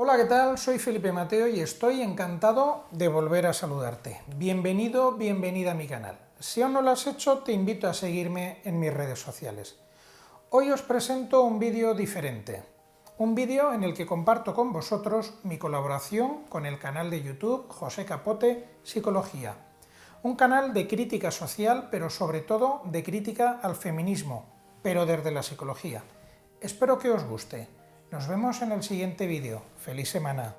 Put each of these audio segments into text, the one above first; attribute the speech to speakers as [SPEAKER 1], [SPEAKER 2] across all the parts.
[SPEAKER 1] Hola, ¿qué tal? Soy Felipe Mateo y estoy encantado de volver a saludarte. Bienvenido, bienvenida a mi canal. Si aún no lo has hecho, te invito a seguirme en mis redes sociales. Hoy os presento un vídeo diferente. Un vídeo en el que comparto con vosotros mi colaboración con el canal de YouTube José Capote Psicología. Un canal de crítica social, pero sobre todo de crítica al feminismo, pero desde la psicología. Espero que os guste. Nos vemos en el siguiente vídeo. ¡Feliz semana!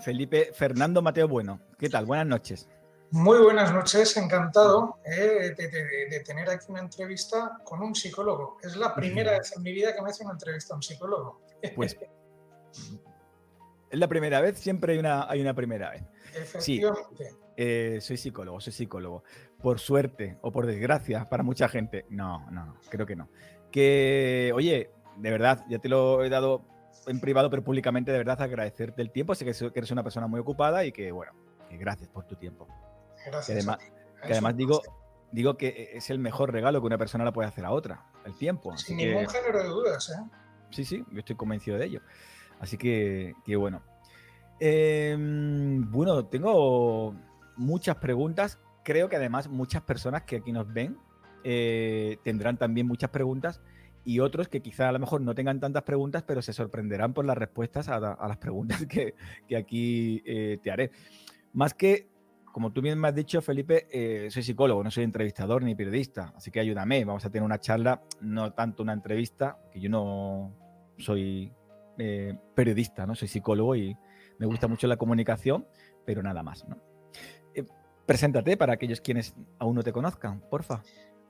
[SPEAKER 2] Felipe Fernando Mateo Bueno, ¿qué tal? Buenas noches.
[SPEAKER 1] Muy buenas noches, encantado de tener aquí una entrevista con un psicólogo. Es la primera vez en mi vida que me hace una entrevista a un psicólogo.
[SPEAKER 2] Pues es la primera vez, siempre hay una primera vez. Sí,
[SPEAKER 1] Efectivamente.
[SPEAKER 2] soy psicólogo. Por suerte o por desgracia para mucha gente, no, creo que no. Que, oye, de verdad, ya te lo he dado en privado, pero públicamente, de verdad, agradecerte el tiempo. Sé que eres una persona muy ocupada y que, bueno, que gracias por tu tiempo. Que
[SPEAKER 1] Gracias a
[SPEAKER 2] además,
[SPEAKER 1] ti.
[SPEAKER 2] que
[SPEAKER 1] Es un
[SPEAKER 2] además
[SPEAKER 1] placer.
[SPEAKER 2] digo que es el mejor regalo que una persona le puede hacer a otra, el tiempo. Así
[SPEAKER 1] Sin ningún
[SPEAKER 2] que,
[SPEAKER 1] género de dudas, ¿eh?
[SPEAKER 2] sí, yo estoy convencido de ello. Así que bueno. Bueno, tengo muchas preguntas. Creo que además muchas personas que aquí nos ven tendrán también muchas preguntas y otros que quizá a lo mejor no tengan tantas preguntas, pero se sorprenderán por las respuestas a las preguntas que aquí te haré. Más que, como tú bien me has dicho, Felipe, soy psicólogo, no soy entrevistador ni periodista, así que ayúdame. Vamos a tener una charla, no tanto una entrevista, que yo no soy periodista, ¿no? Soy psicólogo y me gusta mucho la comunicación, pero nada más, ¿no? Eh, Preséntate para aquellos quienes aún no te conozcan, porfa.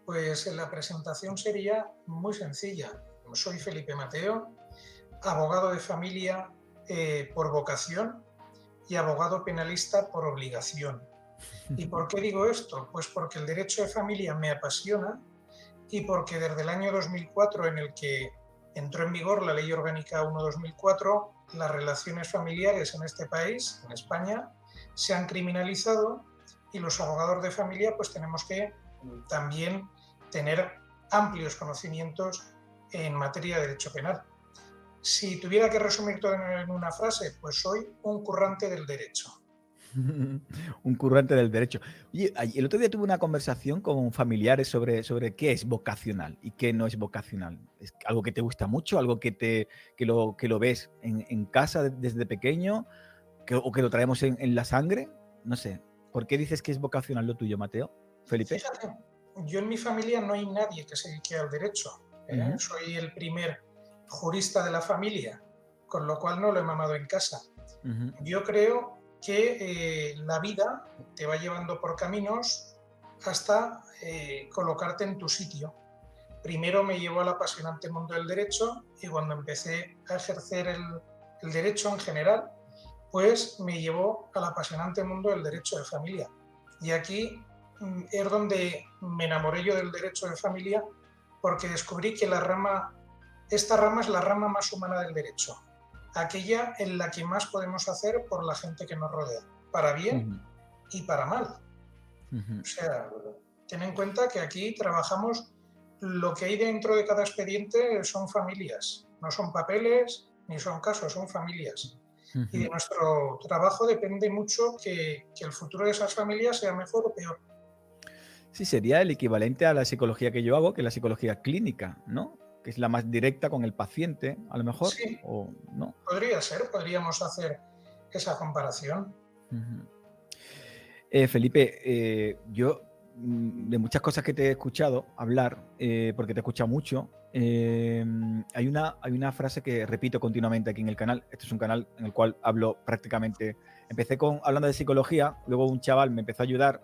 [SPEAKER 1] Pues la presentación sería muy sencilla. Soy Felipe Mateo, abogado de familia por vocación y abogado penalista por obligación. ¿Y por qué digo esto? Pues porque el derecho de familia me apasiona y porque desde el año 2004, en el que entró en vigor la Ley Orgánica 1/2004, las relaciones familiares en este país, en España, se han criminalizado y los abogados de familia pues tenemos que también tener amplios conocimientos en materia de derecho penal. Si tuviera que resumir todo en una frase, pues soy un currante del derecho.
[SPEAKER 2] Un currante del derecho. Oye, el otro día tuve una conversación con familiares sobre qué es vocacional y qué no es vocacional. ¿Es algo que te gusta mucho, algo que lo ves en casa desde pequeño o que lo traemos en la sangre? No sé. ¿Por qué dices que es vocacional lo tuyo, Mateo? Felipe.
[SPEAKER 1] Fíjate, yo en mi familia no hay nadie que se dedique al derecho.
[SPEAKER 2] Ujú,
[SPEAKER 1] Soy el primer jurista de la familia, con lo cual no lo he mamado en casa.
[SPEAKER 2] ujú.
[SPEAKER 1] Yo creo que la vida te va llevando por caminos hasta colocarte en tu sitio. Primero me llevó al apasionante mundo del derecho y cuando empecé a ejercer el derecho en general, pues me llevó al apasionante mundo del derecho de familia. Y aquí es donde me enamoré yo del derecho de familia porque descubrí que esta rama es la rama más humana del derecho, aquella en la que más podemos hacer por la gente que nos rodea, para bien
[SPEAKER 2] Ujú,
[SPEAKER 1] y para mal.
[SPEAKER 2] ujú.
[SPEAKER 1] O sea, ten en cuenta que aquí trabajamos lo que hay dentro de cada expediente son familias, no son papeles ni son casos, son familias. Y de
[SPEAKER 2] Ujú.
[SPEAKER 1] nuestro trabajo depende mucho que el futuro de esas familias sea mejor o peor.
[SPEAKER 2] Sí, sería el equivalente a la psicología que yo hago, que es la psicología clínica, ¿no? Que es la más directa con el paciente, a lo mejor,
[SPEAKER 1] Sí,
[SPEAKER 2] o no.
[SPEAKER 1] podría ser, podríamos hacer esa comparación.
[SPEAKER 2] Ujú. Felipe, yo de muchas cosas que te he escuchado hablar, porque te he escuchado mucho, hay una frase que repito continuamente aquí en el canal. Este es un canal en el cual hablo prácticamente. Empecé hablando de psicología, luego un chaval me empezó a ayudar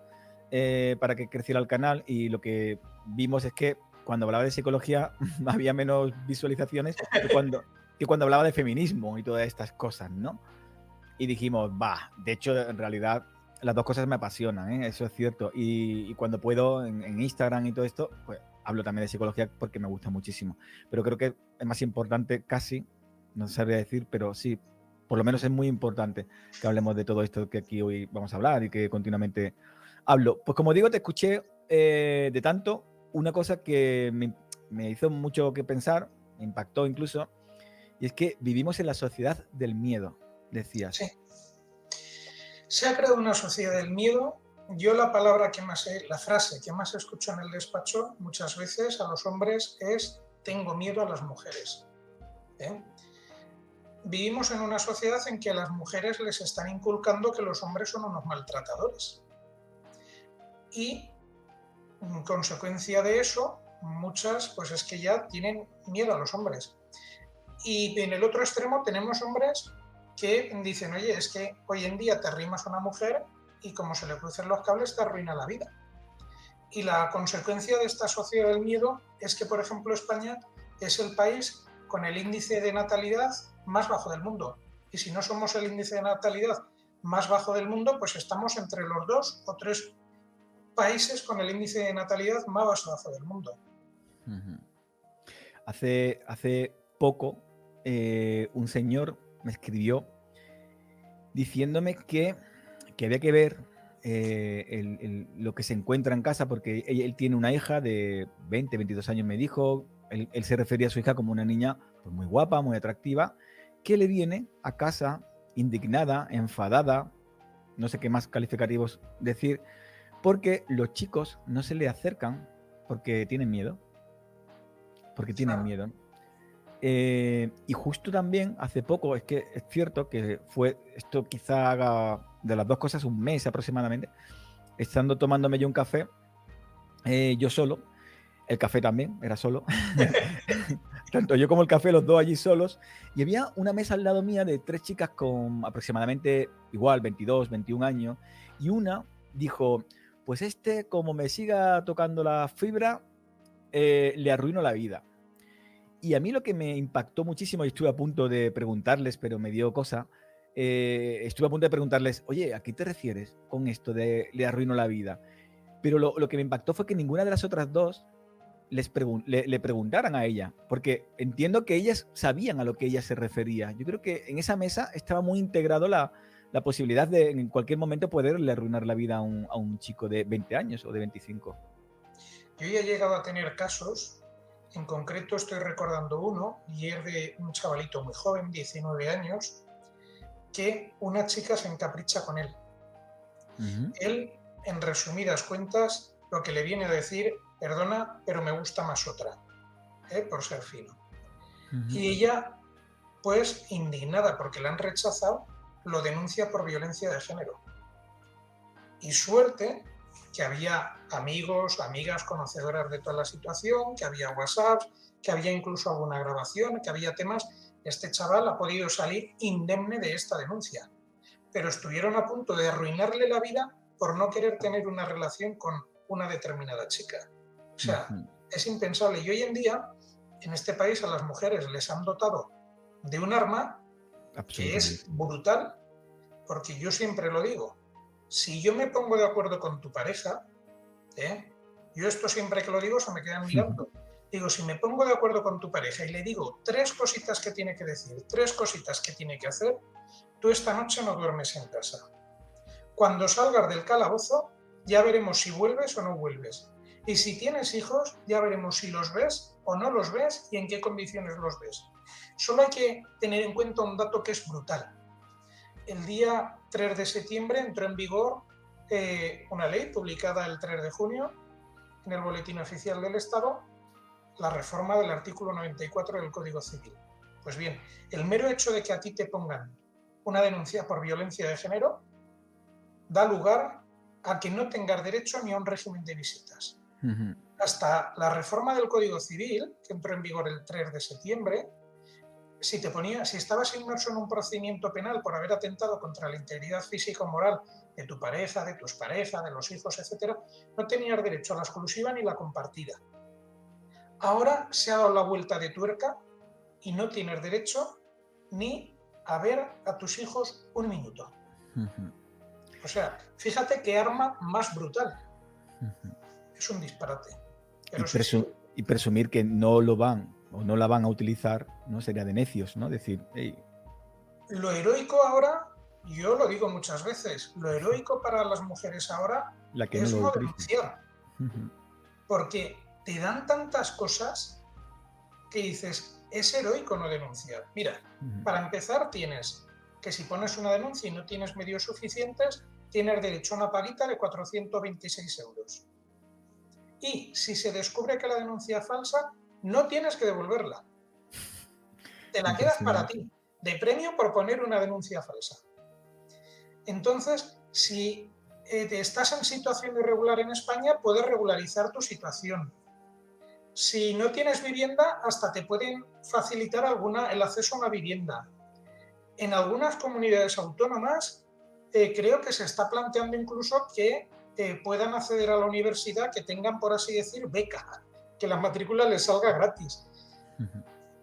[SPEAKER 2] para que creciera el canal y lo que vimos es que cuando hablaba de psicología había menos visualizaciones que cuando hablaba de feminismo y todas estas cosas, ¿no? Y dijimos, va, de hecho, en realidad las dos cosas me apasionan, ¿eh? Eso es cierto. Y cuando puedo en Instagram y todo esto, pues hablo también de psicología porque me gusta muchísimo. Pero creo que es más importante, casi, no sabría decir, pero sí, por lo menos es muy importante que hablemos de todo esto que aquí hoy vamos a hablar y que continuamente hablo. Pues como digo, te escuché de tanto una cosa que me hizo mucho que pensar, me impactó incluso, Y es que vivimos en la sociedad del miedo, decías.
[SPEAKER 1] Sí. Se ha creado una sociedad del miedo. Yo la frase que más escucho en el despacho muchas veces a los hombres es tengo miedo a las mujeres. ¿Eh? Vivimos en una sociedad en que a las mujeres les están inculcando que los hombres son unos maltratadores. Y en consecuencia de eso, muchas pues es que ya tienen miedo a los hombres. Y en el otro extremo tenemos hombres que dicen, oye, es que hoy en día te arrimas a una mujer y como se le crucen los cables te arruina la vida. Y la consecuencia de esta sociedad del miedo es que, por ejemplo, España es el país con el índice de natalidad más bajo del mundo. Y si no somos el índice de natalidad más bajo del mundo, pues estamos entre los 2 o 3 países con el índice de natalidad más bajo del mundo.
[SPEAKER 2] Hace poco un señor me escribió diciéndome que había que ver lo que se encuentra en casa, porque él tiene una hija de 20, 22 años, me dijo. Él se refería a su hija como una niña pues, muy guapa, muy atractiva, que le viene a casa indignada, enfadada, no sé qué más calificativos decir, porque los chicos no se le acercan porque tienen miedo. Porque tienen miedo. Y justo también, hace poco, es que es cierto que fue, esto quizá haga de las dos cosas un mes aproximadamente, estando tomándome yo un café, yo solo, el café también, era solo, tanto yo como el café, los dos allí solos, y había una mesa al lado mía de 3 chicas con aproximadamente igual 22, 21 años, y una dijo, pues como me siga tocando la fibra, le arruino la vida. Y a mí lo que me impactó muchísimo, y estuve a punto de preguntarles, pero me dio cosa, estuve a punto de preguntarles, oye, ¿a qué te refieres con esto de le arruino la vida? Pero lo que me impactó fue que ninguna de las otras dos le preguntaran a ella, porque entiendo que ellas sabían a lo que ella se refería. Yo creo que en esa mesa estaba muy integrado la posibilidad de en cualquier momento poderle arruinar la vida a un chico de 20 años o de 25.
[SPEAKER 1] Yo ya he llegado a tener casos, en concreto estoy recordando uno, y es de un chavalito muy joven, 19 años, que una chica se encapricha con él. Él, en resumidas cuentas, lo que le viene a decir, perdona, pero me gusta más otra, por ser fino. Y ella, pues indignada porque la han rechazado, lo denuncia por violencia de género. Y suerte que había amigos, amigas conocedoras de toda la situación, que había WhatsApp, que había incluso alguna grabación, que había temas. Este chaval ha podido salir indemne de esta denuncia, pero estuvieron a punto de arruinarle la vida por no querer tener una relación con una determinada chica. O sea, es impensable. Y hoy en día, en este país, a las mujeres les han dotado de un arma que es brutal, porque yo siempre lo digo, si yo me pongo de acuerdo con tu pareja, yo esto siempre que lo digo se me quedan mirando. Digo, si me pongo de acuerdo con tu pareja y le digo 3 cositas que tiene que decir, 3 cositas que tiene que hacer, tú esta noche no duermes en casa. Cuando salgas del calabozo, ya veremos si vuelves o no vuelves. Y si tienes hijos, ya veremos si los ves o no los ves y en qué condiciones los ves. Solo hay que tener en cuenta un dato que es brutal. El día 3 de septiembre entró en vigor una ley publicada el 3 de junio en el Boletín Oficial del Estado, la reforma del artículo 94 del Código Civil. Pues bien, el mero hecho de que a ti te pongan una denuncia por violencia de género da lugar a que no tengas derecho ni a un régimen de visitas. Hasta la reforma del Código Civil, que entró en vigor el 3 de septiembre, si estabas inmerso en un procedimiento penal por haber atentado contra la integridad física o moral de tu pareja, de tus parejas, de los hijos, etc., no tenías derecho a la exclusiva ni la compartida. Ahora se ha dado la vuelta de tuerca y no tienes derecho ni a ver a tus hijos un minuto. O sea, fíjate qué arma más brutal. Es un disparate. Pero
[SPEAKER 2] y presumir que no lo van o no la van a utilizar, ¿no? Sería de necios, ¿no? Decir, hey.
[SPEAKER 1] Lo heroico ahora, yo lo digo muchas veces, lo heroico para las mujeres ahora es no denunciar. Porque te dan tantas cosas que dices, es heroico no denunciar. Mira, para empezar tienes que si pones una denuncia y no tienes medios suficientes, tienes derecho a una paguita de 426 euros. Y si se descubre que la denuncia es falsa, no tienes que devolverla. Te la quedas para ti, de premio por poner una denuncia falsa. Entonces, si estás en situación irregular en España, puedes regularizar tu situación. Si no tienes vivienda, hasta te pueden facilitar el acceso a una vivienda. En algunas comunidades autónomas creo que se está planteando incluso que puedan acceder a la universidad, que tengan, por así decir, beca, que la matrícula les salga gratis.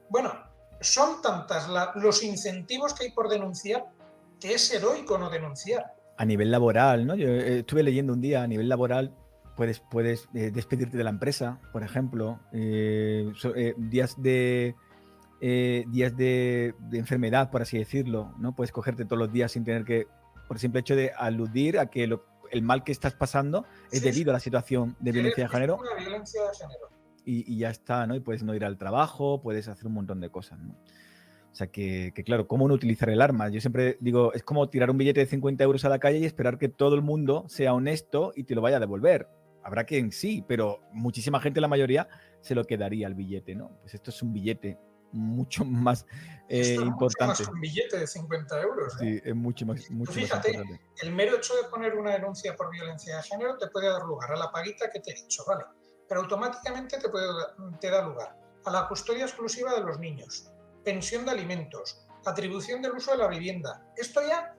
[SPEAKER 1] Bueno, son tantas los incentivos que hay por denunciar que es heroico no denunciar.
[SPEAKER 2] A nivel laboral, ¿no? Yo estuve leyendo un día, a nivel laboral, puedes despedirte de la empresa, por ejemplo, días de enfermedad, por así decirlo, ¿no? Puedes cogerte todos los días sin tener que, por el simple hecho de aludir a que el mal que estás pasando es debido a la situación de violencia de género.
[SPEAKER 1] Una violencia de género.
[SPEAKER 2] Y ya está, ¿no? Y puedes no ir al trabajo, puedes hacer un montón de cosas, ¿no? O sea, que claro, ¿cómo no utilizar el arma? Yo siempre digo, es como tirar un billete de 50 euros a la calle y esperar que todo el mundo sea honesto y te lo vaya a devolver. Habrá quien sí, pero muchísima gente, la mayoría, se lo quedaría el billete, ¿no? Pues esto es un billete mucho más importante.
[SPEAKER 1] Mucho más que un billete de 50 euros.
[SPEAKER 2] Sí, es mucho más
[SPEAKER 1] Fíjate,
[SPEAKER 2] importante.
[SPEAKER 1] el mero hecho de poner una denuncia por violencia de género te puede dar lugar a la paguita que te he dicho, ¿vale? Pero automáticamente te da lugar a la custodia exclusiva de los niños, pensión de alimentos, atribución del uso de la vivienda. Esto ya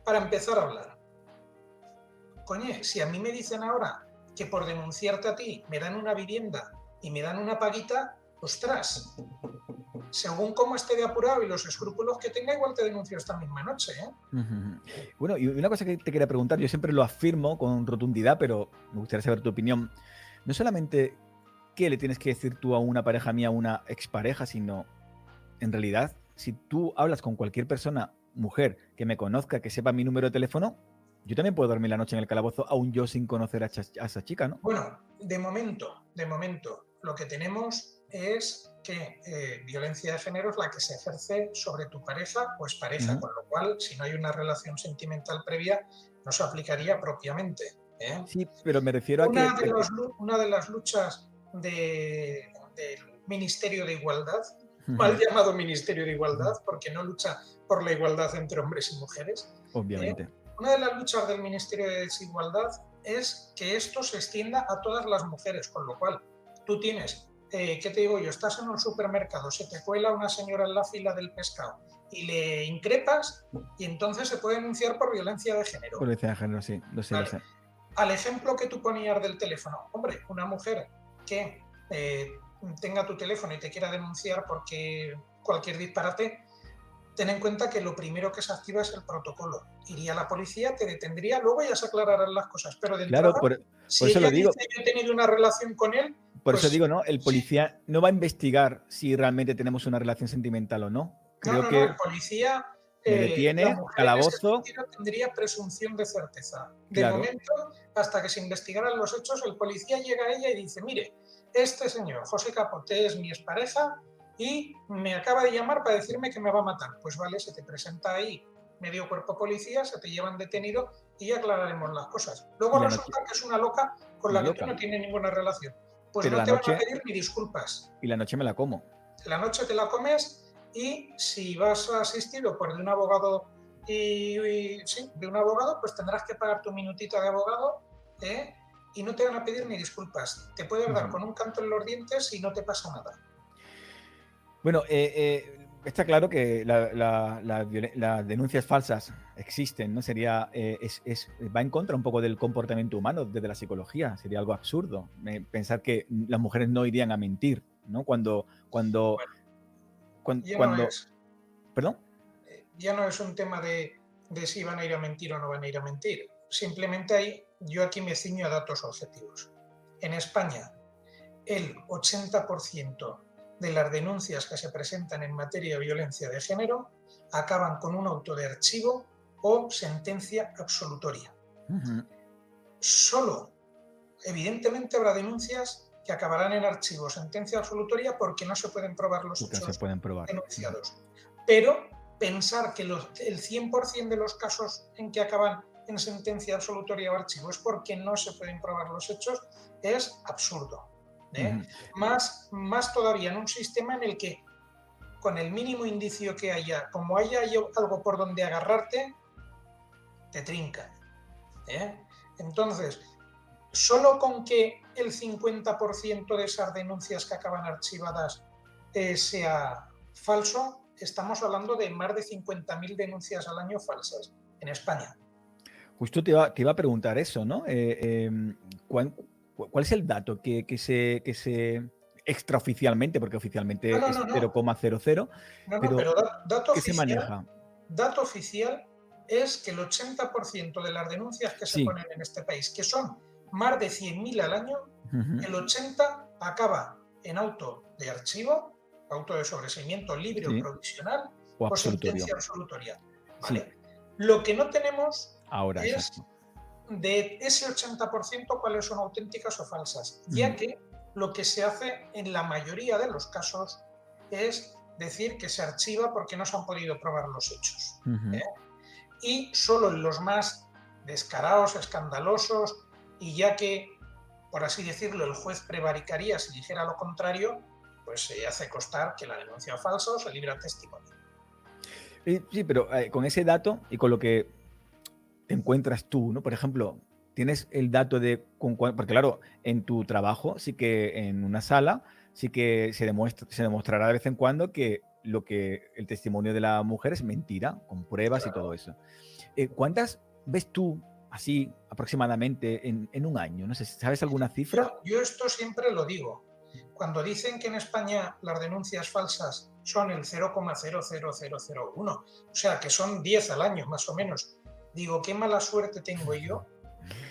[SPEAKER 1] para empezar a hablar. Coño, si a mí me dicen ahora que por denunciarte a ti me dan una vivienda y me dan una paguita, ostras, según cómo esté de apurado y los escrúpulos que tenga, igual te denuncio esta misma noche, ¿eh?
[SPEAKER 2] Bueno, y una cosa que te quería preguntar, yo siempre lo afirmo con rotundidad, pero me gustaría saber tu opinión. No solamente qué le tienes que decir tú a una pareja mía, a una expareja, sino en realidad, si tú hablas con cualquier persona, mujer, que me conozca, que sepa mi número de teléfono, yo también puedo dormir la noche en el calabozo, aún yo sin conocer a esa chica, ¿no?
[SPEAKER 1] Bueno, de momento, lo que tenemos es que violencia de género es la que se ejerce sobre tu pareja o expareja, con lo cual, si no hay una relación sentimental previa, no se aplicaría propiamente, ¿eh?
[SPEAKER 2] Sí, pero me refiero
[SPEAKER 1] una
[SPEAKER 2] a que...
[SPEAKER 1] Una de las luchas del Ministerio de Igualdad, mal llamado Ministerio de Igualdad, porque no lucha por la igualdad entre hombres y mujeres.
[SPEAKER 2] Obviamente.
[SPEAKER 1] Una de las luchas del Ministerio de Desigualdad es que esto se extienda a todas las mujeres, con lo cual tú tienes, ¿qué te digo yo? Estás en un supermercado, se te cuela una señora en la fila del pescado y le increpas y entonces se puede denunciar por violencia de género.
[SPEAKER 2] Por violencia de género, sí, lo sé,
[SPEAKER 1] vale.
[SPEAKER 2] lo sé.
[SPEAKER 1] Al ejemplo que tú ponías del teléfono, hombre, una mujer que tenga tu teléfono y te quiera denunciar porque cualquier disparate, ten en cuenta que lo primero que se activa es el protocolo. Iría a la policía, te detendría, luego ya se aclararán las cosas. Pero de entrada,
[SPEAKER 2] si ella
[SPEAKER 1] dice yo he tenido una relación con él...
[SPEAKER 2] Por eso digo, ¿no? El policía no va a investigar si realmente tenemos una relación sentimental o no. Creo que
[SPEAKER 1] el policía...
[SPEAKER 2] me detiene, calabozo...
[SPEAKER 1] tendría presunción de certeza. De momento, hasta que se investigaran los hechos, el policía llega a ella y dice, mire, este señor, José Capote, es mi expareja y me acaba de llamar para decirme que me va a matar. Pues vale, se te presenta ahí medio cuerpo policía, se te llevan detenido y ya aclararemos las cosas. Luego resulta que es una loca con la que tú no tienes ninguna relación. Pues no te van a pedir ni disculpas.
[SPEAKER 2] Y la noche me la como.
[SPEAKER 1] La noche te la comes y si vas asistido por de un abogado de un abogado, pues tendrás que pagar tu minutita de abogado, y no te van a pedir ni disculpas. Te puedes dar con un canto en los dientes y no te pasa nada.
[SPEAKER 2] Bueno, está claro que las denuncias falsas existen, ¿no? Sería, va en contra un poco del comportamiento humano desde la psicología. Sería algo absurdo pensar que las mujeres no irían a mentir, ¿no? Cuando ¿Perdón?
[SPEAKER 1] Ya no es un tema de si van a ir a mentir o no van a ir a mentir. Simplemente yo aquí me ciño a datos objetivos. En España, el 80% de las denuncias que se presentan en materia de violencia de género acaban con un auto de archivo o sentencia absolutoria. Solo, evidentemente, habrá denuncias que acabarán en archivo sentencia absolutoria porque no se pueden probar los
[SPEAKER 2] Porque no
[SPEAKER 1] hechos
[SPEAKER 2] se pueden probar.
[SPEAKER 1] denunciados. Pero pensar que el 100% de los casos en que acaban en sentencia absolutoria o archivo es porque no se pueden probar los hechos es absurdo. Más todavía en un sistema en el que con el mínimo indicio que haya, como haya algo por donde agarrarte, te trincan. Entonces, solo con que el 50% de esas denuncias que acaban archivadas sea falso, estamos hablando de más de 50.000 denuncias al año falsas en España.
[SPEAKER 2] Justo te iba a preguntar eso, ¿no? ¿Cuál es el dato que se extraoficialmente, porque oficialmente es 0,00,
[SPEAKER 1] pero dato
[SPEAKER 2] ¿qué
[SPEAKER 1] oficial,
[SPEAKER 2] se maneja?
[SPEAKER 1] Dato oficial es que el 80% de las denuncias que se ponen en este país, que son más de 100.000 al año, el 80% acaba en auto de archivo, auto de sobreseimiento libre o provisional o sentencia absolutoria. ¿Vale? Sí. Lo que no tenemos ahora es de ese 80% cuáles son auténticas o falsas, ya que lo que se hace en la mayoría de los casos es decir que se archiva porque no se han podido probar los hechos. Y solo en los más descarados, escandalosos, y ya que, por así decirlo, el juez prevaricaría si dijera lo contrario, pues se hace constar que la denuncia es falsa o se libra testimonio.
[SPEAKER 2] Sí, pero con ese dato y con lo que te encuentras tú, ¿no? Por ejemplo, tienes el dato de... Porque claro, en tu trabajo sí que en una sala sí que se demostrará de vez en cuando que el testimonio de la mujer es mentira, con pruebas y todo eso. ¿Cuántas ves tú así aproximadamente en un año? No sé, ¿sabes alguna cifra?
[SPEAKER 1] Yo esto siempre lo digo. Cuando dicen que en España las denuncias falsas son el 0,00001, o sea, que son 10 al año más o menos, digo, qué mala suerte tengo yo,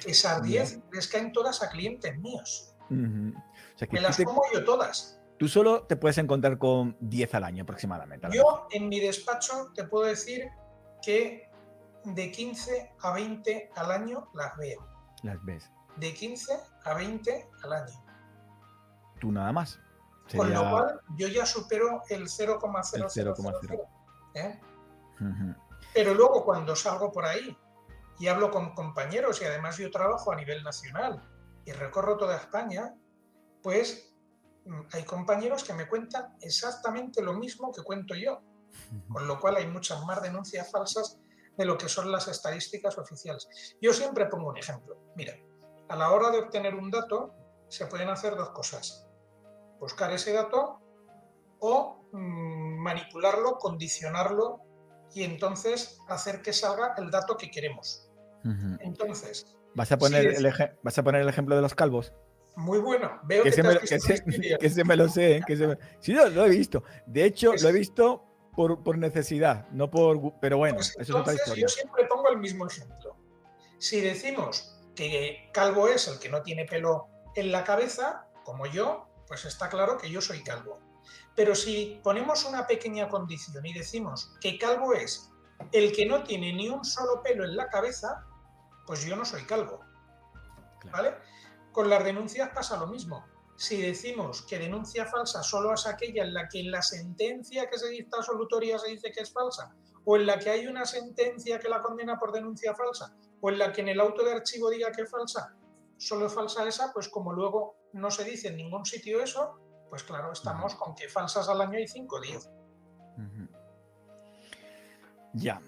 [SPEAKER 1] que esas 10 les caen todas a clientes míos. O sea, que me las como yo todas.
[SPEAKER 2] Tú solo te puedes encontrar con 10 al año aproximadamente.
[SPEAKER 1] Yo en mi despacho te puedo decir que de 15 a 20 al año las veo.
[SPEAKER 2] Las ves.
[SPEAKER 1] De 15 a 20 al año.
[SPEAKER 2] Tú nada más.
[SPEAKER 1] Con lo cual yo ya supero el 0,000. Pero luego cuando salgo por ahí y hablo con compañeros, y además yo trabajo a nivel nacional y recorro toda España, pues hay compañeros que me cuentan exactamente lo mismo que cuento yo, con lo cual hay muchas más denuncias falsas de lo que son las estadísticas oficiales. Yo siempre pongo un ejemplo. Mira, a la hora de obtener un dato se pueden hacer dos cosas: buscar ese dato o manipularlo, condicionarlo y entonces hacer que salga el dato que queremos. Entonces,
[SPEAKER 2] ¿Vas a poner el ejemplo de los calvos?
[SPEAKER 1] Muy bueno. Veo
[SPEAKER 2] que se me lo sé. Sí, lo he visto. De hecho, lo he visto por necesidad, no por... Pero bueno,
[SPEAKER 1] pues
[SPEAKER 2] eso es otra historia.
[SPEAKER 1] Yo siempre pongo el mismo ejemplo. Si decimos que calvo es el que no tiene pelo en la cabeza, como yo, pues está claro que yo soy calvo. Pero si ponemos una pequeña condición y decimos que calvo es el que no tiene ni un solo pelo en la cabeza, pues yo no soy calvo. ¿Vale? Con las denuncias pasa lo mismo. Si decimos que denuncia falsa solo es aquella en la que en la sentencia que se dicta absolutoria se dice que es falsa, o en la que hay una sentencia que la condena por denuncia falsa, o en la que en el auto de archivo diga que es falsa, solo es falsa esa, pues como luego no se dice en ningún sitio eso, pues claro, estamos con que falsas al año hay 5 o 10.
[SPEAKER 2] Ya.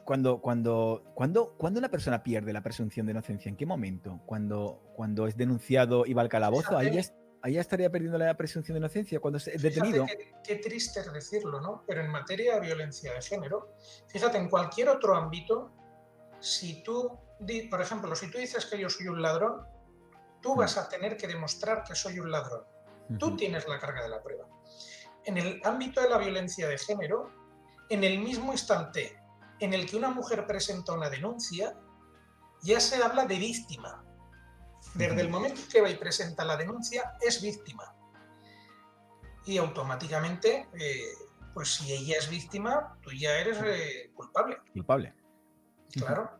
[SPEAKER 2] Cuando una persona pierde la presunción de inocencia, ¿en qué momento? Cuando es denunciado y va al calabozo, ahí ya estaría perdiendo la presunción de inocencia, cuando es detenido.
[SPEAKER 1] Qué triste es decirlo, ¿no? Pero en materia de violencia de género, fíjate, en cualquier otro ámbito, si tú, por ejemplo, si tú dices que yo soy un ladrón, tú vas a tener que demostrar que soy un ladrón. Tú tienes la carga de la prueba. En el ámbito de la violencia de género, en el mismo instante en el que una mujer presenta una denuncia, ya se habla de víctima. Desde el momento que va y presenta la denuncia, es víctima. Y automáticamente, pues si ella es víctima, tú ya eres culpable.
[SPEAKER 2] Culpable.
[SPEAKER 1] Claro.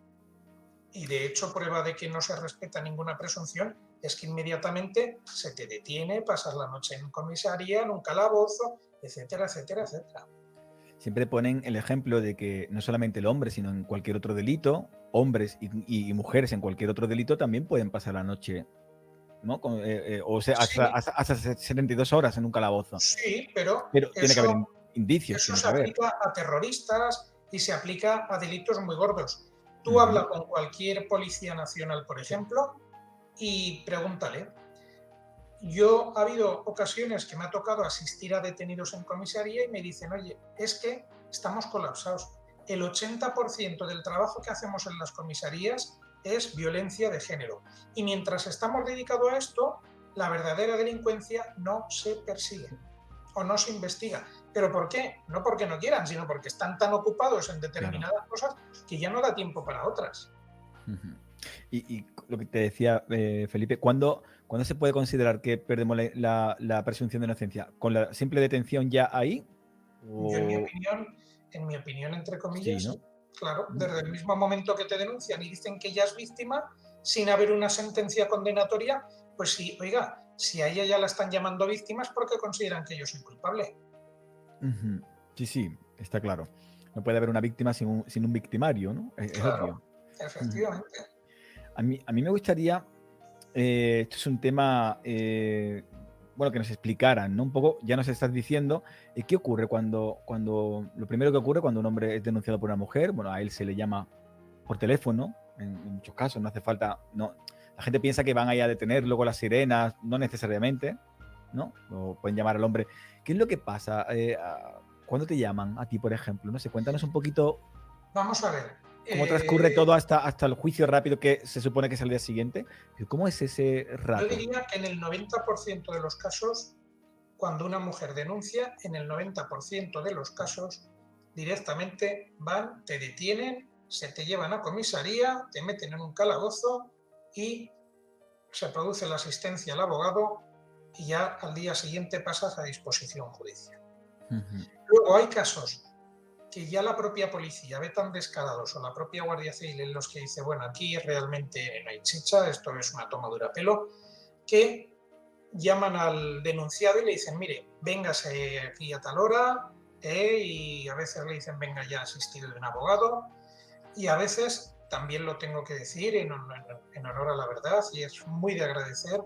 [SPEAKER 1] Y de hecho, prueba de que no se respeta ninguna presunción es que inmediatamente se te detiene, pasas la noche en comisaría, en un calabozo, etcétera, etcétera, etcétera.
[SPEAKER 2] Siempre ponen el ejemplo de que no solamente el hombre, sino en cualquier otro delito, hombres y mujeres en cualquier otro delito también pueden pasar la noche, ¿no? O sea,
[SPEAKER 1] Sí,
[SPEAKER 2] hasta 72 horas en un calabozo.
[SPEAKER 1] sí, pero
[SPEAKER 2] Pero tiene que haber
[SPEAKER 1] eso,
[SPEAKER 2] indicios,
[SPEAKER 1] eso
[SPEAKER 2] tiene
[SPEAKER 1] se
[SPEAKER 2] que haber.
[SPEAKER 1] aplica a terroristas y se aplica a delitos muy gordos. Tú
[SPEAKER 2] Ujú.
[SPEAKER 1] habla con cualquier policía nacional, por ejemplo, y pregúntale. Yo ha habido ocasiones que me ha tocado asistir a detenidos en comisaría y me dicen, oye, es que estamos colapsados. El 80% del trabajo que hacemos en las comisarías es violencia de género. Y mientras estamos dedicados a esto, la verdadera delincuencia no se persigue o no se investiga. ¿Pero por qué? No porque no quieran, sino porque están tan ocupados en
[SPEAKER 2] Claro.
[SPEAKER 1] determinadas cosas que ya no da tiempo para otras.
[SPEAKER 2] Ujú. Y lo que te decía, Felipe, ¿cuándo se puede considerar que perdemos la presunción de inocencia? ¿Con la simple detención ya ahí?
[SPEAKER 1] Yo,
[SPEAKER 2] O
[SPEAKER 1] en mi opinión, entre
[SPEAKER 2] sí,
[SPEAKER 1] comillas,
[SPEAKER 2] ¿no?
[SPEAKER 1] sí. Claro,
[SPEAKER 2] Mm,
[SPEAKER 1] desde el mismo momento que te denuncian y dicen que ya es víctima, sin haber una sentencia condenatoria, pues sí, oiga, si a ella ya la están llamando víctima es porque consideran que yo soy culpable.
[SPEAKER 2] ujú. Sí, sí, está claro. No puede haber una víctima sin un victimario, ¿no? Es
[SPEAKER 1] Claro,
[SPEAKER 2] obvio. Ujú.
[SPEAKER 1] efectivamente.
[SPEAKER 2] A mí me gustaría, esto es un tema, bueno, que nos explicaran, ¿no? Un poco, ya nos estás diciendo, ¿qué ocurre lo primero que ocurre cuando un hombre es denunciado por una mujer? Bueno, a él se le llama por teléfono, en muchos casos, no hace falta, no, la gente piensa que van ahí a detenerlo con las sirenas, no necesariamente, ¿no? O pueden llamar al hombre. ¿Qué es lo que pasa? ¿Cuándo te llaman a ti, por ejemplo? No sé, cuéntanos un poquito
[SPEAKER 1] Vamos a ver.
[SPEAKER 2] cómo transcurre todo hasta el juicio rápido que se supone que es el día siguiente. ¿Cómo es ese
[SPEAKER 1] Yo
[SPEAKER 2] rato?
[SPEAKER 1] diría que en el 90% de los casos, cuando una mujer denuncia, en el 90% de los casos, directamente van, te detienen, se te llevan a comisaría, te meten en un calabozo y se produce la asistencia al abogado y ya al día siguiente pasas a disposición judicial.
[SPEAKER 2] Ujú.
[SPEAKER 1] Luego hay casos que ya la propia policía ve tan descarados o la propia Guardia Civil en los que dice, bueno, aquí realmente no hay chicha, esto es una tomadura pelo, que llaman al denunciado y le dicen, mire, véngase aquí a tal hora, y a veces le dicen, venga ya asistido de un abogado, y a veces, también lo tengo que decir en honor a la verdad, y es muy de agradecer,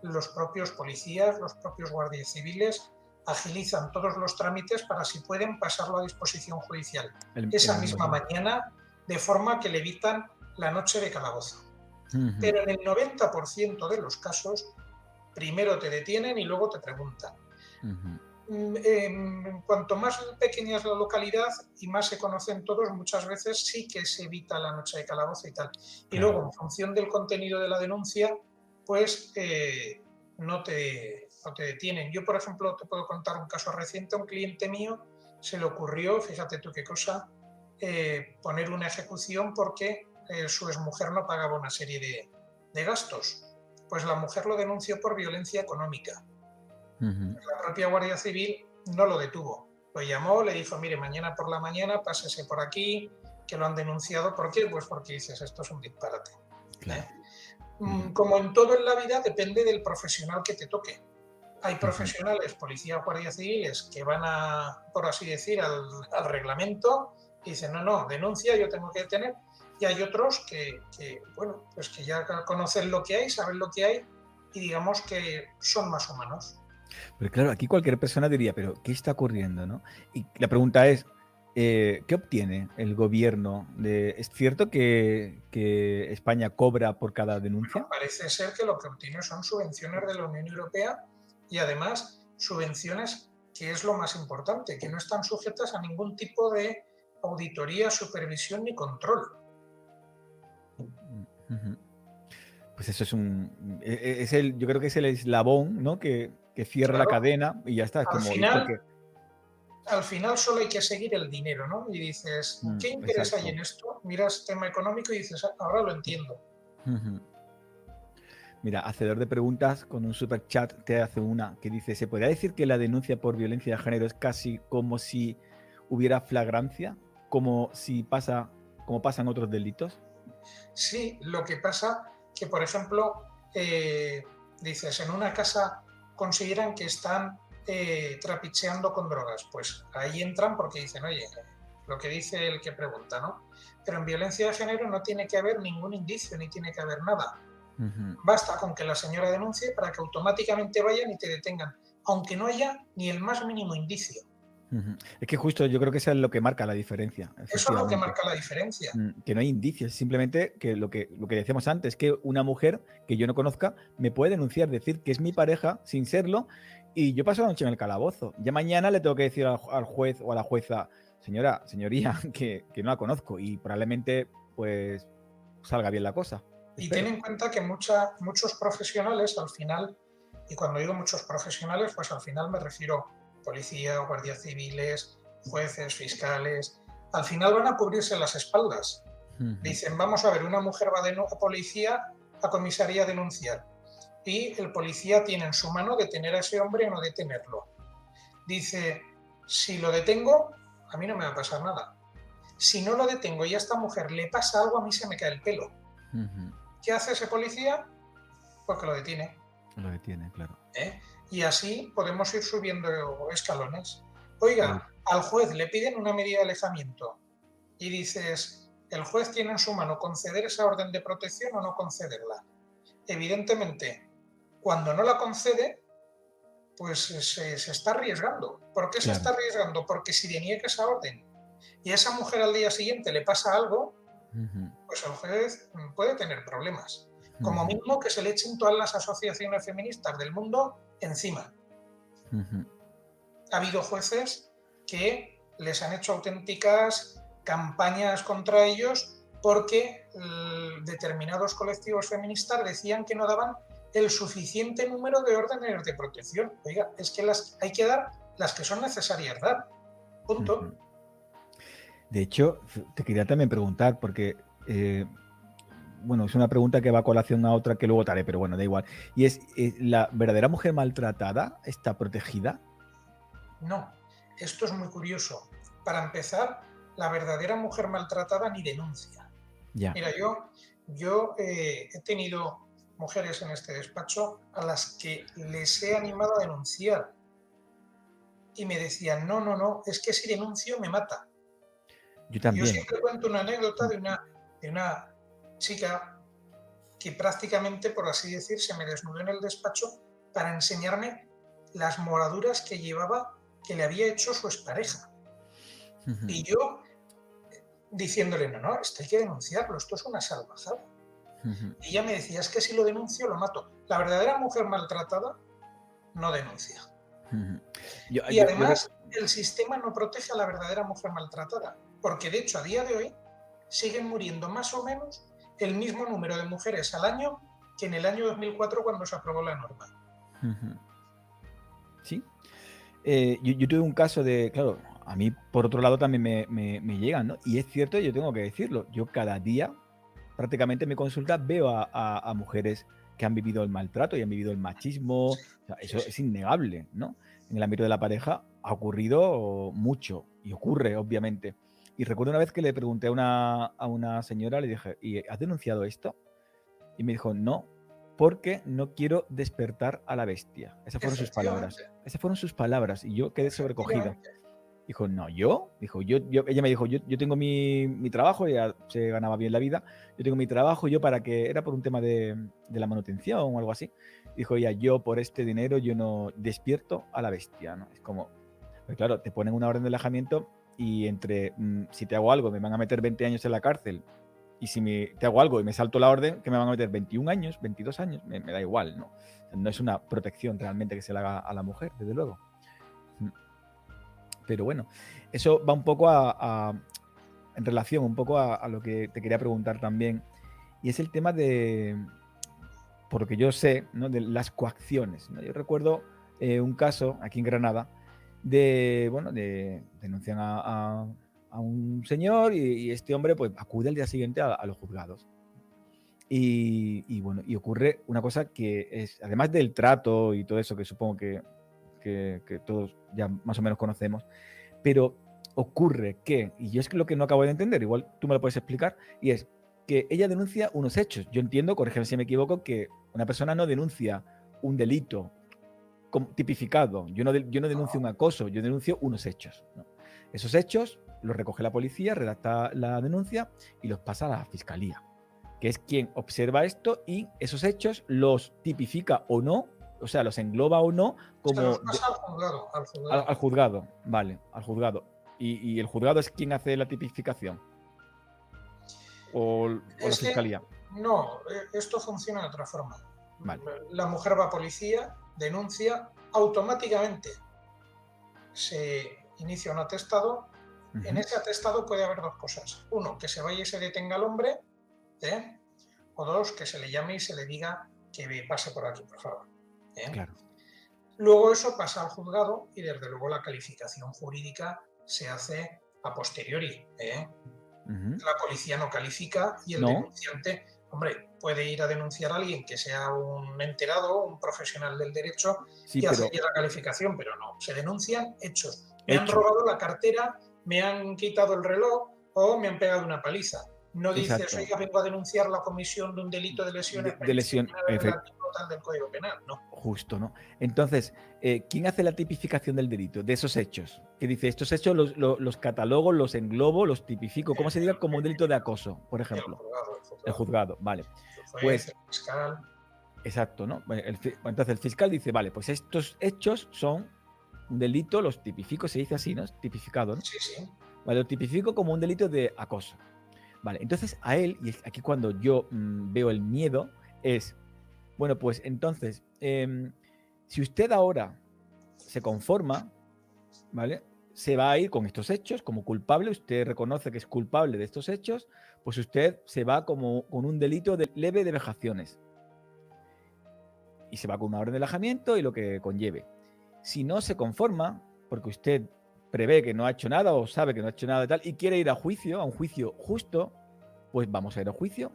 [SPEAKER 1] los propios policías, los propios guardias civiles agilizan todos los trámites para si pueden pasarlo a disposición judicial
[SPEAKER 2] El
[SPEAKER 1] esa
[SPEAKER 2] mismo
[SPEAKER 1] misma
[SPEAKER 2] día.
[SPEAKER 1] mañana, de forma que le evitan la noche de calabozo.
[SPEAKER 2] Ujú.
[SPEAKER 1] Pero en el 90% de los casos, primero te detienen y luego te preguntan.
[SPEAKER 2] Ujú.
[SPEAKER 1] Cuanto más pequeña es la localidad y más se conocen todos, muchas veces sí que se evita la noche de calabozo y tal. Y luego,
[SPEAKER 2] Claro.
[SPEAKER 1] en función del contenido de la denuncia, pues no te detienen. Yo, por ejemplo, te puedo contar un caso reciente. A un cliente mío se le ocurrió, fíjate tú qué cosa, poner una ejecución porque su exmujer no pagaba una serie de gastos. Pues la mujer lo denunció por violencia económica.
[SPEAKER 2] Ujú.
[SPEAKER 1] La propia Guardia Civil no lo detuvo. Lo llamó, le dijo, mire, mañana por la mañana pásese por aquí, que lo han denunciado. ¿Por qué? Pues porque dices, esto es un disparate.
[SPEAKER 2] Claro.
[SPEAKER 1] ¿eh?
[SPEAKER 2] Ujú.
[SPEAKER 1] Como en todo en la vida, depende del profesional que te toque. Hay
[SPEAKER 2] Ujú.
[SPEAKER 1] profesionales, policías, guardias civiles, que van a, por así decir, al reglamento y dicen, no, no, denuncia, yo tengo que detener. Y hay otros bueno, pues que ya conocen lo que hay, saben lo que hay y digamos que son más humanos.
[SPEAKER 2] Pero claro, aquí cualquier persona diría, pero ¿qué está ocurriendo, no? Y la pregunta es, ¿qué obtiene el gobierno? ¿Es cierto que España cobra por cada denuncia?
[SPEAKER 1] Parece ser que lo que obtiene son subvenciones de la Unión Europea y además subvenciones que es lo más importante, que no están sujetas a ningún tipo de auditoría, supervisión ni control.
[SPEAKER 2] Ujú. Pues eso es yo creo que es el eslabón, ¿no? Que cierra la
[SPEAKER 1] Claro,
[SPEAKER 2] cadena y ya está. Es
[SPEAKER 1] al
[SPEAKER 2] como, ¿y por
[SPEAKER 1] final,
[SPEAKER 2] qué?
[SPEAKER 1] al final solo hay que seguir el dinero, ¿no? Y dices, ¿qué interés hay
[SPEAKER 2] Exacto.
[SPEAKER 1] en esto? Miras tema económico y dices, "Ah, ahora lo entiendo".
[SPEAKER 2] Ujú. Mira, hacedor de preguntas con un super chat te hace una que dice, ¿se podría decir que la denuncia por violencia de género es casi como si hubiera flagrancia? Como pasan otros delitos?
[SPEAKER 1] Sí, lo que pasa que, por ejemplo, eh, dices, en una casa consideran que están trapicheando con drogas, pues ahí entran porque dicen, oye, lo que dice el que pregunta, ¿no? Pero en violencia de género no tiene que haber ningún indicio, ni tiene que haber nada. Basta con que la señora denuncie para que automáticamente vayan y te detengan, aunque no haya ni el más mínimo indicio.
[SPEAKER 2] Es que justo yo creo que eso es lo que marca la diferencia,
[SPEAKER 1] Eso es lo que
[SPEAKER 2] efectivamente.
[SPEAKER 1] marca la diferencia.
[SPEAKER 2] Que no hay indicios, simplemente que lo que decíamos antes, que una mujer que yo no conozca me puede denunciar, decir que es mi pareja sin serlo, y yo paso la noche en el calabozo. Ya mañana le tengo que decir al juez o a la jueza, señoría, que no la conozco, y probablemente pues salga bien la cosa.
[SPEAKER 1] Y
[SPEAKER 2] Espero.
[SPEAKER 1] ten en cuenta que muchos profesionales al final, y cuando digo muchos profesionales, pues al final me refiero policía, guardias civiles, jueces, fiscales, al final van a cubrirse las espaldas. Dicen, vamos a ver, una mujer va a policía, a comisaría a denunciar, y el policía tiene en su mano detener a ese hombre o no detenerlo. Dice, si lo detengo, a mí no me va a pasar nada. Si no lo detengo y a esta mujer le pasa algo, a mí se me cae el pelo. ¿Qué hace ese policía? Pues que lo detiene.
[SPEAKER 2] Lo detiene, claro.
[SPEAKER 1] Y así podemos ir subiendo escalones. Oiga, al juez le piden una medida de alejamiento y dices, el juez tiene en su mano conceder esa orden de protección o no concederla. Evidentemente, cuando no la concede, pues se está arriesgando. ¿Por qué se está arriesgando? Porque si deniega esa orden y a esa mujer al día siguiente le pasa algo, pues el juez puede tener problemas. Como mínimo que se le echen todas las asociaciones feministas del mundo encima. Ha habido jueces que les han hecho auténticas campañas contra ellos porque determinados colectivos feministas decían que no daban el suficiente número de órdenes de protección. Oiga, es que hay que dar las que son necesarias dar. Punto.
[SPEAKER 2] De hecho, te quería también preguntar, porque bueno, es una pregunta que va a colación a otra que luego te haré, pero bueno, da igual. Y es, ¿la verdadera mujer maltratada está protegida?
[SPEAKER 1] No, esto es muy curioso. Para empezar, la verdadera mujer maltratada ni denuncia.
[SPEAKER 2] Ya.
[SPEAKER 1] Mira, yo he tenido mujeres en este despacho a las que les he animado a denunciar y me decían, no, es que si denuncio me mata.
[SPEAKER 2] Yo también.
[SPEAKER 1] Yo siempre cuento una anécdota de una chica que prácticamente, por así decir, se me desnudó en el despacho para enseñarme las moraduras que llevaba, que le había hecho su expareja. Y yo diciéndole, no, esto hay que denunciarlo, esto es una salvajada. Y ella me decía, es que si lo denuncio lo mato. La verdadera mujer maltratada no denuncia. Y además, el sistema no protege a la verdadera mujer maltratada, porque de hecho a día de hoy siguen muriendo más o menos el mismo número de mujeres al año que en el año 2004 cuando se aprobó la norma.
[SPEAKER 2] Sí. Yo tuve un caso de, claro, a mí por otro lado también me llegan, ¿no? Y es cierto, yo tengo que decirlo, yo cada día prácticamente en mi consulta veo a mujeres que han vivido el maltrato y han vivido el machismo. O sea, eso es innegable, ¿no? En el ámbito de la pareja ha ocurrido mucho y ocurre, obviamente. Y recuerdo una vez que le pregunté a una señora, le dije, ¿y has denunciado esto? Y me dijo, no, porque no quiero despertar a la bestia. Esas fueron sus palabras. Esas fueron sus palabras y yo quedé sobrecogido. Dijo, no, ¿yo? Dijo, ella me dijo, yo tengo mi trabajo, ella se ganaba bien la vida, yo tengo mi trabajo, yo para que, era por un tema de la manutención o algo así. Dijo ella, yo por este dinero yo no despierto a la bestia, ¿no? Es como, pues claro, te ponen una orden de alejamiento y entre, si te hago algo me van a meter 20 años en la cárcel y si te hago algo y me salto la orden, que me van a meter 21 años, 22 años, me da igual, ¿no? O sea, no es una protección realmente que se le haga a la mujer, desde luego. Pero bueno, eso va un poco en relación un poco a lo que te quería preguntar también, y es el tema de, por lo que yo sé, ¿no? De las coacciones, ¿no? Yo recuerdo un caso aquí en Granada denuncian a un señor y este hombre pues acude al día siguiente a los juzgados. Y bueno, y ocurre una cosa que es, además del trato y todo eso que supongo que todos ya más o menos conocemos, pero ocurre que, y yo es lo que no acabo de entender, igual tú me lo puedes explicar, y es que ella denuncia unos hechos. Yo entiendo, corrígeme si me equivoco, que una persona no denuncia un delito tipificado. Yo no denuncio un acoso, yo denuncio unos hechos, ¿no? Esos hechos los recoge la policía, redacta la denuncia y los pasa a la fiscalía, que es quien observa esto y esos hechos los tipifica o no, o sea, los engloba o no como...
[SPEAKER 1] Se los pasa al juzgado.
[SPEAKER 2] Al juzgado, vale, al juzgado. ¿Y el juzgado es quien hace la tipificación? ¿O la fiscalía?
[SPEAKER 1] No, esto funciona de otra forma.
[SPEAKER 2] Vale.
[SPEAKER 1] La mujer va a policía, denuncia, automáticamente se inicia un atestado. En ese atestado puede haber dos cosas. Uno, que se vaya y se detenga al hombre, o dos, que se le llame y se le diga que pase por aquí, por favor.
[SPEAKER 2] Claro.
[SPEAKER 1] Luego eso pasa al juzgado y desde luego la calificación jurídica se hace a posteriori. La policía no califica y el denunciante, hombre, puede ir a denunciar a alguien que sea un enterado, un profesional del derecho y hacer la calificación, pero no, se denuncian hechos. Me han robado la cartera, me han quitado el reloj o me han pegado una paliza. No dices, oiga, vengo a denunciar la comisión de un delito de lesiones
[SPEAKER 2] de lesión,
[SPEAKER 1] del Código Penal, no.
[SPEAKER 2] Justo, ¿no? Entonces, ¿quién hace la tipificación del delito, de esos hechos? Que dice, estos hechos los catalogo, los englobo, los tipifico, ¿cómo se diga? Como un delito de acoso, por ejemplo. El juzgado, vale.
[SPEAKER 1] Pues el fiscal.
[SPEAKER 2] Exacto, ¿no? Entonces el fiscal dice, vale, pues estos hechos son un delito, los tipifico, se dice así, ¿no? Tipificado, ¿no?
[SPEAKER 1] Sí, sí.
[SPEAKER 2] Vale, lo tipifico como un delito de acoso. Vale, entonces a él, y es aquí cuando yo veo el miedo, es, bueno, pues entonces, si usted ahora se conforma, ¿vale? Se va a ir con estos hechos como culpable, usted reconoce que es culpable de estos hechos, pues usted se va como con un delito leve de vejaciones. Y se va con una orden de alejamiento y lo que conlleve. Si no se conforma, porque usted prevé que no ha hecho nada o sabe que no ha hecho nada y tal, y quiere ir a juicio, a un juicio justo, pues vamos a ir a juicio.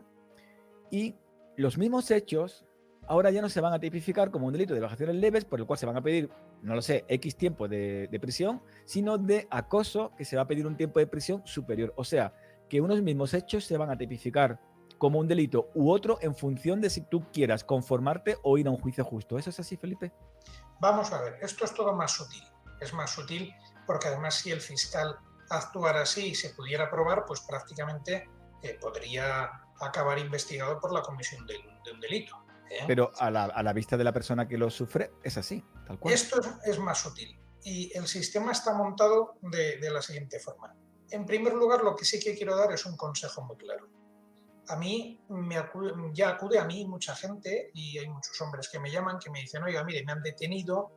[SPEAKER 2] Y los mismos hechos ahora ya no se van a tipificar como un delito de vejaciones leves, por el cual se van a pedir, no lo sé, X tiempo de prisión, sino de acoso, que se va a pedir un tiempo de prisión superior. O sea, que unos mismos hechos se van a tipificar como un delito u otro en función de si tú quieras conformarte o ir a un juicio justo. ¿Eso es así, Felipe?
[SPEAKER 1] Vamos a ver, esto es todo más sutil. Es más sutil porque además si el fiscal actuara así y se pudiera probar, pues prácticamente podría acabar investigado por la comisión de un delito.
[SPEAKER 2] Pero a la vista de la persona que lo sufre, es así, tal cual.
[SPEAKER 1] Esto es más sutil y el sistema está montado de la siguiente forma. En primer lugar, lo que sí que quiero dar es un consejo muy claro. A mí ya acude a mí mucha gente y hay muchos hombres que me llaman que me dicen, oiga, mire, me han detenido,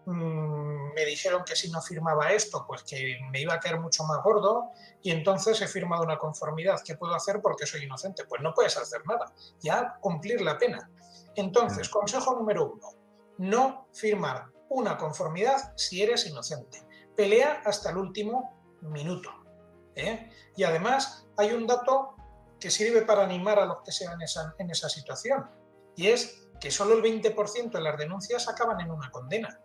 [SPEAKER 1] me dijeron que si no firmaba esto, pues que me iba a caer mucho más gordo y entonces he firmado una conformidad. ¿Qué puedo hacer porque soy inocente? Pues no puedes hacer nada, ya cumplir la pena. Entonces, consejo número 1, no firmar una conformidad si eres inocente. Pelea hasta el último minuto. Y además hay un dato que sirve para animar a los que sean en esa situación, y es que solo el 20% de las denuncias acaban en una condena.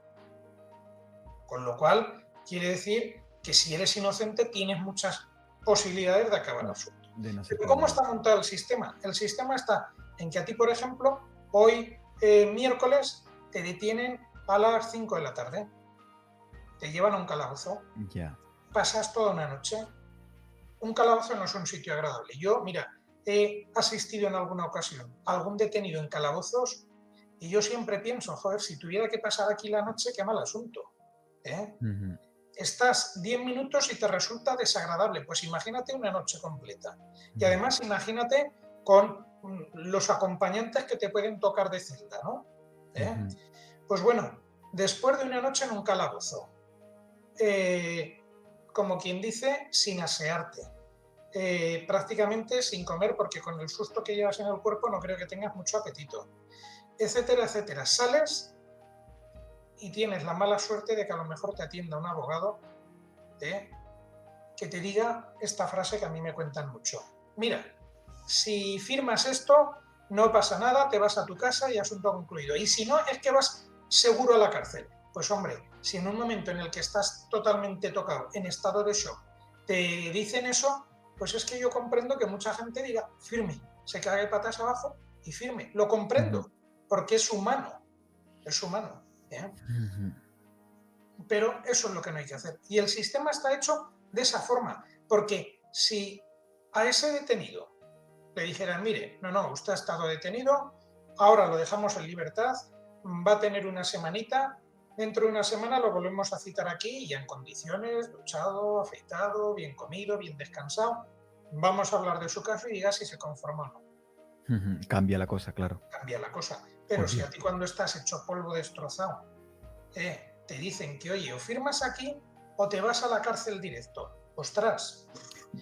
[SPEAKER 1] Con lo cual, quiere decir que si eres inocente tienes muchas posibilidades de acabar absuelto. Pero ¿cómo está montado el sistema? El sistema está en que a ti, por ejemplo, hoy miércoles te detienen a las 5 de la tarde, te llevan a un calabozo, pasas toda una noche. Un calabozo no es un sitio agradable. Yo, mira, he asistido en alguna ocasión a algún detenido en calabozos y yo siempre pienso, joder, si tuviera que pasar aquí la noche, qué mal asunto. Estás 10 minutos y te resulta desagradable. Pues imagínate una noche completa. Y además imagínate con los acompañantes que te pueden tocar de celda, ¿no? Pues bueno, después de una noche en un calabozo, como quien dice, sin asearte, prácticamente sin comer, porque con el susto que llevas en el cuerpo no creo que tengas mucho apetito, etcétera, etcétera. Sales y tienes la mala suerte de que a lo mejor te atienda un abogado que te diga esta frase que a mí me cuentan mucho. Mira, si firmas esto, no pasa nada, te vas a tu casa y asunto concluido. Y si no, es que vas seguro a la cárcel. Pues hombre, si en un momento en el que estás totalmente tocado, en estado de shock, te dicen eso, Pues es que yo comprendo que mucha gente diga, firme, se cague patas abajo y firme. Lo comprendo, porque es humano, ¿eh? Pero eso es lo que no hay que hacer. Y el sistema está hecho de esa forma, porque si a ese detenido le dijeran, mire, no, usted ha estado detenido, ahora lo dejamos en libertad, va a tener una semanita, dentro de una semana lo volvemos a citar aquí y en condiciones, duchado, afeitado, bien comido, bien descansado, vamos a hablar de su caso y diga si se conforma o no.
[SPEAKER 2] Cambia la cosa, claro.
[SPEAKER 1] Cambia la cosa. Pero si a ti cuando estás hecho polvo destrozado, te dicen que, oye, o firmas aquí o te vas a la cárcel directo. Ostras,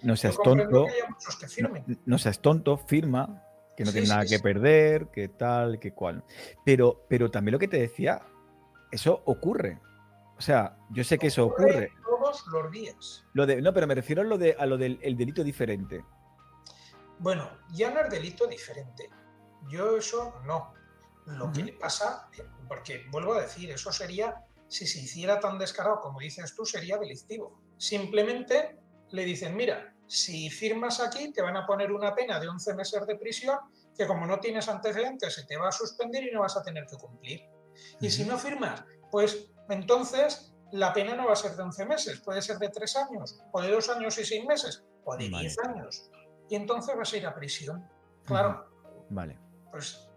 [SPEAKER 2] no seas
[SPEAKER 1] yo comprendo
[SPEAKER 2] tonto,
[SPEAKER 1] que haya muchos que firmen.
[SPEAKER 2] no seas tonto, firma, que no tienes nada que
[SPEAKER 1] Sí.
[SPEAKER 2] perder, que tal, que cual. Pero también lo que te decía, eso ocurre. O sea, yo sé que eso ocurre.
[SPEAKER 1] Todos los días.
[SPEAKER 2] No, pero me refiero a lo del el delito diferente.
[SPEAKER 1] Bueno, ya no es delito diferente. Yo eso no. Lo que le pasa, porque vuelvo a decir, eso sería, si se hiciera tan descarado como dices tú, sería delictivo. Simplemente le dicen, mira, si firmas aquí te van a poner una pena de 11 meses de prisión que como no tienes antecedentes se te va a suspender y no vas a tener que cumplir. Y si no firmas, pues entonces la pena no va a ser de 11 meses, puede ser de 3 años, o de 2 años y 6 meses, o de 10 años. Y entonces vas a ir a prisión. Claro.
[SPEAKER 2] Vale.
[SPEAKER 1] Pues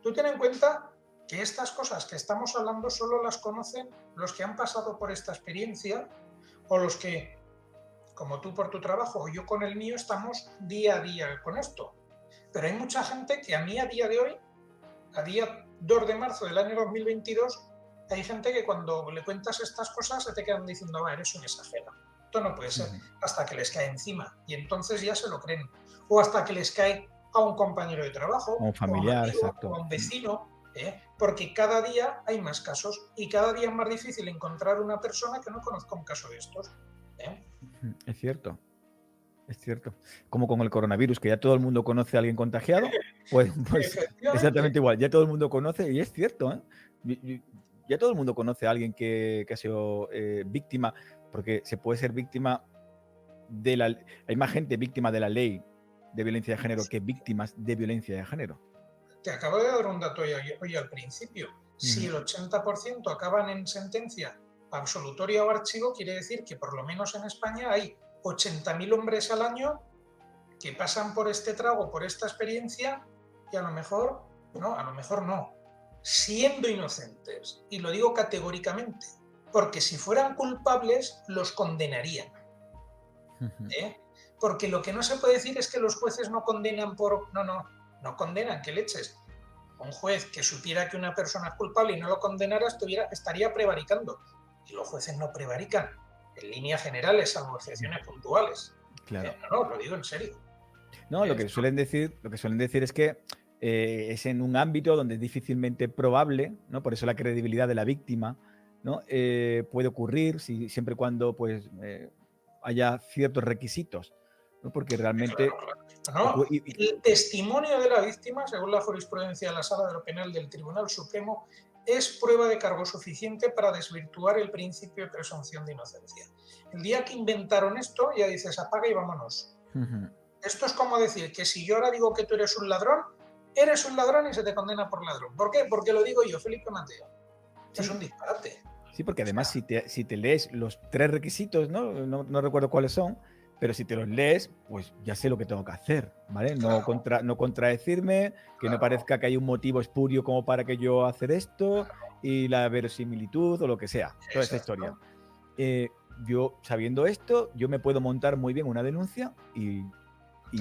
[SPEAKER 1] tú ten en cuenta que estas cosas que estamos hablando solo las conocen los que han pasado por esta experiencia o los que, como tú por tu trabajo o yo con el mío, estamos día a día con esto. Pero hay mucha gente que a mí a día de hoy, a día 2 de marzo del año 2022, hay gente que cuando le cuentas estas cosas se te quedan diciendo, va, eres un exagerado. Esto no puede ser, hasta que les cae encima y entonces ya se lo creen. O hasta que les cae a un compañero de trabajo,
[SPEAKER 2] a un familiar,
[SPEAKER 1] o a un amigo,
[SPEAKER 2] exacto.
[SPEAKER 1] o a un vecino, porque cada día hay más casos y cada día es más difícil encontrar una persona que no conozca un caso de estos.
[SPEAKER 2] Es cierto. Es cierto. Como con el coronavirus, que ya todo el mundo conoce a alguien contagiado, pues exactamente igual. Ya todo el mundo conoce, y es cierto, ¿eh? Ya todo el mundo conoce a alguien que ha sido víctima, porque se puede ser víctima de la... Hay más gente víctima de la ley de violencia de género que víctimas de violencia de género.
[SPEAKER 1] Te acabo de dar un dato hoy al principio. Si el 80% acaban en sentencia absolutoria o archivo, quiere decir que por lo menos en España hay 80.000 hombres al año que pasan por este trago, por esta experiencia, y a lo mejor no, siendo inocentes. Y lo digo categóricamente, porque si fueran culpables, los condenarían. Porque lo que no se puede decir es que los jueces no condenan por... No condenan, que leches. Un juez que supiera que una persona es culpable y no lo condenara estaría prevaricando. Y los jueces no prevarican, en líneas generales, salvo excepciones puntuales.
[SPEAKER 2] Claro.
[SPEAKER 1] No, lo digo en serio.
[SPEAKER 2] No, lo que suelen decir es que es en un ámbito donde es difícilmente probable, ¿no? Por eso la credibilidad de la víctima, ¿no? Puede ocurrir siempre y cuando pues, haya ciertos requisitos, ¿no? Porque realmente...
[SPEAKER 1] Claro. El testimonio de la víctima, según la jurisprudencia de la Sala de lo Penal del Tribunal Supremo, es prueba de cargo suficiente para desvirtuar el principio de presunción de inocencia. El día que inventaron esto, ya dices, apaga y vámonos. Esto es como decir que si yo ahora digo que tú eres un ladrón y se te condena por ladrón. ¿Por qué? Porque lo digo yo, Felipe Mateo. Sí. Es un disparate.
[SPEAKER 2] Sí, porque además si te lees los 3 requisitos, no recuerdo cuáles son, pero si te los lees, pues ya sé lo que tengo que hacer, ¿vale? Claro. No contradecirme, que no parezca que hay un motivo espurio como para que yo hacer esto, y la verosimilitud o lo que sea, toda esta historia. Yo, sabiendo esto, yo me puedo montar muy bien una denuncia y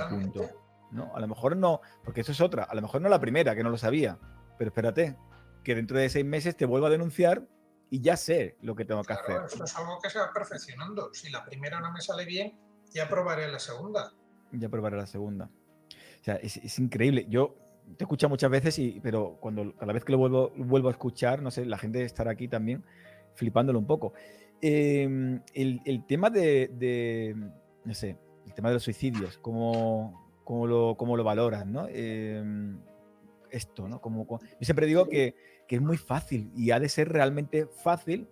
[SPEAKER 2] punto, ¿no? A lo mejor no, porque eso es otra, a lo mejor no la primera, que no lo sabía, pero espérate, que dentro de 6 meses te vuelvo a denunciar y ya sé lo que tengo que hacer.
[SPEAKER 1] Esto es algo que se va perfeccionando. Si la primera no me sale bien, ya probaré la segunda.
[SPEAKER 2] Ya probaré la segunda. O sea, es increíble. Yo te escucho muchas veces, pero cada vez que lo vuelvo a escuchar, no sé, la gente estará aquí también flipándolo un poco. El tema no sé, el tema de los suicidios, ¿cómo lo valoras, ¿no? Esto, ¿no? Yo siempre digo que es muy fácil y ha de ser realmente fácil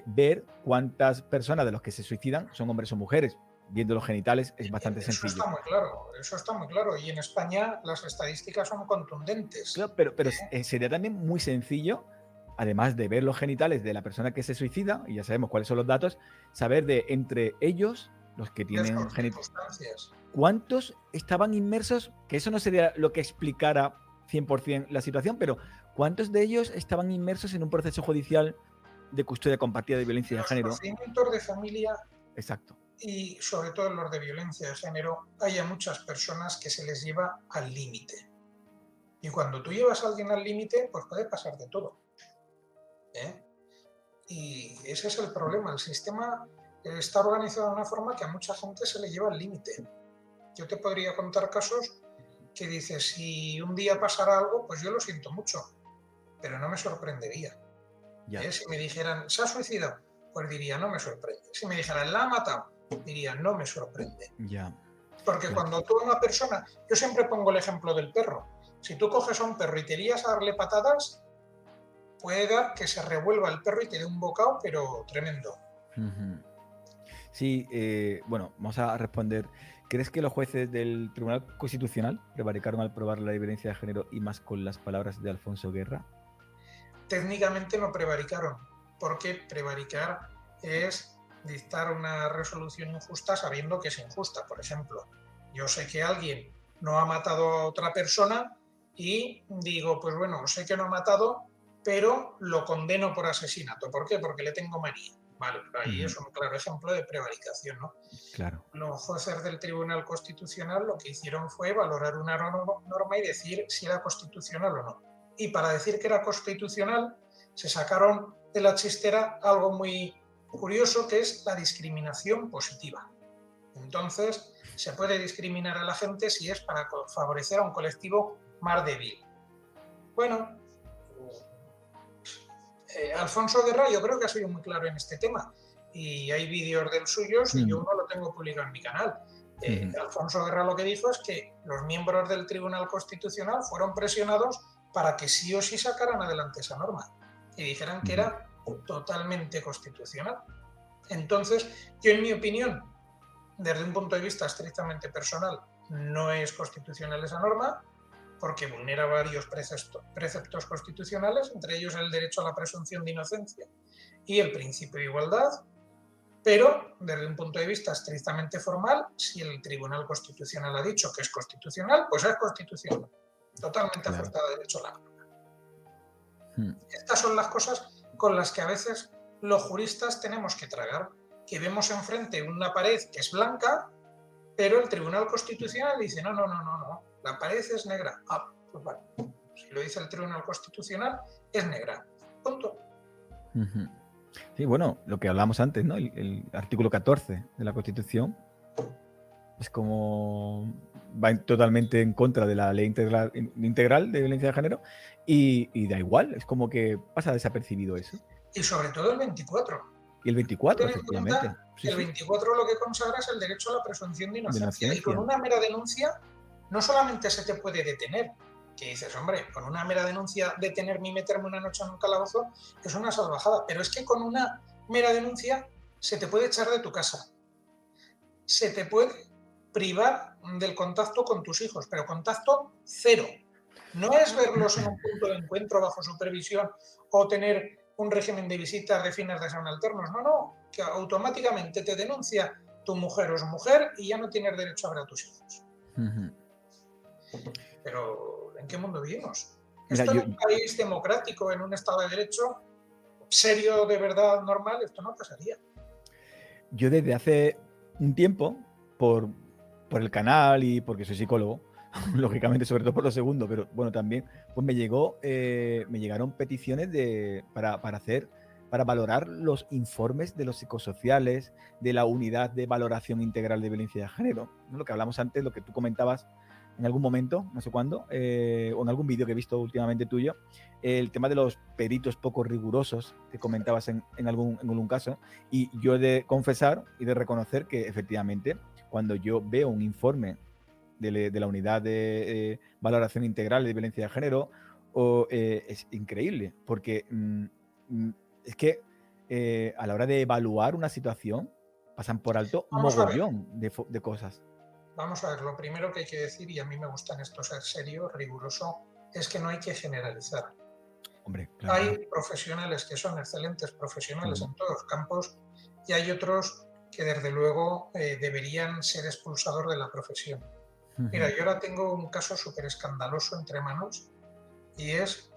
[SPEAKER 2] ver cuántas personas de los que se suicidan son hombres o mujeres. viendo los genitales es bastante
[SPEAKER 1] Eso
[SPEAKER 2] sencillo.
[SPEAKER 1] está muy claro, eso está muy claro. Y en España las estadísticas son contundentes.
[SPEAKER 2] Claro, pero sería también muy sencillo, además de ver los genitales de la persona que se suicida, y ya sabemos cuáles son los datos, saber de entre ellos, los que
[SPEAKER 1] Ver
[SPEAKER 2] tienen
[SPEAKER 1] sus
[SPEAKER 2] genitales,
[SPEAKER 1] circunstancias.
[SPEAKER 2] cuántos estaban inmersos, que eso no sería lo que explicara 100% la situación, pero cuántos de ellos estaban inmersos en un proceso judicial de custodia compartida de violencia de
[SPEAKER 1] Los
[SPEAKER 2] género.
[SPEAKER 1] procedimientos de familia
[SPEAKER 2] Exacto.
[SPEAKER 1] y sobre todo en los de violencia de género, hay a muchas personas que se les lleva al límite. Y cuando tú llevas a alguien al límite, pues puede pasar de todo. ¿eh? Y ese es el problema. El sistema está organizado de una forma que a mucha gente se le lleva al límite. Yo te podría contar casos que dices, si un día pasara algo, pues yo lo siento mucho, pero no me sorprendería. Si me dijeran, ¿se ha suicidado? Pues diría, no me sorprende. Si me dijeran, ¿la ha matado? Diría, no me sorprende.
[SPEAKER 2] Ya.
[SPEAKER 1] Porque cuando tú a una persona, yo siempre pongo el ejemplo del perro. Si tú coges a un perro y te lías a darle patadas, puede dar que se revuelva el perro y te dé un bocado, pero tremendo.
[SPEAKER 2] Sí, bueno, vamos a responder. ¿Crees que los jueces del Tribunal Constitucional prevaricaron al probar la violencia de género y más con las palabras de Alfonso Guerra?
[SPEAKER 1] Técnicamente no prevaricaron, porque prevaricar es dictar una resolución injusta sabiendo que es injusta. Por ejemplo, yo sé que alguien no ha matado a otra persona y digo, pues bueno, sé que no ha matado, pero lo condeno por asesinato. ¿Por qué? Porque le tengo manía. Vale, pero ahí es un claro ejemplo de prevaricación, ¿no?
[SPEAKER 2] Claro.
[SPEAKER 1] Los jueces del Tribunal Constitucional lo que hicieron fue valorar una norma y decir si era constitucional o no. Y para decir que era constitucional, se sacaron de la chistera algo muy curioso, que es la discriminación positiva. Entonces, se puede discriminar a la gente si es para favorecer a un colectivo más débil. Bueno, Alfonso Guerra yo creo que ha sido muy claro en este tema. Y hay vídeos del suyo y yo uno lo tengo publicado en mi canal. Alfonso Guerra lo que dijo es que los miembros del Tribunal Constitucional fueron presionados para que sí o sí sacaran adelante esa norma y dijeran que era totalmente constitucional. Entonces, yo en mi opinión, desde un punto de vista estrictamente personal, no es constitucional esa norma porque vulnera varios preceptos constitucionales, entre ellos el derecho a la presunción de inocencia y el principio de igualdad, pero desde un punto de vista estrictamente formal, si el Tribunal Constitucional ha dicho que es constitucional, pues es constitucional, totalmente ajustada a derecho a la norma. Estas son las cosas con las que a veces los juristas tenemos que tragar, que vemos enfrente una pared que es blanca, pero el Tribunal Constitucional dice, no, la pared es negra. Ah, pues vale, si lo dice el Tribunal Constitucional, es negra. Punto.
[SPEAKER 2] Sí, bueno, lo que hablábamos antes, ¿no? El artículo 14 de la Constitución es como va totalmente en contra de la ley integral de violencia de género y da igual, es como que pasa desapercibido eso.
[SPEAKER 1] Y sobre todo el 24.
[SPEAKER 2] Y el 24, efectivamente.
[SPEAKER 1] Sí, el 24 lo que consagra es el derecho a la presunción de inocencia. Y con una mera denuncia no solamente se te puede detener, que dices, hombre, con una mera denuncia detenerme y meterme una noche en un calabozo es una salvajada, pero es que con una mera denuncia se te puede echar de tu casa, se te puede privar del contacto con tus hijos, pero contacto cero. No es verlos en un punto de encuentro bajo supervisión o tener un régimen de visitas de fines de semana alternos, no, que automáticamente te denuncia tu mujer o su mujer y ya no tienes derecho a ver a tus hijos. Pero ¿en qué mundo vivimos? Esto en un país democrático, en un Estado de Derecho, serio, de verdad, normal, esto no pasaría.
[SPEAKER 2] Yo desde hace un tiempo, por el canal y porque soy psicólogo, lógicamente, sobre todo por lo segundo, pero bueno, también, pues me llegaron peticiones para valorar los informes de los psicosociales, de la unidad de valoración integral de violencia de género, ¿no? Lo que hablamos antes, lo que tú comentabas en algún momento, no sé cuándo, o en algún vídeo que he visto últimamente tuyo, el tema de los peritos poco rigurosos que comentabas en algún caso, y yo he de confesar y de reconocer que efectivamente cuando yo veo un informe de la unidad de valoración integral de violencia de género, es increíble, porque es que a la hora de evaluar una situación, pasan por alto un
[SPEAKER 1] Vamos a ver.
[SPEAKER 2] mogollón de cosas.
[SPEAKER 1] Vamos a ver, lo primero que hay que decir, y a mí me gusta en esto ser serio, riguroso, es que no hay que generalizar.
[SPEAKER 2] Hombre, claro, claro.
[SPEAKER 1] Hay profesionales que son excelentes profesionales
[SPEAKER 2] Ujú,
[SPEAKER 1] en todos los campos y hay otros que desde luego deberían ser expulsados de la profesión. Mira,
[SPEAKER 2] ujú,
[SPEAKER 1] yo ahora tengo un caso súper escandaloso entre manos y es,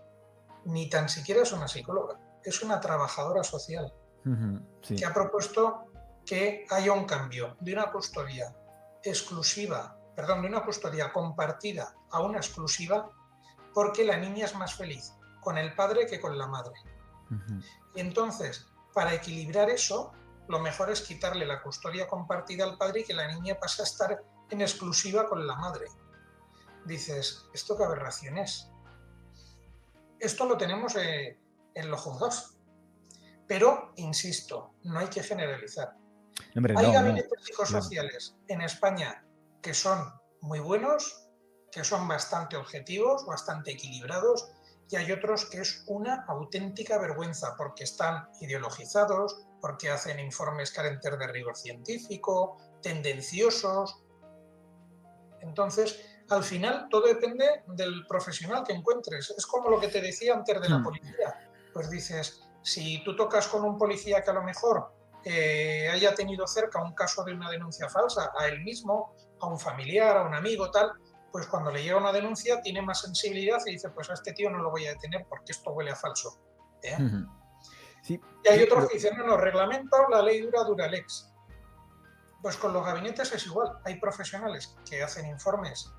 [SPEAKER 1] ni tan siquiera es una psicóloga, es una trabajadora social
[SPEAKER 2] ujú,
[SPEAKER 1] que
[SPEAKER 2] sí.
[SPEAKER 1] ha propuesto que haya un cambio de una custodia exclusiva, perdón, de una custodia compartida a una exclusiva, porque la niña es más feliz con el padre que con la madre.
[SPEAKER 2] Ujú,
[SPEAKER 1] Y entonces, para equilibrar eso, lo mejor es quitarle la custodia compartida al padre y que la niña pase a estar en exclusiva con la madre. Dices, ¿esto qué aberración es? Esto lo tenemos en los juzgados. Pero, insisto, no hay que generalizar.
[SPEAKER 2] No, hombre,
[SPEAKER 1] Hay
[SPEAKER 2] no, no.
[SPEAKER 1] gabinetes
[SPEAKER 2] Claro.
[SPEAKER 1] psicosociales en España que son muy buenos, que son bastante objetivos, bastante equilibrados, y hay otros que es una auténtica vergüenza porque están ideologizados, porque hacen informes carentes de rigor científico, tendenciosos. Entonces, al final, todo depende del profesional que encuentres. Es como lo que te decía antes de la
[SPEAKER 2] Mm,
[SPEAKER 1] policía. Pues dices, si tú tocas con un policía que a lo mejor haya tenido cerca un caso de una denuncia falsa a él mismo, a un familiar, a un amigo, tal, pues cuando le llega una denuncia tiene más sensibilidad y dice, pues a este tío no lo voy a detener porque esto huele a falso. ¿Eh?
[SPEAKER 2] ujú. Sí,
[SPEAKER 1] Y hay
[SPEAKER 2] sí,
[SPEAKER 1] otros que dicen, no, no, reglamento, la ley dura, dura lex. Pues con los gabinetes es igual. Hay profesionales que hacen informes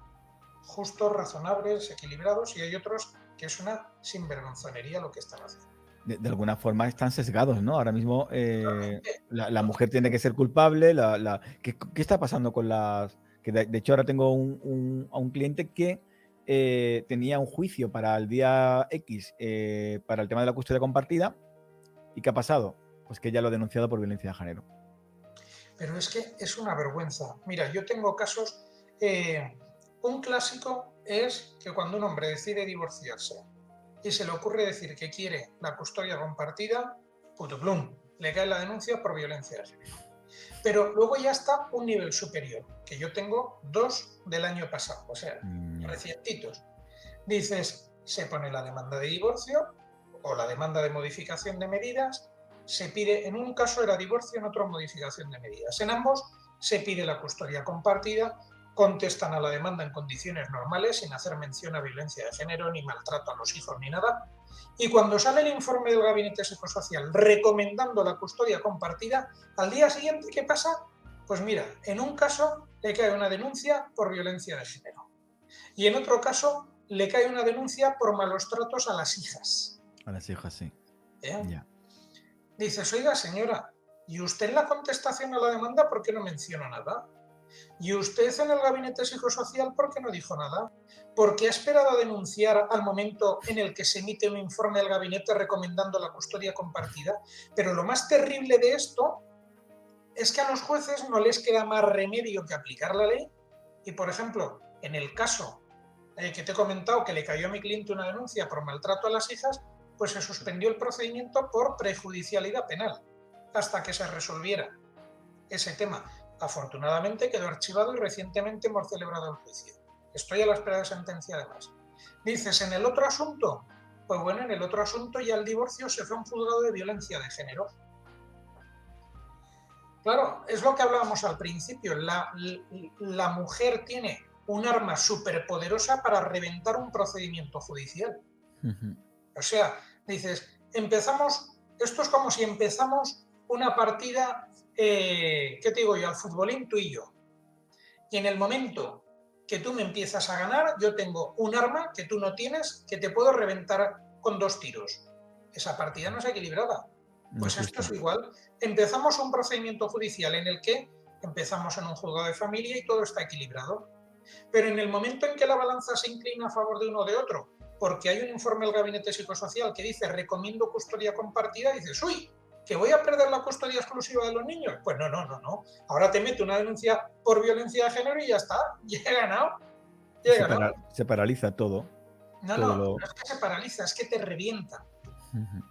[SPEAKER 1] justos, razonables, equilibrados, y hay otros que es una sinvergonzonería lo que están haciendo.
[SPEAKER 2] de alguna forma están sesgados, ¿no? Ahora mismo
[SPEAKER 1] Totalmente,
[SPEAKER 2] la mujer tiene que ser culpable. ¿Qué está pasando con las...? Que de hecho ahora tengo a un cliente que tenía un juicio para el día X para el tema de la custodia compartida. ¿Y qué ha pasado? Pues que ella lo ha denunciado por violencia de género.
[SPEAKER 1] pero es que es una vergüenza. Mira, yo tengo casos, un clásico es que cuando un hombre decide divorciarse y se le ocurre decir que quiere la custodia compartida, putuplum, le cae la denuncia por violencia de género. Pero luego ya está un nivel superior, que yo tengo 2 del año pasado, o sea,
[SPEAKER 2] Ya.
[SPEAKER 1] recientitos. Dices, se pone la demanda de divorcio o la demanda de modificación de medidas, se pide, en un caso era divorcio, en otro modificación de medidas. En ambos se pide la custodia compartida, contestan a la demanda en condiciones normales, sin hacer mención a violencia de género, ni maltrato a los hijos, ni nada. Y cuando sale el informe del Gabinete Psicosocial recomendando la custodia compartida, al día siguiente, ¿qué pasa? Pues mira, en un caso le cae una denuncia por violencia de género. Y en otro caso le cae una denuncia por malos tratos a las hijas.
[SPEAKER 2] A las hijas, sí.
[SPEAKER 1] ¿Eh?
[SPEAKER 2] Ya.
[SPEAKER 1] Dices, oiga señora, ¿y usted en la contestación a la demanda por qué no menciona nada? ¿Y usted en el gabinete psicosocial por qué no dijo nada? ¿Por qué ha esperado a denunciar al momento en el que se emite un informe del gabinete recomendando la custodia compartida? Pero lo más terrible de esto es que a los jueces no les queda más remedio que aplicar la ley y, por ejemplo, en el caso que te he comentado que le cayó a mi cliente una denuncia por maltrato a las hijas, pues se suspendió el procedimiento por prejudicialidad penal hasta que se resolviera ese tema. Afortunadamente quedó archivado y recientemente hemos celebrado el juicio. Estoy a la espera de sentencia además. Dices, en el otro asunto, pues bueno, en el otro asunto ya el divorcio se fue a un juzgado de violencia de género. Claro, es lo que hablábamos al principio. La mujer tiene un arma superpoderosa para reventar un procedimiento judicial.
[SPEAKER 2] Ujú.
[SPEAKER 1] O sea, dices, empezamos, esto es como si empezamos una partida, ¿qué te digo yo? Al futbolín tú y yo. Y en el momento que tú me empiezas a ganar, yo tengo un arma que tú no tienes, que te puedo reventar con 2 tiros. Esa partida no es equilibrada.
[SPEAKER 2] No es
[SPEAKER 1] Pues esto es
[SPEAKER 2] justa.
[SPEAKER 1] igual. Empezamos un procedimiento judicial en el que empezamos en un juzgado de familia y todo está equilibrado. Pero en el momento en que la balanza se inclina a favor de uno o de otro, porque hay un informe del Gabinete Psicosocial que dice recomiendo custodia compartida, dices, uy, que voy a perder la custodia exclusiva de los niños. Pues no, no, no, no. Ahora te mete una denuncia por violencia de género y ya está. Ya he ganado. Ya he ganado.
[SPEAKER 2] Se paraliza todo.
[SPEAKER 1] No, no,
[SPEAKER 2] Todo
[SPEAKER 1] no
[SPEAKER 2] lo.
[SPEAKER 1] es que se paraliza, es que te revientan.
[SPEAKER 2] Ujú.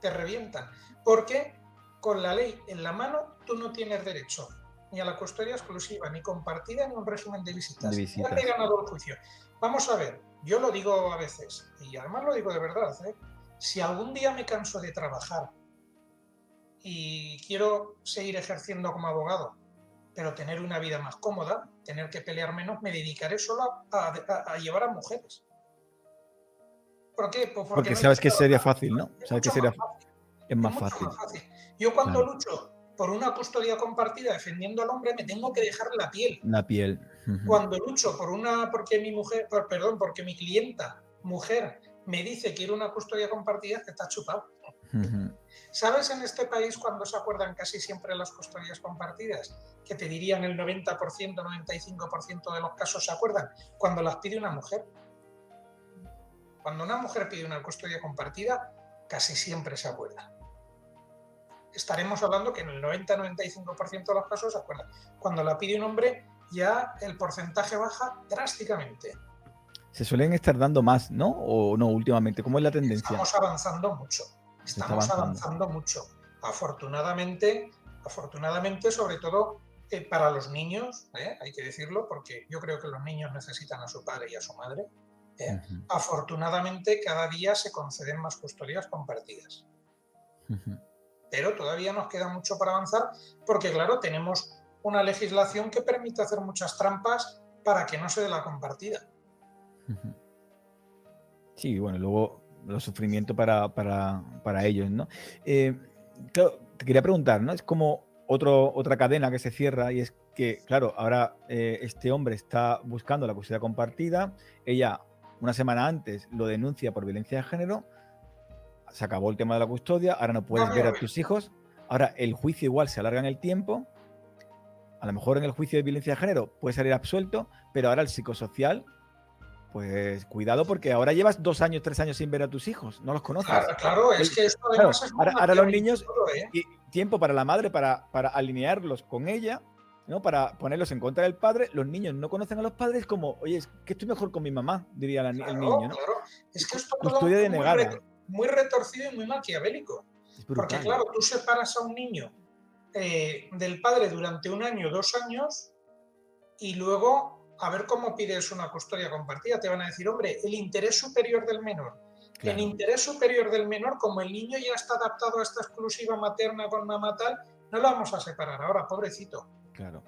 [SPEAKER 1] Te revientan. ¿Por qué? con la ley en la mano, tú no tienes derecho ni a la custodia exclusiva, ni compartida, ni un régimen de visitas. Ya te he ganado el juicio. Vamos a ver, yo lo digo a veces, y además lo digo de verdad, ¿eh? Si algún día me canso de trabajar y quiero seguir ejerciendo como abogado, pero tener una vida más cómoda, tener que pelear menos, me dedicaré solo a llevar a mujeres. ¿Por qué? Pues
[SPEAKER 2] porque
[SPEAKER 1] no
[SPEAKER 2] sabes que sería fácil, ¿no?
[SPEAKER 1] es
[SPEAKER 2] Sabes que
[SPEAKER 1] mucho
[SPEAKER 2] sería,
[SPEAKER 1] más fácil.
[SPEAKER 2] es
[SPEAKER 1] Es
[SPEAKER 2] más
[SPEAKER 1] mucho
[SPEAKER 2] fácil.
[SPEAKER 1] más fácil. Yo cuando
[SPEAKER 2] Claro.
[SPEAKER 1] lucho por una custodia compartida defendiendo al hombre, me tengo que dejar la piel.
[SPEAKER 2] La piel.
[SPEAKER 1] Cuando lucho porque mi mujer, porque mi clienta, mujer, me dice que quiere una custodia compartida, que está chupado. ¿Sabes en este país cuando se acuerdan casi siempre las custodias compartidas? Que te dirían el 90%, 95% de los casos se acuerdan cuando las pide una mujer. Cuando una mujer pide una custodia compartida, casi siempre se acuerda. Estaremos hablando que en el 90-95% de los casos se acuerdan. Cuando la pide un hombre, ya el porcentaje baja drásticamente.
[SPEAKER 2] Se suelen estar dando más, ¿no? ¿O no últimamente? ¿Cómo es la tendencia?
[SPEAKER 1] Estamos avanzando mucho. Estamos avanzando mucho. Afortunadamente, sobre todo para los niños, hay que decirlo, porque yo creo que los niños necesitan a su padre y a su madre. Afortunadamente, cada día se conceden más custodias compartidas. Pero todavía nos queda mucho para avanzar porque, claro, tenemos una legislación que permite hacer muchas trampas para que no se dé la compartida.
[SPEAKER 2] Sí, bueno, luego los sufrimientos para ellos, ¿no? Claro, te quería preguntar, ¿no? Es como otra cadena que se cierra y es que, claro, ahora este hombre está buscando la custodia compartida, ella una semana antes lo denuncia por violencia de género, se acabó el tema de la custodia, ahora no puedes ver a tus hijos, ahora el juicio igual se alarga en el tiempo, a lo mejor en el juicio de violencia de género puede salir absuelto, pero ahora el psicosocial, pues cuidado porque ahora llevas 2 años, 3 años sin ver a tus hijos, no los conoces.
[SPEAKER 1] Claro, es que esto además es muy
[SPEAKER 2] ahora los niños,
[SPEAKER 1] todo, ¿eh?
[SPEAKER 2] y tiempo para la madre para alinearlos con ella, ¿no? Para ponerlos en contra del padre. Los niños no conocen a los padres como, oye, es que estoy mejor con mi mamá, diría el niño, ¿no?
[SPEAKER 1] Claro, es que esto
[SPEAKER 2] custodia
[SPEAKER 1] todo
[SPEAKER 2] denegada.
[SPEAKER 1] muy retorcido y muy maquiavélico. Porque claro, tú separas a un niño del padre durante 1 año, 2 años, y luego a ver cómo pides una custodia compartida. Te van a decir, hombre, el interés superior del menor. Claro. El interés superior del menor, como el niño ya está adaptado a esta exclusiva materna con mamá tal, no lo vamos a separar ahora, pobrecito.
[SPEAKER 2] Claro.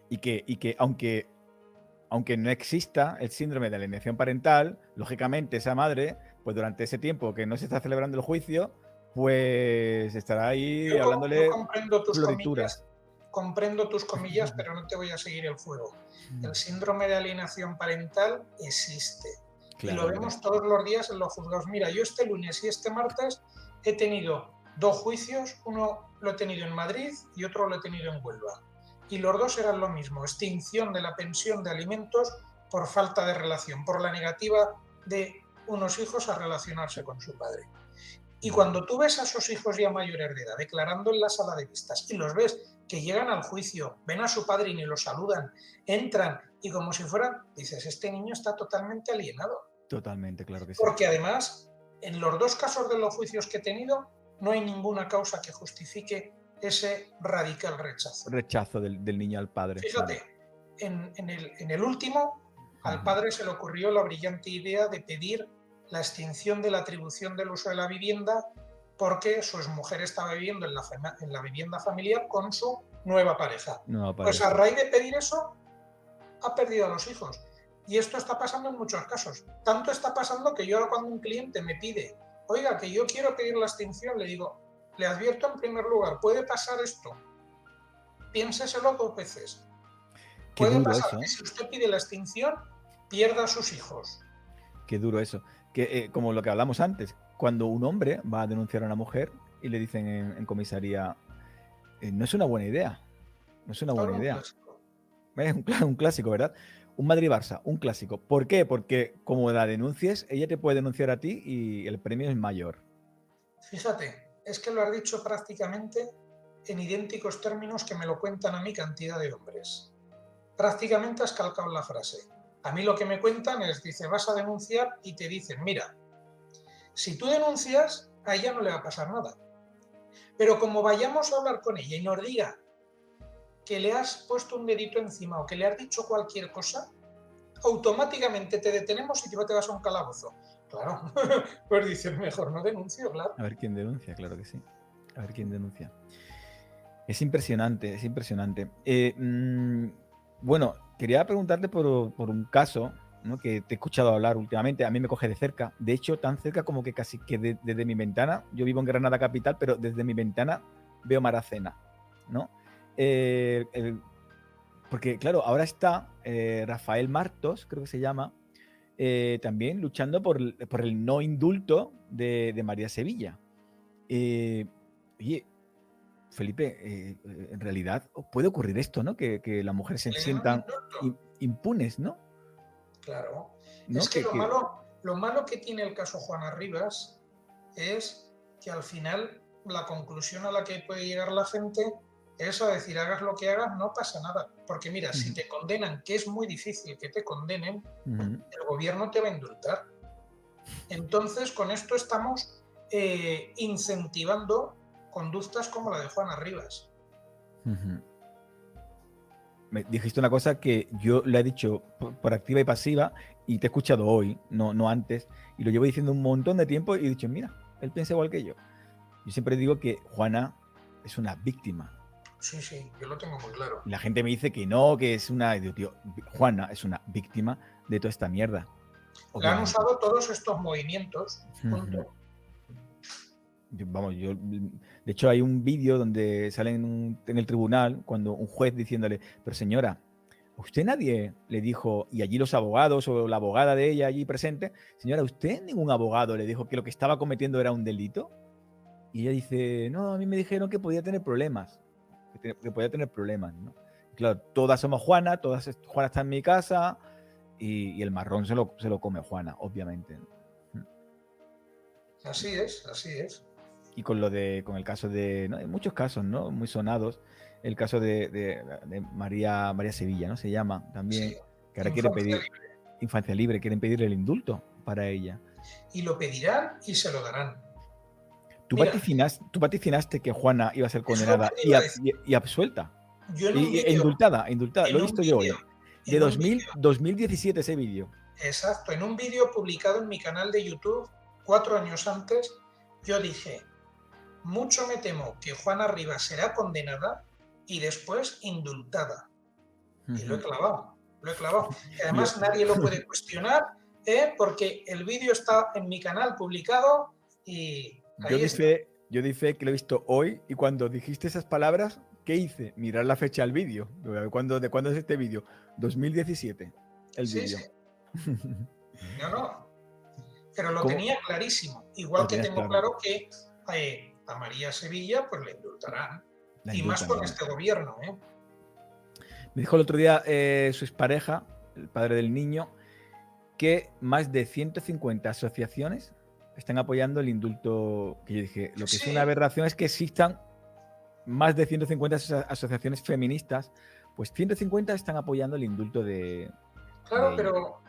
[SPEAKER 2] Y que aunque no exista el síndrome de alienación parental, lógicamente esa madre, pues durante ese tiempo que no se está celebrando el juicio, pues estará ahí hablándole
[SPEAKER 1] yo comprendo tus
[SPEAKER 2] florituras.
[SPEAKER 1] Comprendo tus comillas, pero no te voy a seguir el juego. El síndrome de alienación parental existe. Claro, y lo vemos todos los días en los juzgados. Mira, yo este lunes y este martes he tenido 2 juicios, uno lo he tenido en Madrid y otro lo he tenido en Huelva. Y los 2 eran lo mismo, extinción de la pensión de alimentos por falta de relación, por la negativa de unos hijos a relacionarse con su padre. Y cuando tú ves a esos hijos ya mayores de edad declarando en la sala de vistas y los ves que llegan al juicio, ven a su padre y ni lo saludan, entran y como si fueran, dices, este niño está totalmente alienado.
[SPEAKER 2] Totalmente, claro que sí.
[SPEAKER 1] Porque además, en los 2 casos de los juicios que he tenido, no hay ninguna causa que justifique ese radical rechazo.
[SPEAKER 2] Rechazo del niño al padre.
[SPEAKER 1] Fíjate, claro. en el último, al padre se le ocurrió la brillante idea de pedir la extinción de la atribución del uso de la vivienda porque su mujer estaba viviendo en la vivienda familiar con su nueva pareja. Pues a raíz de pedir eso, ha perdido a los hijos. Y esto está pasando en muchos casos. Tanto está pasando que yo ahora cuando un cliente me pide, oiga, que yo quiero pedir la extinción, le digo, le advierto en primer lugar, puede pasar esto. Piénseselo 2 veces. Puede pasar que si usted pide la extinción, pierda a sus hijos.
[SPEAKER 2] Qué duro eso. Que, como lo que hablamos antes, cuando un hombre va a denunciar a una mujer y le dicen en comisaría, no es una buena idea. No es una buena idea. Es un clásico, ¿verdad? Un Madrid-Barça, un clásico. ¿Por qué? Porque como la denuncies, ella te puede denunciar a ti y el premio es mayor.
[SPEAKER 1] Fíjate, es que lo has dicho prácticamente en idénticos términos que me lo cuentan a mí cantidad de hombres. Prácticamente has calcado la frase. A mí lo que me cuentan es, dice, vas a denunciar y te dicen, mira, si tú denuncias, a ella no le va a pasar nada. Pero como vayamos a hablar con ella y nos diga que le has puesto un dedito encima o que le has dicho cualquier cosa, automáticamente te detenemos y te vas a un calabozo. Claro, pues dices, mejor no denuncio, claro.
[SPEAKER 2] A ver quién denuncia, claro que sí. A ver quién denuncia. Es impresionante, es impresionante. Bueno, quería preguntarte por un caso, ¿no?, que te he escuchado hablar últimamente. A mí me coge de cerca. De hecho, tan cerca como que casi que desde mi ventana, yo vivo en Granada capital, pero desde mi ventana veo Maracena, ¿no? Porque, claro, ahora está Rafael Martos, creo que se llama, también luchando por el no indulto de María Sevilla. Oye, Felipe, en realidad puede ocurrir esto, ¿no? Que las mujeres se sientan impunes, ¿no?
[SPEAKER 1] Claro.
[SPEAKER 2] ¿No?
[SPEAKER 1] Es que lo malo que tiene el caso Juana Rivas es que al final la conclusión a la que puede llegar la gente es a decir, hagas lo que hagas, no pasa nada. Porque mira, si te condenan, que es muy difícil que te condenen, el gobierno te va a indultar. Entonces, con esto estamos incentivando conductas como la de Juana Rivas.
[SPEAKER 2] Me dijiste una cosa que yo le he dicho por activa y pasiva y te he escuchado hoy, no antes, y lo llevo diciendo un montón de tiempo y he dicho, mira, él piensa igual que yo. Yo siempre digo que Juana es una víctima.
[SPEAKER 1] Sí, yo lo tengo muy claro.
[SPEAKER 2] Y la gente me dice que no, que es una... Y digo, tío, Juana es una víctima de toda esta mierda.
[SPEAKER 1] La han usado todos estos movimientos. Punto.
[SPEAKER 2] De hecho, hay un vídeo donde sale en el tribunal cuando un juez diciéndole, pero señora, ¿a usted nadie le dijo, y allí los abogados o la abogada de ella allí presente, señora, ¿usted ningún abogado le dijo que lo que estaba cometiendo era un delito? Y ella dice, no, a mí me dijeron que podía tener problemas, que podía tener problemas, ¿no? Claro, todas somos Juana, Juana está en mi casa y el marrón se lo come Juana, obviamente.
[SPEAKER 1] Así es.
[SPEAKER 2] Y con el caso de, ¿no?, hay muchos casos, ¿no?, muy sonados. El caso de María Sevilla, ¿no? Se llama también,
[SPEAKER 1] Sí.
[SPEAKER 2] que ahora quiere pedir infancia libre, quieren pedirle el indulto para ella.
[SPEAKER 1] Y lo pedirán y se lo darán.
[SPEAKER 2] ¿Tú vaticinaste que Juana iba a ser condenada y absuelta?
[SPEAKER 1] Yo en un vídeo,
[SPEAKER 2] indultada, lo he visto yo hoy. De 2017 ese vídeo.
[SPEAKER 1] Exacto, en un vídeo publicado en mi canal de YouTube 4 años antes, yo dije, mucho me temo que Juana Rivas será condenada y después indultada. Y lo he clavado. Y además nadie lo puede cuestionar, porque el vídeo está en mi canal publicado y
[SPEAKER 2] yo dije que lo he visto hoy y cuando dijiste esas palabras, ¿qué hice? Mirar la fecha del vídeo. ¿De cuándo es este vídeo? 2017, el vídeo.
[SPEAKER 1] Sí. No. Pero lo tenía clarísimo. Igual que tengo claro que a María Sevilla pues le indultarán. Y más con este gobierno.
[SPEAKER 2] Me dijo el otro día su expareja, el padre del niño, que más de 150 asociaciones están apoyando el indulto. Que yo dije, lo que es una aberración es que existan más de 150 asociaciones feministas, pues 150 están apoyando el indulto de...
[SPEAKER 1] Claro, pero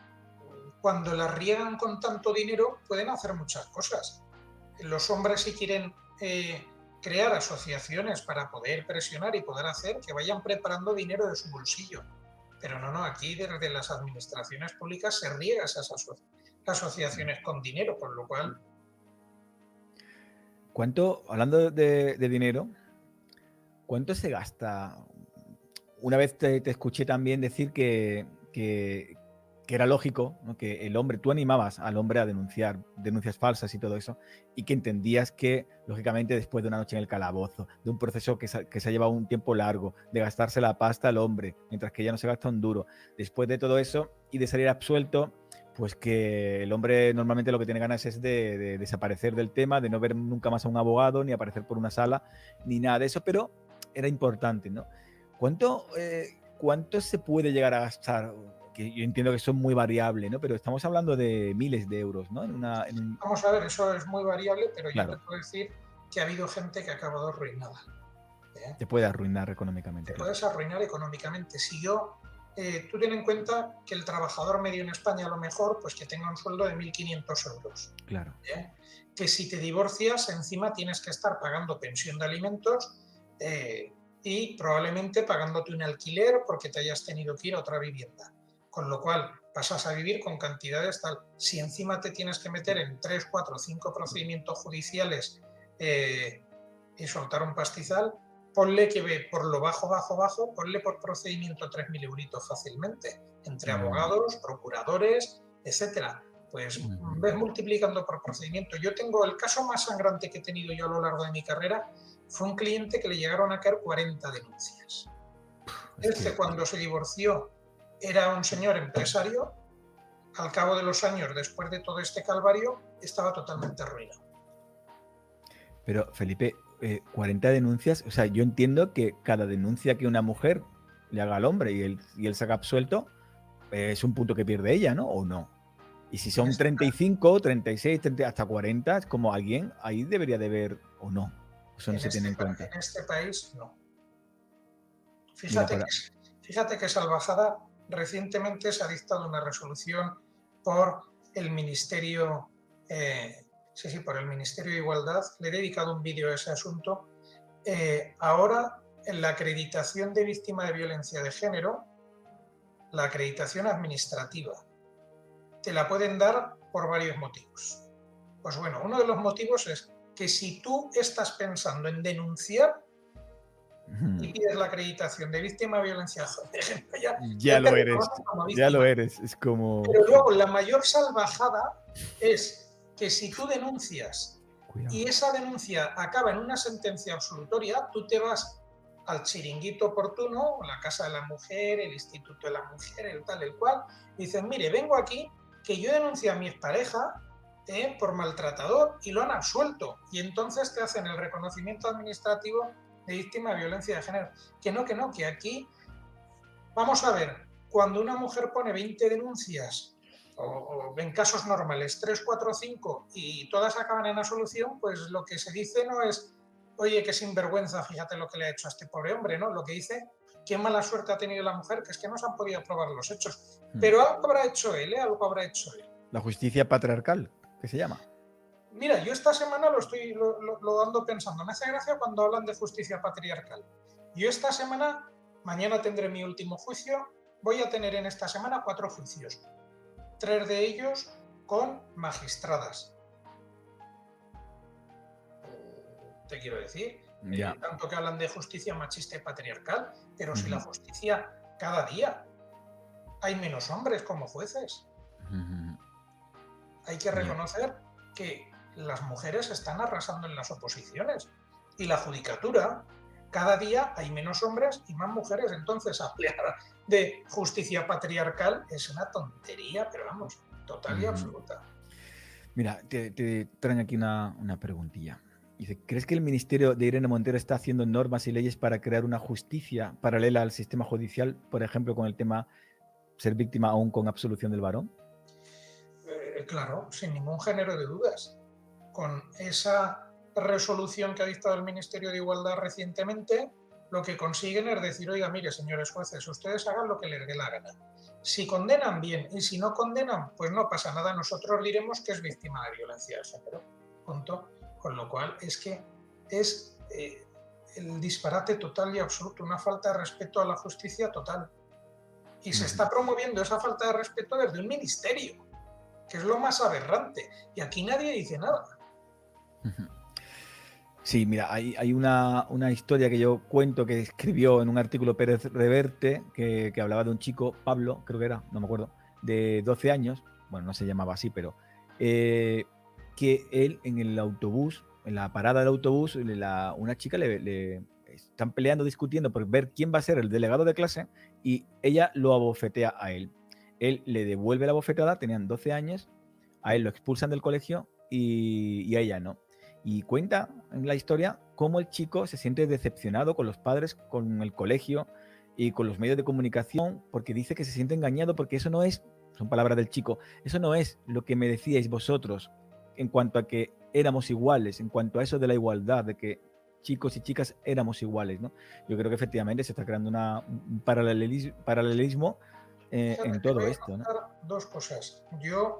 [SPEAKER 1] cuando las riegan con tanto dinero pueden hacer muchas cosas. Los hombres, si quieren crear asociaciones para poder presionar y poder hacer, que vayan preparando dinero de su bolsillo. Pero no, aquí desde las administraciones públicas se riega esas asociaciones con dinero, con lo cual...
[SPEAKER 2] Hablando de dinero, ¿cuánto se gasta? Una vez te escuché también decir que era lógico, ¿no?, que el hombre, tú animabas al hombre a denunciar denuncias falsas y todo eso, y que entendías que, lógicamente, después de una noche en el calabozo, de un proceso que se ha llevado un tiempo largo, de gastarse la pasta al hombre, mientras que ella no se gasta un duro, después de todo eso y de salir absuelto, pues que el hombre normalmente lo que tiene ganas es de desaparecer del tema, de no ver nunca más a un abogado, ni aparecer por una sala, ni nada de eso, pero era importante, ¿no? ¿Cuánto se puede llegar a gastar? Que yo entiendo que eso es muy variable, ¿no? Pero estamos hablando de miles de euros, ¿no?
[SPEAKER 1] Vamos a ver, eso es muy variable, pero claro, yo te puedo decir que ha habido gente que ha acabado arruinada.
[SPEAKER 2] Te puede arruinar económicamente.
[SPEAKER 1] Te puedes arruinar económicamente. Si yo tú ten en cuenta que el trabajador medio en España, a lo mejor, pues que tenga un sueldo de 1.500 euros.
[SPEAKER 2] Claro.
[SPEAKER 1] Que si te divorcias, encima tienes que estar pagando pensión de alimentos y probablemente pagándote un alquiler porque te hayas tenido que ir a otra vivienda. Con lo cual pasas a vivir con cantidades tal. Si encima te tienes que meter en 3, 4, 5 procedimientos judiciales y soltar un pastizal, ponle que ve por lo bajo, ponle por procedimiento 3.000 euritos fácilmente, entre abogados, procuradores, etcétera. Pues ves multiplicando por procedimiento. Yo tengo el caso más sangrante que he tenido yo a lo largo de mi carrera, fue un cliente que le llegaron a caer 40 denuncias. Cuando se divorció, era un señor empresario, al cabo de los años, después de todo este calvario, estaba totalmente arruinado.
[SPEAKER 2] Pero, Felipe, 40 denuncias, o sea, yo entiendo que cada denuncia que una mujer le haga al hombre y él saca absuelto, es un punto que pierde ella, ¿no? ¿O no? Y si son 35, 36, 30, hasta 40, es como alguien ahí debería de ver, ¿o no? Eso no se tiene en cuenta.
[SPEAKER 1] En este país, no. Fíjate que salvajada. Recientemente se ha dictado una resolución por el Ministerio, por el Ministerio de Igualdad. Le he dedicado un vídeo a ese asunto. Ahora, en la acreditación de víctima de violencia de género, la acreditación administrativa, te la pueden dar por varios motivos. Pues bueno, uno de los motivos es que si tú estás pensando en denunciar y pides la acreditación de víctima de violencia de género,
[SPEAKER 2] ya lo eres, ya lo eres, es como...
[SPEAKER 1] Pero luego la mayor salvajada es que si tú denuncias y esa denuncia acaba en una sentencia absolutoria, tú te vas al chiringuito oportuno, la Casa de la Mujer, el Instituto de la Mujer, el tal, el cual, y dices, mire, vengo aquí que yo denuncié a mi expareja por maltratador y lo han absuelto. Y entonces te hacen el reconocimiento administrativo de víctima de violencia de género. Que no, que aquí, vamos a ver, cuando una mujer pone 20 denuncias, o en casos normales 3, 4, 5, y todas acaban en absolución, pues lo que se dice no es, oye, qué sinvergüenza, fíjate lo que le ha hecho a este pobre hombre, ¿no? Lo que dice, qué mala suerte ha tenido la mujer, que es que no se han podido probar los hechos. Pero algo habrá hecho él, algo habrá hecho él.
[SPEAKER 2] La justicia patriarcal, ¿qué se llama?
[SPEAKER 1] Mira, yo esta semana lo ando pensando. Me hace gracia cuando hablan de justicia patriarcal. Yo esta semana, mañana tendré mi último juicio, voy a tener en esta semana 4 juicios. 3 de ellos con magistradas. Te quiero decir, tanto que hablan de justicia machista y patriarcal, pero si la justicia cada día hay menos hombres como jueces. Hay que reconocer que las mujeres están arrasando en las oposiciones y la judicatura, cada día hay menos hombres y más mujeres. Entonces, hablar de justicia patriarcal es una tontería, pero vamos, total y absoluta.
[SPEAKER 2] Mira, te traen aquí una preguntilla. Dice, ¿crees que el Ministerio de Irene Montero está haciendo normas y leyes para crear una justicia paralela al sistema judicial, por ejemplo, con el tema ser víctima aún con absolución del varón?
[SPEAKER 1] Claro, sin ningún género de dudas. Con esa resolución que ha dictado el Ministerio de Igualdad recientemente, lo que consiguen es decir, oiga, mire, señores jueces, ustedes hagan lo que les dé la gana. Si condenan, bien, y si no condenan, pues no pasa nada, nosotros diremos que es víctima de violencia de género. Punto. Con lo cual es que es el disparate total y absoluto, una falta de respeto a la justicia total. Y se está promoviendo esa falta de respeto desde un ministerio, que es lo más aberrante. Y aquí nadie dice nada.
[SPEAKER 2] Sí, mira, hay una historia que yo cuento que escribió en un artículo Pérez Reverte que hablaba de un chico, Pablo, creo que era, no me acuerdo, de 12 años, bueno, no se llamaba así, pero que él en el autobús, en la parada del autobús, una chica le están peleando, discutiendo por ver quién va a ser el delegado de clase y ella lo abofetea a él. Él le devuelve la bofetada, tenían 12 años, a él lo expulsan del colegio y a ella no. Y cuenta en la historia cómo el chico se siente decepcionado con los padres, con el colegio y con los medios de comunicación, porque dice que se siente engañado porque eso no es, son palabras del chico, eso no es lo que me decíais vosotros en cuanto a que éramos iguales, en cuanto a eso de la igualdad, de que chicos y chicas éramos iguales, ¿no? Yo creo que efectivamente se está creando un paralelismo
[SPEAKER 1] Fíjate,
[SPEAKER 2] en
[SPEAKER 1] te
[SPEAKER 2] todo
[SPEAKER 1] voy a
[SPEAKER 2] esto, ¿no?
[SPEAKER 1] contar dos cosas. Yo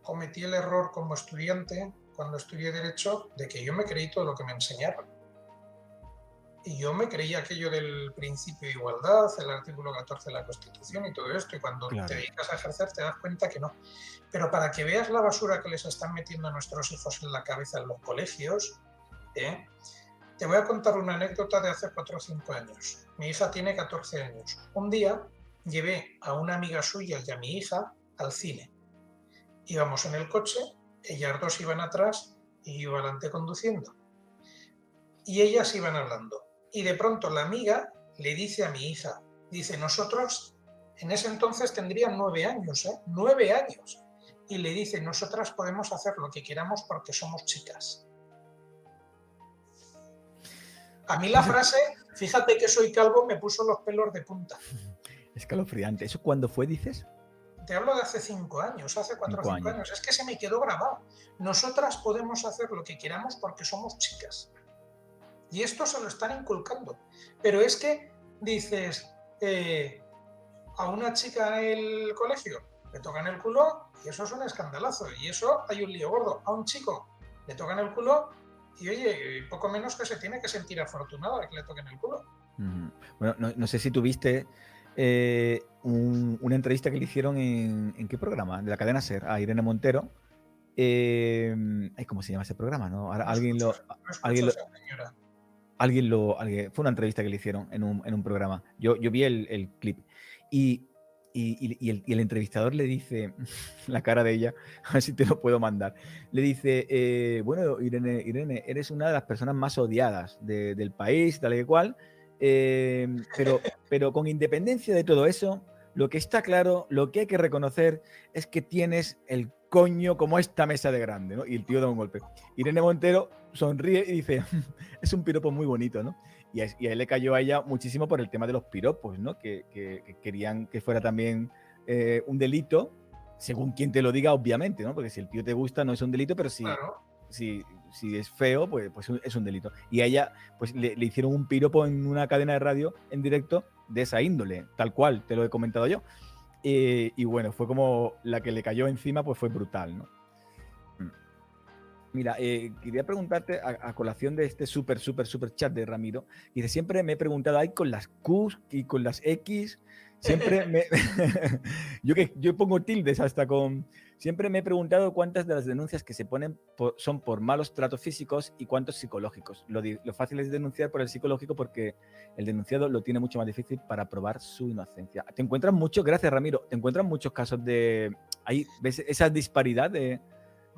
[SPEAKER 1] cometí el error como estudiante, cuando estudié Derecho, de que yo me creí todo lo que me enseñaron. Y yo me creía aquello del principio de igualdad, el artículo 14 de la Constitución y todo esto, y cuando te
[SPEAKER 2] Claro.
[SPEAKER 1] dedicas a ejercer te das cuenta que no. Pero para que veas la basura que les están metiendo a nuestros hijos en la cabeza en los colegios, ¿eh? Te voy a contar una anécdota de hace 4 o 5 años. Mi hija tiene 14 años. Un día llevé a una amiga suya y a mi hija al cine. Íbamos en el coche, ellas dos iban atrás y yo adelante conduciendo. Y ellas iban hablando. Y de pronto la amiga le dice a mi hija, dice, nosotros en ese entonces tendrían 9 años, 9 años. Y le dice, nosotras podemos hacer lo que queramos porque somos chicas. A mí la frase, fíjate que soy calvo, me puso los pelos de punta.
[SPEAKER 2] Escalofriante. ¿Eso cuándo fue, dices?
[SPEAKER 1] Te hablo de hace 5 años, hace 4 o
[SPEAKER 2] 5
[SPEAKER 1] 5
[SPEAKER 2] años.
[SPEAKER 1] años. Es que se me quedó grabado. Nosotras podemos hacer lo que queramos porque somos chicas. Y esto se lo están inculcando. Pero es que dices, a una chica en el colegio le tocan el culo y eso es un escandalazo. Y eso hay un lío gordo. A un chico le tocan el culo y oye, poco menos que se tiene que sentir afortunado de que le toquen el culo.
[SPEAKER 2] Bueno, no sé si tuviste una entrevista que le hicieron en qué programa, de la cadena SER, a Irene Montero. ¿Cómo se llama ese programa? ¿No? Ahora,
[SPEAKER 1] No
[SPEAKER 2] alguien
[SPEAKER 1] escucho a
[SPEAKER 2] lo,
[SPEAKER 1] esa señora.
[SPEAKER 2] fue una entrevista que le hicieron en un programa. Yo vi el clip y el entrevistador le dice, la cara de ella, a ver si te lo puedo mandar, le dice, bueno, Irene, eres una de las personas más odiadas del país, tal y cual, pero con independencia de todo eso, lo que está claro, lo que hay que reconocer es que tienes el coño como esta mesa de grande, ¿no? Y el tío da un golpe. Irene Montero sonríe y dice, es un piropo muy bonito, ¿no? Y a él le cayó a ella muchísimo por el tema de los piropos, ¿no? Que querían que fuera también un delito, según quien te lo diga, obviamente, ¿no? Porque si el tío te gusta no es un delito, pero
[SPEAKER 1] Claro.
[SPEAKER 2] si es feo, pues es un delito. Y a ella pues le hicieron un piropo en una cadena de radio en directo de esa índole, tal cual, te lo he comentado yo. Y bueno, fue como la que le cayó encima, pues fue brutal, ¿no? Mira, quería preguntarte a colación de este súper chat de Ramiro. Dice, siempre me he preguntado, ahí con las Q y con las X, siempre me... yo pongo tildes hasta con... Siempre me he preguntado cuántas de las denuncias que se ponen son por malos tratos físicos y cuántos psicológicos. Lo fácil es denunciar por el psicológico porque el denunciado lo tiene mucho más difícil para probar su inocencia. ¿Te encuentras mucho? Gracias, Ramiro. ¿Te encuentras muchos casos de... Ahí ves esa disparidad de...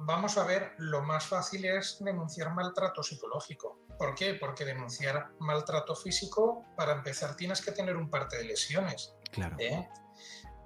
[SPEAKER 1] Vamos a ver, lo más fácil es denunciar maltrato psicológico. ¿Por qué? Porque denunciar maltrato físico, para empezar, tienes que tener un parte de lesiones.
[SPEAKER 2] Claro.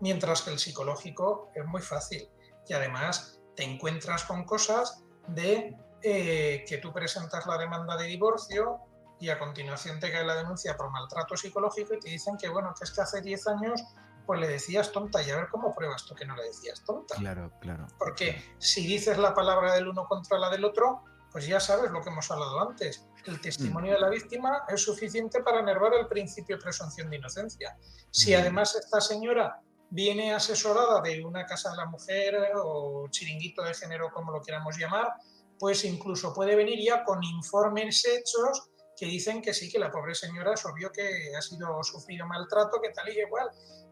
[SPEAKER 1] Mientras que el psicológico es muy fácil. Y además te encuentras con cosas de que tú presentas la demanda de divorcio y a continuación te cae la denuncia por maltrato psicológico y te dicen que, bueno, que es que hace 10 años pues le decías tonta y a ver cómo pruebas tú que no le decías tonta.
[SPEAKER 2] Claro.
[SPEAKER 1] Porque si dices la palabra del uno contra la del otro, pues ya sabes lo que hemos hablado antes. El testimonio de la víctima es suficiente para enervar el principio de presunción de inocencia. Si además esta señora viene asesorada de una casa de la mujer o chiringuito de género, como lo queramos llamar, pues incluso puede venir ya con informes hechos que dicen que sí, que la pobre señora es obvio que ha sufrido maltrato, que tal y igual.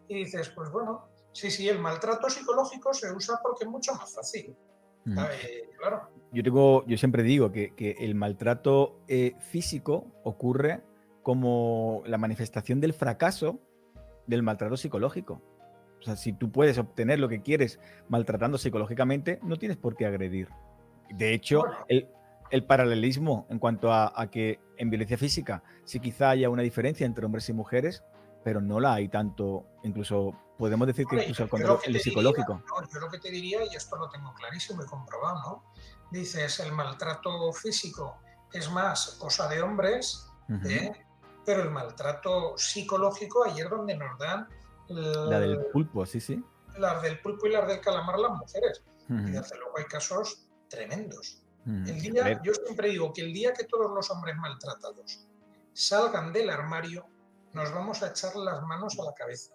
[SPEAKER 1] Y dices, pues bueno, sí, el maltrato psicológico se usa porque es mucho más fácil. Claro.
[SPEAKER 2] Yo siempre digo que el maltrato físico ocurre como la manifestación del fracaso del maltrato psicológico. O sea, si tú puedes obtener lo que quieres maltratando psicológicamente, no tienes por qué agredir. De hecho,
[SPEAKER 1] Bueno,
[SPEAKER 2] el paralelismo en cuanto a que en violencia física sí quizá haya una diferencia entre hombres y mujeres, pero no la hay tanto, incluso podemos decir que incluso al contrario, en lo psicológico.
[SPEAKER 1] Yo lo que te diría, y esto lo tengo clarísimo y comprobado, ¿no? Dices, el maltrato físico es más cosa de hombres, pero el maltrato psicológico, ahí es donde nos dan
[SPEAKER 2] la del pulpo,
[SPEAKER 1] las del pulpo y las del calamar las mujeres. Y desde luego hay casos tremendos.
[SPEAKER 2] A ver.
[SPEAKER 1] Yo siempre digo que el día que todos los hombres maltratados salgan del armario, nos vamos a echar las manos a la cabeza.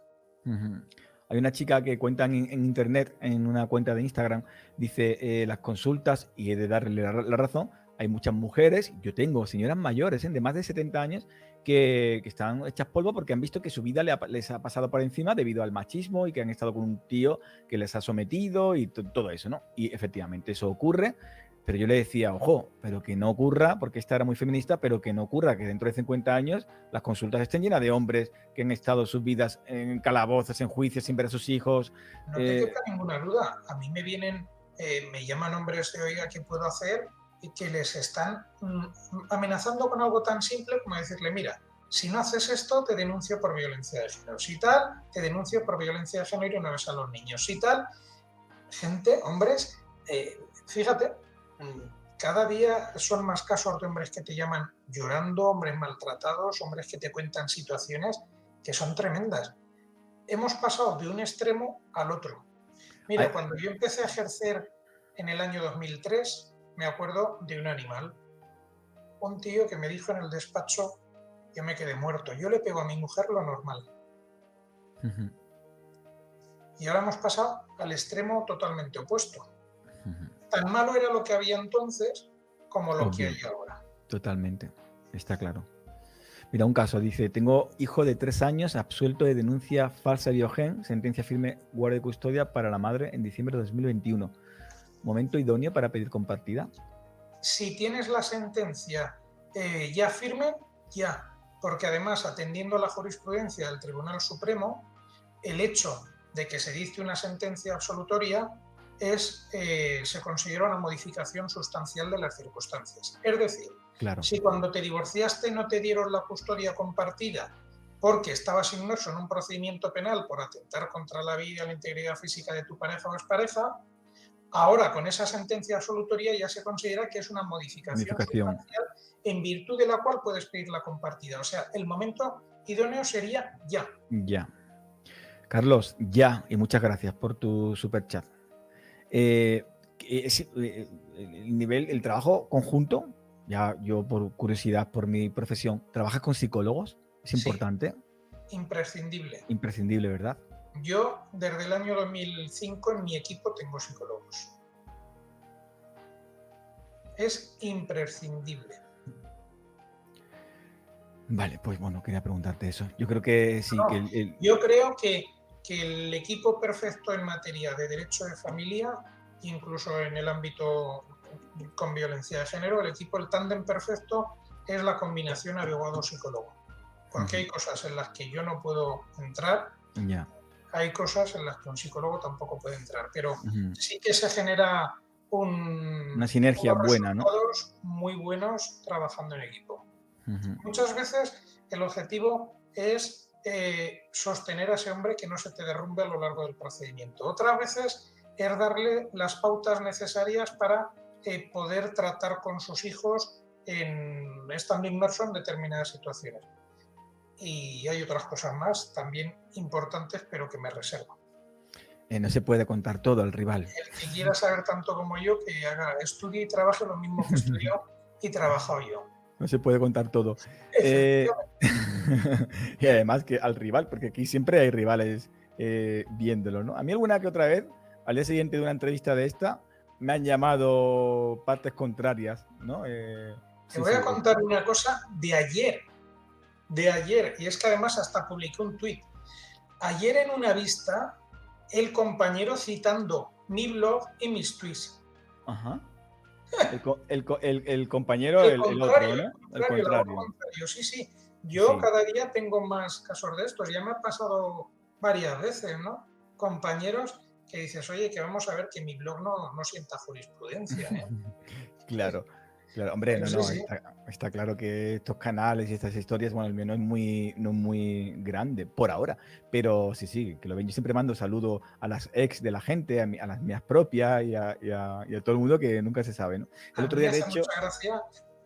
[SPEAKER 2] Hay una chica que cuenta en internet, en una cuenta de Instagram, dice las consultas, y he de darle la razón, hay muchas mujeres, yo tengo señoras mayores de más de 70 años que están hechas polvo porque han visto que su vida les ha pasado por encima debido al machismo y que han estado con un tío que les ha sometido y todo eso, ¿no? Y efectivamente eso ocurre. Pero yo le decía, ojo, pero que no ocurra, porque esta era muy feminista, pero que no ocurra que dentro de 50 años las consultas estén llenas de hombres que han estado sus vidas en calabozos, en juicios, sin ver a sus hijos.
[SPEAKER 1] No te quepa ninguna duda. A mí me vienen, me llaman hombres de, oiga, ¿qué puedo hacer? Y que les están amenazando con algo tan simple como decirle, mira, si no haces esto, te denuncio por violencia de género. Si tal, te denuncio por violencia de género y no ves a los niños. Si tal, gente, hombres, fíjate, cada día son más casos de hombres que te llaman llorando, hombres maltratados, hombres que te cuentan situaciones que son tremendas. Hemos pasado de un extremo al otro. Mira, cuando yo empecé a ejercer en el año 2003, me acuerdo de un animal. Un tío que me dijo en el despacho, yo me quedé muerto. Yo le pego a mi mujer lo normal. Y ahora hemos pasado al extremo totalmente opuesto. Tan malo era lo que había entonces como lo que hay ahora.
[SPEAKER 2] Totalmente, está claro. Mira, un caso, dice, tengo hijo de 3 años absuelto de denuncia falsa de Biogen, sentencia firme, guardia de custodia para la madre en diciembre de 2021. ¿Momento idóneo para pedir compartida?
[SPEAKER 1] Si tienes la sentencia ya firme, ya. Porque además, atendiendo a la jurisprudencia del Tribunal Supremo, el hecho de que se dicte una sentencia absolutoria se considera una modificación sustancial de las circunstancias. Es decir,
[SPEAKER 2] claro,
[SPEAKER 1] si cuando te divorciaste no te dieron la custodia compartida porque estabas inmerso en un procedimiento penal por atentar contra la vida y la integridad física de tu pareja o expareja, ahora con esa sentencia absolutoria ya se considera que es una modificación sustancial en virtud de la cual puedes pedir la compartida. O sea, el momento idóneo sería ya.
[SPEAKER 2] Ya. Carlos, ya, y muchas gracias por tu superchat. El trabajo conjunto, ya yo por curiosidad, por mi profesión, ¿trabajas con psicólogos? ¿Es importante?
[SPEAKER 1] Imprescindible.
[SPEAKER 2] Imprescindible, ¿verdad?
[SPEAKER 1] Yo, desde el año 2005, en mi equipo tengo psicólogos. Es imprescindible.
[SPEAKER 2] Vale, pues bueno, quería preguntarte eso. Yo creo que sí.
[SPEAKER 1] No, yo creo que el equipo perfecto en materia de derecho de familia, incluso en el ámbito con violencia de género, el tándem perfecto es la combinación abogado-psicólogo. Porque hay cosas en las que yo no puedo entrar, hay cosas en las que un psicólogo tampoco puede entrar, pero sí que se genera
[SPEAKER 2] una sinergia buena, ¿no?
[SPEAKER 1] Muy buenos trabajando en equipo. Muchas veces el objetivo es sostener a ese hombre que no se te derrumbe a lo largo del procedimiento. Otras veces es darle las pautas necesarias para poder tratar con sus hijos estando inmerso en determinadas situaciones. Y hay otras cosas más también importantes, pero que me reservo.
[SPEAKER 2] No se puede contar todo al rival.
[SPEAKER 1] El que quiera saber tanto como yo, que estudie y trabaje lo mismo que estudió y trabajado yo.
[SPEAKER 2] No se puede contar todo. Y además que al rival, porque aquí siempre hay rivales viéndolo, ¿no? A mí alguna que otra vez, al día siguiente de una entrevista de esta, me han llamado partes contrarias, ¿no?
[SPEAKER 1] Te voy a contar una cosa de ayer, y es que además hasta publiqué un tuit. Ayer en una vista, el compañero citando mi blog y mis tweets.
[SPEAKER 2] Ajá. El compañero, el otro, ¿no? El contrario.
[SPEAKER 1] Sí. Yo cada día tengo más casos de estos. Ya me ha pasado varias veces, ¿no? Compañeros que dices, oye, que vamos a ver que mi blog no sienta jurisprudencia, ¿eh?
[SPEAKER 2] Claro. Hombre, está claro que estos canales y estas historias, bueno, el mío no es muy grande por ahora, pero sí, que lo ven. Yo siempre mando saludo a las ex de la gente, a las mías propias y a todo el mundo, que nunca se sabe, ¿no?
[SPEAKER 1] El otro día, de hecho... Mucha gracia.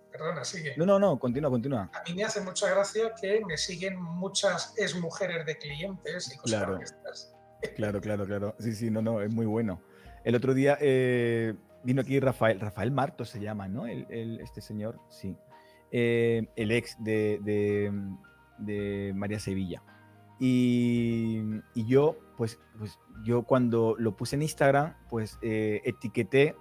[SPEAKER 1] Perdona, sigue.
[SPEAKER 2] No, continúa.
[SPEAKER 1] A mí me hace mucha gracia que me siguen muchas exmujeres de clientes y cosas de estas.
[SPEAKER 2] Claro. Sí, no, es muy bueno. El otro día vino aquí Rafael Marto se llama, ¿no? Este señor, sí. El ex de María Sevilla. Y yo, pues yo cuando lo puse en Instagram, pues etiqueté,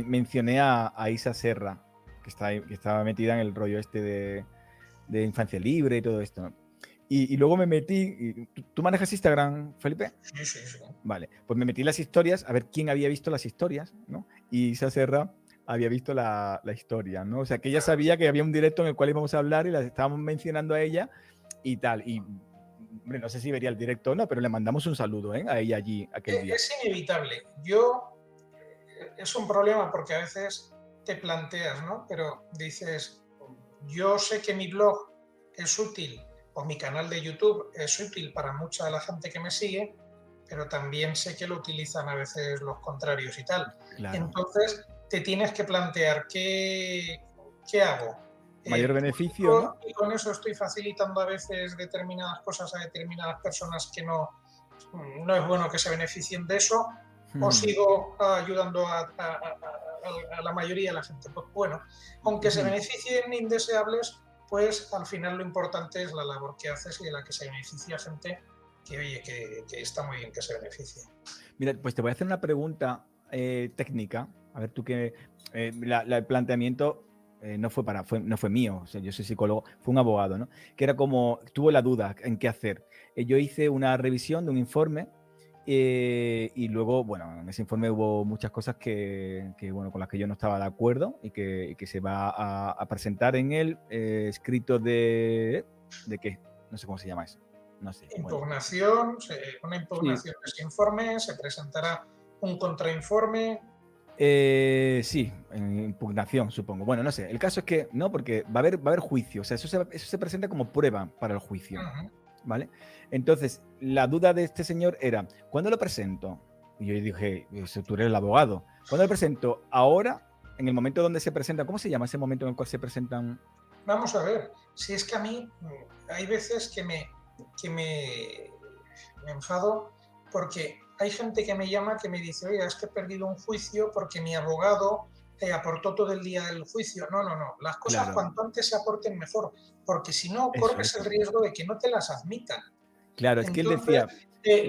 [SPEAKER 2] mencioné a Isa Serra, que estaba metida en el rollo este de infancia libre y todo esto, ¿no? Y luego me metí. ¿Tú manejas Instagram, Felipe?
[SPEAKER 1] Sí, sí, sí.
[SPEAKER 2] Vale, pues me metí en las historias a ver quién había visto las historias, ¿no? Y Isa Serra había visto la historia, ¿no? O sea, que ella sabía que había un directo en el cual íbamos a hablar y la estábamos mencionando a ella y tal. Y, hombre, no sé si vería el directo o no, pero le mandamos un saludo, ¿eh? A ella allí aquel día.
[SPEAKER 1] Es inevitable. Es un problema porque a veces te planteas, ¿no? Pero dices, yo sé que mi blog es útil o mi canal de YouTube es útil para mucha de la gente que me sigue, pero también sé que lo utilizan a veces los contrarios y tal.
[SPEAKER 2] Claro.
[SPEAKER 1] Entonces te tienes que plantear qué hago.
[SPEAKER 2] Mayor beneficio, ¿no?
[SPEAKER 1] Y con eso estoy facilitando a veces determinadas cosas a determinadas personas que no es bueno que se beneficien de eso, o sigo ayudando a la mayoría de la gente. Pues bueno, aunque se beneficien indeseables, pues al final lo importante es la labor que haces y de la que se beneficia gente que, oye, que está muy bien que se beneficie.
[SPEAKER 2] Mira, pues te voy a hacer una pregunta técnica. A ver, tú que el planteamiento no fue mío, o sea, yo soy psicólogo, fue un abogado, ¿no? Que era como, tuvo la duda en qué hacer. Yo hice una revisión de un informe y luego, bueno, en ese informe hubo muchas cosas bueno, con las que yo no estaba de acuerdo y que se va a presentar en el escrito ¿de qué? No sé cómo se llama eso. No sé.
[SPEAKER 1] Impugnación, una impugnación
[SPEAKER 2] Sí.
[SPEAKER 1] de ese informe, se presentará un contrainforme.
[SPEAKER 2] Sí, en impugnación, supongo. Bueno, no sé. El caso es que no, porque va a haber juicio. O sea, eso se presenta como prueba para el juicio. ¿Vale? Entonces, la duda de este señor era, ¿cuándo lo presento? Y yo dije, tú eres el abogado. ¿Cuándo lo presento? Ahora, en el momento donde se presenta, ¿cómo se llama ese momento en el cual se presentan?
[SPEAKER 1] Vamos a ver, si es que a mí hay veces que me enfado porque hay gente que me llama que me dice, oye, es que he perdido un juicio porque mi abogado aportó todo el día del juicio. No, las cosas
[SPEAKER 2] Claro.
[SPEAKER 1] cuanto antes se aporten mejor, porque si no corres el riesgo de que no te las admitan.
[SPEAKER 2] Claro, es que él decía...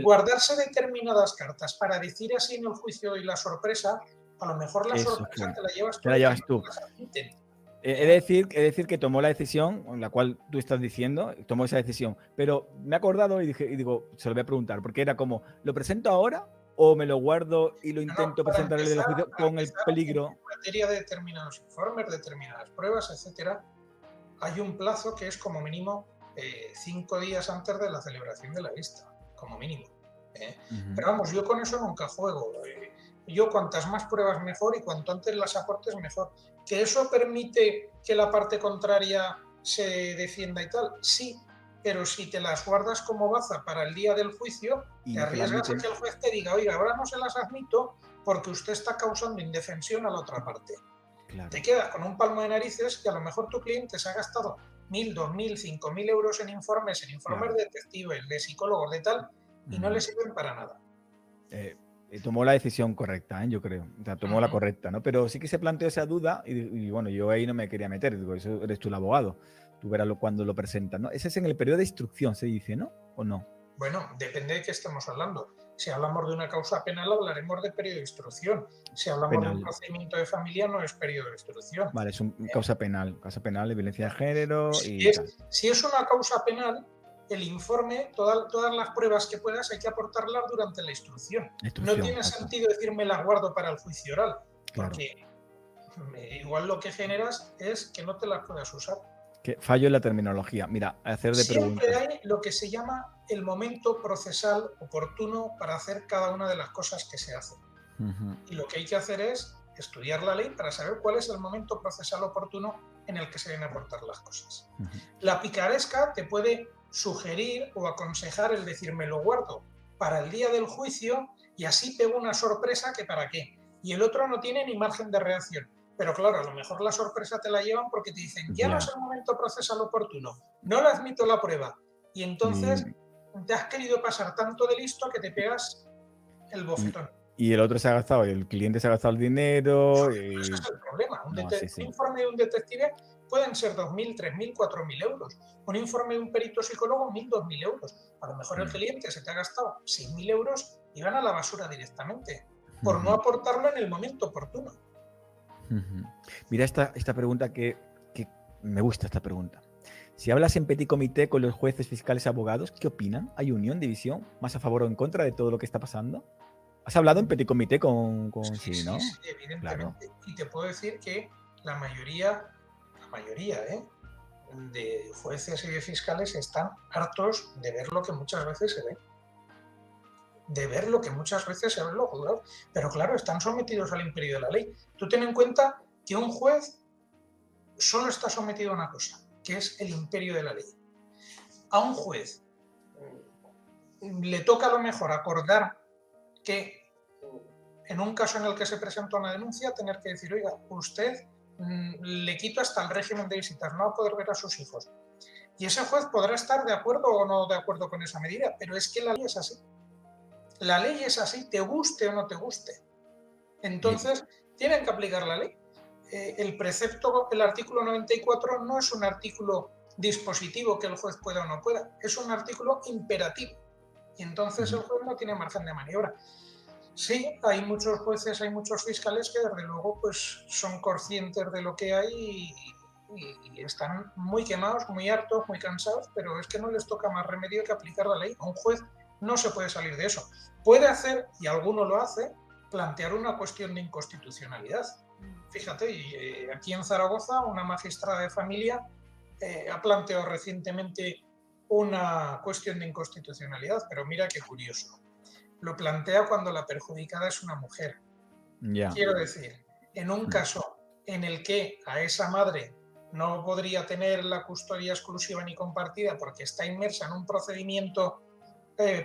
[SPEAKER 1] guardarse determinadas cartas para decir así en el juicio y la sorpresa, a lo mejor la sorpresa te la llevas tú de que no te las admiten.
[SPEAKER 2] He de decir que tomó la decisión, la cual tú estás diciendo, tomó esa decisión, pero me he acordado y digo, se lo voy a preguntar, porque era como, ¿lo presento ahora o me lo guardo y lo intento presentar en el juicio con el peligro?
[SPEAKER 1] En materia de determinados informes, determinadas pruebas, etcétera, hay un plazo que es como mínimo 5 días antes de la celebración de la vista, como mínimo. Pero vamos, yo con eso nunca juego. Yo cuantas más pruebas mejor y cuanto antes las aportes mejor. ¿Que eso permite que la parte contraria se defienda y tal? Sí, pero si te las guardas como baza para el día del juicio, te arriesgas a que el juez te diga, oiga, ahora no se las admito porque usted está causando indefensión a la otra parte. Claro. Te quedas con un palmo de narices que a lo mejor tu cliente se ha gastado 1.000, 2.000, 5.000 euros en informes claro. De detectives, de psicólogos, de tal, y no le sirven para nada.
[SPEAKER 2] Tomó la decisión correcta, yo creo. O sea, tomó la correcta, ¿no? Pero sí que se planteó esa duda y bueno, yo ahí no me quería meter. Digo, eso eres tú el abogado. Tú verás cuando lo presentas, ¿no? Ese es en el periodo de instrucción, se dice, ¿no? ¿O no?
[SPEAKER 1] Bueno, depende de qué estemos hablando. Si hablamos de una causa penal, hablaremos de periodo de instrucción. Si hablamos de un procedimiento de familia, no es periodo de instrucción.
[SPEAKER 2] Vale, es causa penal de violencia de género.
[SPEAKER 1] Si es una causa penal, el informe, todas las pruebas que puedas hay que aportarlas durante la instrucción. No tiene sentido decir me las guardo para el juicio oral, porque igual lo que generas es que no te las puedas usar.
[SPEAKER 2] Que fallo en la terminología. Mira, hacer de preguntas.
[SPEAKER 1] Siempre hay lo que se llama el momento procesal oportuno para hacer cada una de las cosas que se hacen. Y lo que hay que hacer es estudiar la ley para saber cuál es el momento procesal oportuno en el que se deben aportar las cosas. La picaresca te puede sugerir o aconsejar el decir me lo guardo para el día del juicio y así pego una sorpresa que para qué. Y el otro no tiene ni margen de reacción. Pero claro, a lo mejor la sorpresa te la llevan porque te dicen ya no es el momento procesal oportuno, no le admito la prueba. Y entonces te has querido pasar tanto de listo que te pegas el bofetón.
[SPEAKER 2] Y el otro se ha gastado, el cliente se ha gastado el dinero.
[SPEAKER 1] Ese es el problema.
[SPEAKER 2] No, sí,
[SPEAKER 1] Un
[SPEAKER 2] sí.
[SPEAKER 1] informe de un detective pueden ser 2.000, 3.000, 4.000 euros. Un informe de un perito psicólogo, 1.000, 2.000 euros. A lo mejor el cliente se te ha gastado 6.000 euros y van a la basura directamente, por no aportarlo en el momento oportuno.
[SPEAKER 2] Mira esta pregunta que me gusta esta pregunta. Si hablas en petit comité con los jueces, fiscales, abogados, ¿qué opinan? ¿Hay unión, división, más a favor o en contra de todo lo que está pasando? ¿Has hablado en petit comité con
[SPEAKER 1] Sí,
[SPEAKER 2] ¿no?
[SPEAKER 1] sí, evidentemente.
[SPEAKER 2] Claro.
[SPEAKER 1] Y te puedo decir que la mayoría, de jueces y de fiscales están hartos de ver lo que muchas veces se ve. De ver lo que muchas veces se ve en los juzgados. Pero claro, están sometidos al imperio de la ley. Tú ten en cuenta que un juez solo está sometido a una cosa, que es el imperio de la ley. A un juez le toca a lo mejor acordar que en un caso en el que se presenta una denuncia, tener que decir, oiga, usted le quito hasta el régimen de visitas, no va a poder ver a sus hijos. Y ese juez podrá estar de acuerdo o no de acuerdo con esa medida, pero es que la ley es así. La ley es así, te guste o no te guste. Entonces, tienen que aplicar la ley. El precepto, el artículo 94, no es un artículo dispositivo que el juez pueda o no pueda, es un artículo imperativo. Y entonces el juez no tiene margen de maniobra. Sí, hay muchos jueces, hay muchos fiscales que desde luego pues son conscientes de lo que hay y están muy quemados, muy hartos, muy cansados, pero es que no les toca más remedio que aplicar la ley. A un juez no se puede salir de eso. Puede hacer, y alguno lo hace, plantear una cuestión de inconstitucionalidad. Fíjate, aquí en Zaragoza una magistrada de familia ha planteado recientemente una cuestión de inconstitucionalidad, pero mira qué curioso. Lo plantea cuando la perjudicada es una mujer. Quiero decir, en un caso en el que a esa madre no podría tener la custodia exclusiva ni compartida porque está inmersa en un procedimiento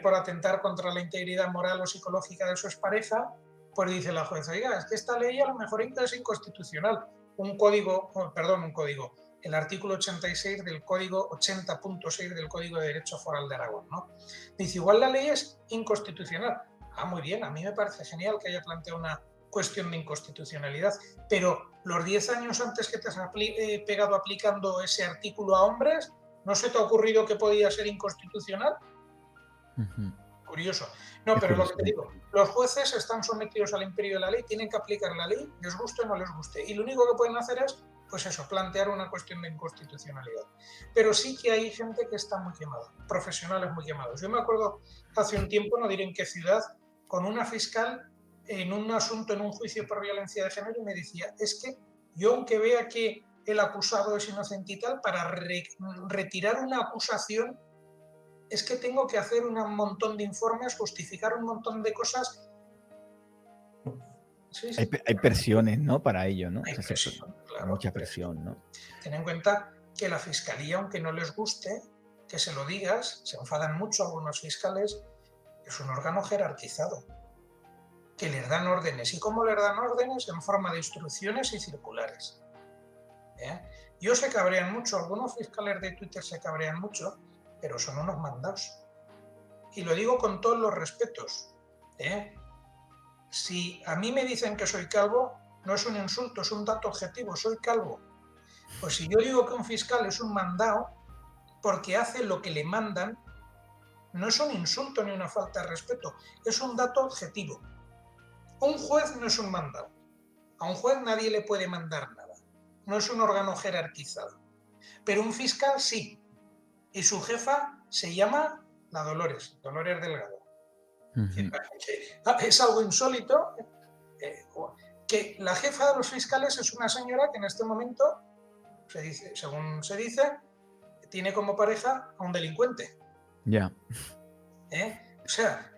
[SPEAKER 1] por atentar contra la integridad moral o psicológica de su expareja, pues dice la jueza, oiga, es que esta ley a lo mejor es inconstitucional. El artículo 86 del Código 80.6 del Código de Derecho Foral de Aragón, ¿no? Dice, igual la ley es inconstitucional. Ah, muy bien, a mí me parece genial que haya planteado una cuestión de inconstitucionalidad, pero los 10 años antes que te has pegado aplicando ese artículo a hombres, ¿no se te ha ocurrido que podía ser inconstitucional? Curioso. No, pero lo que te digo, los jueces están sometidos al imperio de la ley, tienen que aplicar la ley, les guste o no les guste. Y lo único que pueden hacer es, pues eso, plantear una cuestión de inconstitucionalidad. Pero sí que hay gente que está muy quemada, profesionales muy quemados. Yo me acuerdo hace un tiempo, no diré en qué ciudad, con una fiscal en un asunto, en un juicio por violencia de género, y me decía, es que yo aunque vea que el acusado es inocente y tal, para retirar una acusación es que tengo que hacer un montón de informes, justificar un montón de cosas.
[SPEAKER 2] Sí. Hay presiones, ¿no? Para ello, ¿no?
[SPEAKER 1] Hay presión, claro.
[SPEAKER 2] Mucha presión, ¿no?
[SPEAKER 1] Ten en cuenta que la fiscalía, aunque no les guste, que se lo digas, se enfadan mucho algunos fiscales, es un órgano jerarquizado, que les dan órdenes. ¿Y cómo les dan órdenes? En forma de instrucciones y circulares. Yo se cabrean mucho, algunos fiscales de Twitter se cabrean mucho, pero son unos mandados. Y lo digo con todos los respetos. Si a mí me dicen que soy calvo, no es un insulto, es un dato objetivo, soy calvo. Pues si yo digo que un fiscal es un mandado porque hace lo que le mandan, no es un insulto ni una falta de respeto, es un dato objetivo. Un juez no es un mandado. A un juez nadie le puede mandar nada. No es un órgano jerarquizado. Pero un fiscal sí. Y su jefa se llama la Dolores Delgado. Es algo insólito que la jefa de los fiscales es una señora que en este momento, según se dice, tiene como pareja a un delincuente.
[SPEAKER 2] Ya.
[SPEAKER 1] O sea,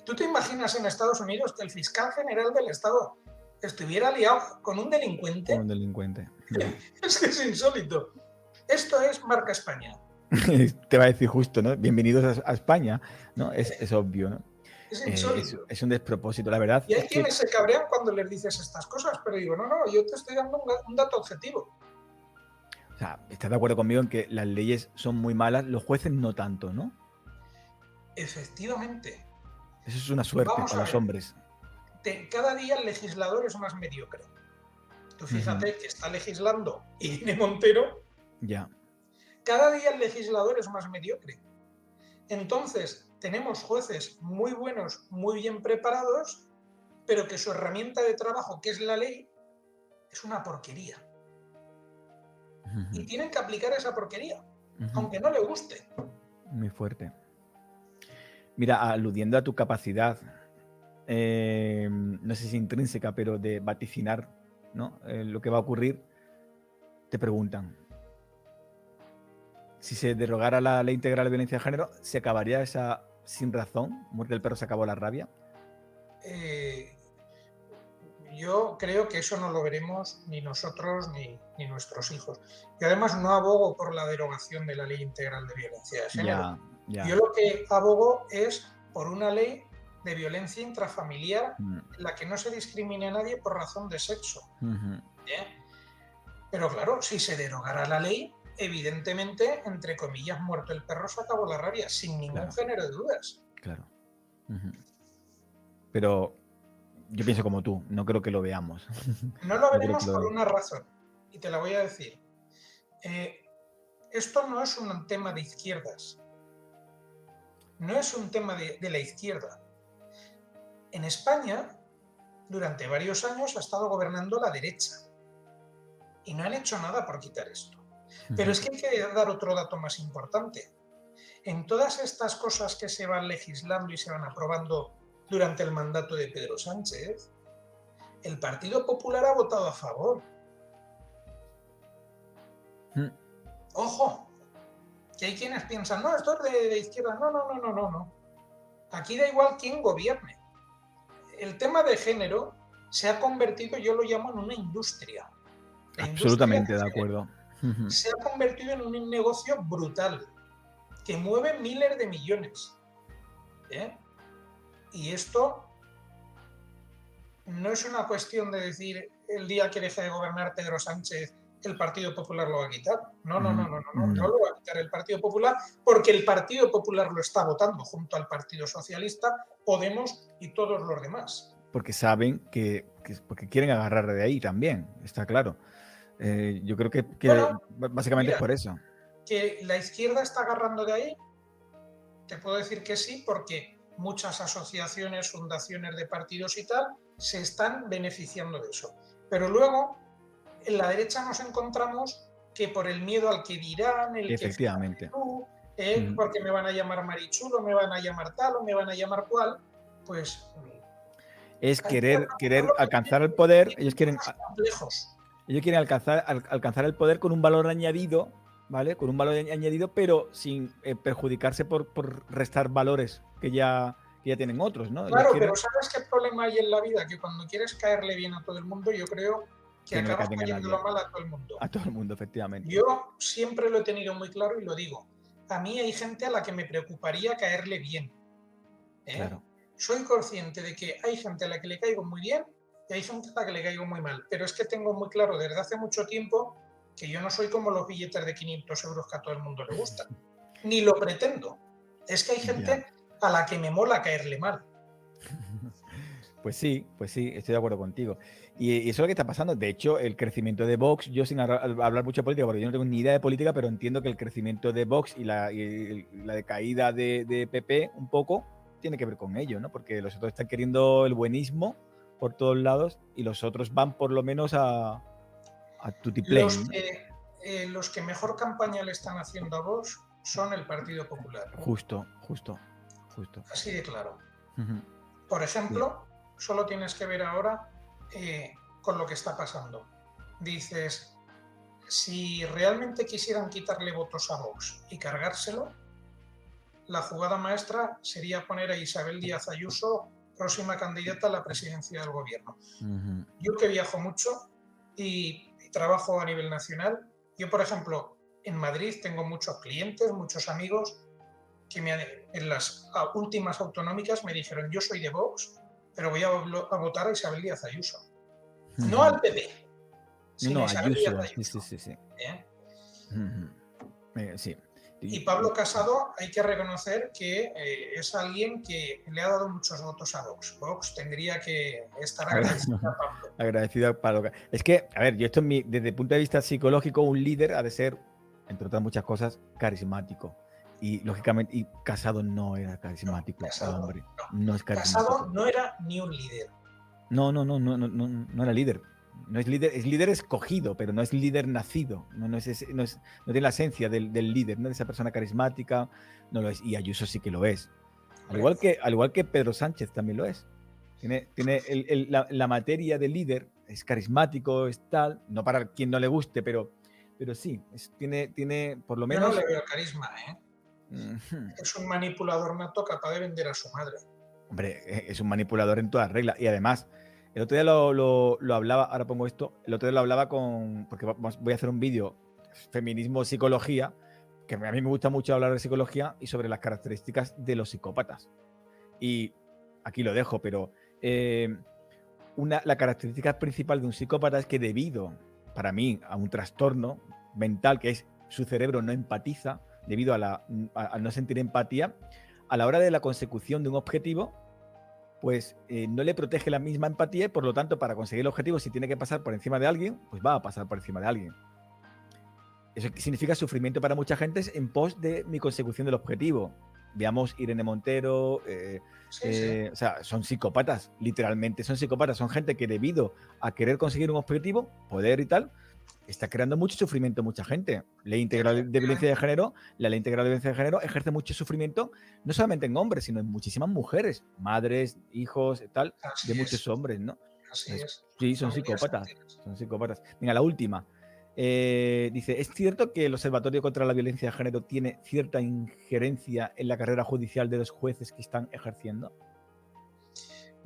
[SPEAKER 1] ¿tú te imaginas en Estados Unidos que el fiscal general del Estado estuviera liado con un delincuente?
[SPEAKER 2] Con un delincuente.
[SPEAKER 1] Es que es insólito. Esto es marca España.
[SPEAKER 2] Te va a decir justo, ¿no? Bienvenidos a España, ¿no? Es obvio, ¿no? Es un despropósito, la verdad.
[SPEAKER 1] Y hay quienes se cabrean cuando les dices estas cosas, pero digo, no, yo te estoy dando un dato objetivo.
[SPEAKER 2] O sea, ¿estás de acuerdo conmigo en que las leyes son muy malas? Los jueces no tanto, ¿no?
[SPEAKER 1] Efectivamente.
[SPEAKER 2] Eso es una suerte para los hombres.
[SPEAKER 1] cada día el legislador es más mediocre. Tú fíjate que está legislando Irene Montero.
[SPEAKER 2] Ya.
[SPEAKER 1] Cada día el legislador es más mediocre. Entonces, tenemos jueces muy buenos, muy bien preparados, pero que su herramienta de trabajo, que es la ley, es una porquería. Y tienen que aplicar esa porquería, aunque no le guste.
[SPEAKER 2] Muy fuerte. Mira, aludiendo a tu capacidad, no sé si intrínseca, pero de vaticinar, ¿no? Lo que va a ocurrir, te preguntan, si se derogara la ley integral de violencia de género, ¿se acabaría esa sin razón? ¿Muerte del perro se acabó la rabia?
[SPEAKER 1] Yo creo que eso no lo veremos ni nosotros ni nuestros hijos. Y además no abogo por la derogación de la ley integral de violencia de género.
[SPEAKER 2] Ya.
[SPEAKER 1] Yo lo que abogo es por una ley de violencia intrafamiliar en la que no se discrimine a nadie por razón de sexo. Pero claro, si se derogara la ley, evidentemente, entre comillas, muerto el perro se acabó la rabia, sin ningún género de dudas.
[SPEAKER 2] Claro. Pero yo pienso como tú, no creo que lo veamos.
[SPEAKER 1] No lo veremos por una razón, y te la voy a decir. Esto no es un tema de izquierdas. No es un tema de la izquierda. En España, durante varios años, ha estado gobernando la derecha. Y no han hecho nada por quitar esto. Pero es que hay que dar otro dato más importante. En todas estas cosas que se van legislando y se van aprobando durante el mandato de Pedro Sánchez, el Partido Popular ha votado a favor. Ojo, que hay quienes piensan, no, esto es de izquierda. No. Aquí da igual quién gobierne. El tema de género se ha convertido, yo lo llamo, en una industria.
[SPEAKER 2] Absolutamente de acuerdo.
[SPEAKER 1] Se ha convertido en un negocio brutal, que mueve miles de millones. Y esto no es una cuestión de decir el día que deje de gobernar Pedro Sánchez, el Partido Popular lo va a quitar. No lo va a quitar el Partido Popular, porque el Partido Popular lo está votando junto al Partido Socialista, Podemos y todos los demás.
[SPEAKER 2] Porque saben porque quieren agarrar de ahí también, está claro. Yo creo que bueno, básicamente es por eso.
[SPEAKER 1] Que la izquierda está agarrando de ahí, te puedo decir que sí, porque muchas asociaciones, fundaciones de partidos y tal, se están beneficiando de eso. Pero luego, en la derecha nos encontramos que por el miedo al que dirán,
[SPEAKER 2] efectivamente,
[SPEAKER 1] porque me van a llamar marichulo, me van a llamar tal o me van a llamar cual, pues...
[SPEAKER 2] Es querer alcanzar el poder, ellos quieren alcanzar el poder con un valor añadido, ¿vale? Con un valor añadido, pero sin perjudicarse por restar valores que ya tienen otros, ¿no?
[SPEAKER 1] Claro, pero ¿sabes qué problema hay en la vida? Que cuando quieres caerle bien a todo el mundo, yo creo que acabas cayéndolo mal a todo el mundo.
[SPEAKER 2] A todo el mundo, efectivamente.
[SPEAKER 1] Yo siempre lo he tenido muy claro y lo digo. A mí hay gente a la que me preocuparía caerle bien.
[SPEAKER 2] Claro.
[SPEAKER 1] Soy consciente de que hay gente a la que le caigo muy bien y hay gente a la que le caigo muy mal. Pero es que tengo muy claro desde hace mucho tiempo que yo no soy como los billetes de 500 euros que a todo el mundo le gustan. Ni lo pretendo. Es que hay gente a la que me mola caerle mal.
[SPEAKER 2] Pues sí, estoy de acuerdo contigo. Y eso es lo que está pasando. De hecho, el crecimiento de Vox, yo sin hablar mucho de política, porque yo no tengo ni idea de política, pero entiendo que el crecimiento de Vox y la decaída de PP un poco tiene que ver con ello, ¿no? Porque los otros están queriendo el buenismo por todos lados y los otros van por lo menos a tutiplén.
[SPEAKER 1] Los que mejor campaña le están haciendo a Vox son el Partido Popular.
[SPEAKER 2] Justo.
[SPEAKER 1] Así de claro. Por ejemplo, solo tienes que ver ahora con lo que está pasando. Dices, si realmente quisieran quitarle votos a Vox y cargárselo, la jugada maestra sería poner a Isabel Díaz Ayuso próxima candidata a la presidencia del gobierno. Yo que viajo mucho y trabajo a nivel nacional, yo por ejemplo en Madrid tengo muchos clientes, muchos amigos que en las últimas autonómicas me dijeron, yo soy de Vox, pero voy a votar a Isabel Díaz Ayuso. No al PP, sino a Isabel Díaz Ayuso.
[SPEAKER 2] Sí. Sí.
[SPEAKER 1] Y Pablo Casado hay que reconocer que es alguien que le ha dado muchos votos a Vox. Vox tendría que estar agradecido a Pablo.
[SPEAKER 2] Agradecido a Pablo. Es que, a ver, yo esto desde el punto de vista psicológico, un líder ha de ser, entre otras muchas cosas, carismático. Y lógicamente, y Casado no era carismático,
[SPEAKER 1] Casado,
[SPEAKER 2] hombre. No es carismático.
[SPEAKER 1] Casado no era ni un líder.
[SPEAKER 2] No era líder. No es líder, es líder escogido, pero no es líder nacido. No tiene la esencia del líder, ¿no? De esa persona carismática, no lo es. Y Ayuso sí que lo es. Al igual que Pedro Sánchez también lo es. Tiene la materia de líder, es carismático, es tal, no para quien no le guste, pero sí, tiene por lo menos...
[SPEAKER 1] Yo no le veo carisma, ¿eh? Es un manipulador nato capaz de vender a su madre.
[SPEAKER 2] Hombre, es un manipulador en todas reglas. Y además, el otro día lo hablaba, ahora pongo esto, el otro día lo hablaba porque voy a hacer un vídeo, feminismo, psicología, que a mí me gusta mucho hablar de psicología y sobre las características de los psicópatas. Y aquí lo dejo, pero la característica principal de un psicópata es que debido, para mí, a un trastorno mental que es su cerebro no empatiza, debido a no sentir empatía, a la hora de la consecución de un objetivo, pues no le protege la misma empatía y por lo tanto para conseguir el objetivo, si tiene que pasar por encima de alguien, pues va a pasar por encima de alguien. Eso significa sufrimiento para mucha gente en pos de mi consecución del objetivo. Veamos Irene Montero,
[SPEAKER 1] Sí.
[SPEAKER 2] o sea, son psicópatas, literalmente son psicópatas, son gente que debido a querer conseguir un objetivo, poder y tal, está creando mucho sufrimiento a mucha gente. Ley integral de violencia de género, la ley integral de violencia de género ejerce mucho sufrimiento, no solamente en hombres, sino en muchísimas mujeres, madres, hijos, tal,
[SPEAKER 1] Así
[SPEAKER 2] de
[SPEAKER 1] es.
[SPEAKER 2] muchos hombres, ¿no?
[SPEAKER 1] Así es.
[SPEAKER 2] Sí, son psicópatas. Son psicópatas. Venga, la última. Dice, ¿es cierto que el Observatorio contra la Violencia de Género tiene cierta injerencia en la carrera judicial de los jueces que están ejerciendo?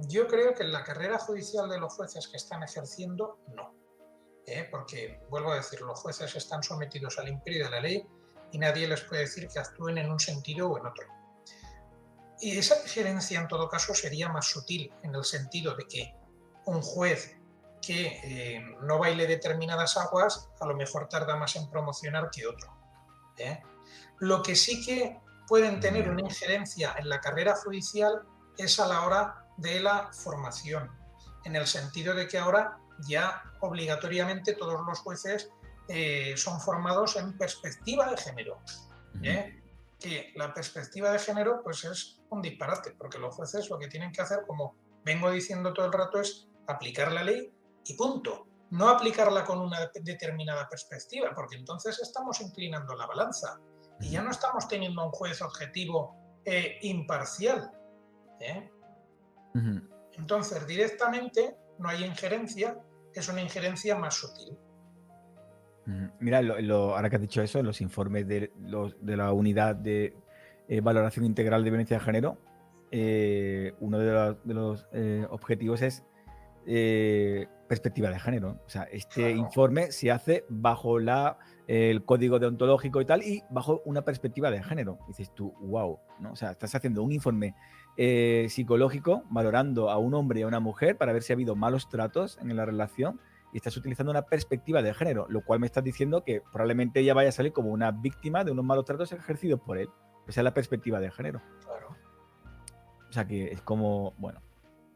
[SPEAKER 1] Yo creo que en la carrera judicial de los jueces que están ejerciendo, no. Porque, vuelvo a decir, los jueces están sometidos al imperio de la ley y nadie les puede decir que actúen en un sentido o en otro. Y esa injerencia, en todo caso, sería más sutil, en el sentido de que un juez que no baile determinadas aguas, a lo mejor tarda más en promocionar que otro. Lo que sí que pueden tener una injerencia en la carrera judicial es a la hora de la formación, en el sentido de que ahora ya obligatoriamente todos los jueces son formados en perspectiva de género. Que la perspectiva de género pues es un disparate, porque los jueces lo que tienen que hacer, como vengo diciendo todo el rato, es aplicar la ley y punto. No aplicarla con una determinada perspectiva, porque entonces estamos inclinando la balanza y ya no estamos teniendo un juez objetivo imparcial. Entonces, directamente no hay injerencia, es una injerencia más sutil.
[SPEAKER 2] Mira, ahora que has dicho eso, en los informes de la unidad de valoración integral de violencia de género, uno de los objetivos es perspectiva de género. O sea, este informe se hace bajo el código deontológico y tal, y bajo una perspectiva de género. Y dices tú, wow, ¿no? O sea, estás haciendo un informe psicológico valorando a un hombre y a una mujer para ver si ha habido malos tratos en la relación y estás utilizando una perspectiva de género, lo cual me estás diciendo que probablemente ella vaya a salir como una víctima de unos malos tratos ejercidos por él. Esa es la perspectiva de género.
[SPEAKER 1] Claro.
[SPEAKER 2] O sea que es como, bueno,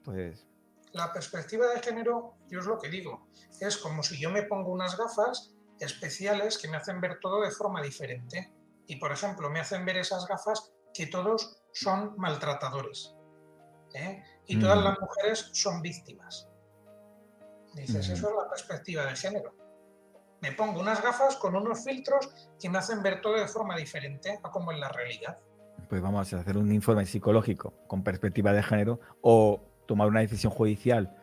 [SPEAKER 2] pues...
[SPEAKER 1] La perspectiva de género, yo es lo que digo, es como si yo me pongo unas gafas especiales que me hacen ver todo de forma diferente. Y, por ejemplo, me hacen ver esas gafas que todos son maltratadores. Y todas las mujeres son víctimas. Dices, eso es la perspectiva de género. Me pongo unas gafas con unos filtros que me hacen ver todo de forma diferente a como en la realidad.
[SPEAKER 2] Pues vamos a hacer un informe psicológico con perspectiva de género o tomar una decisión judicial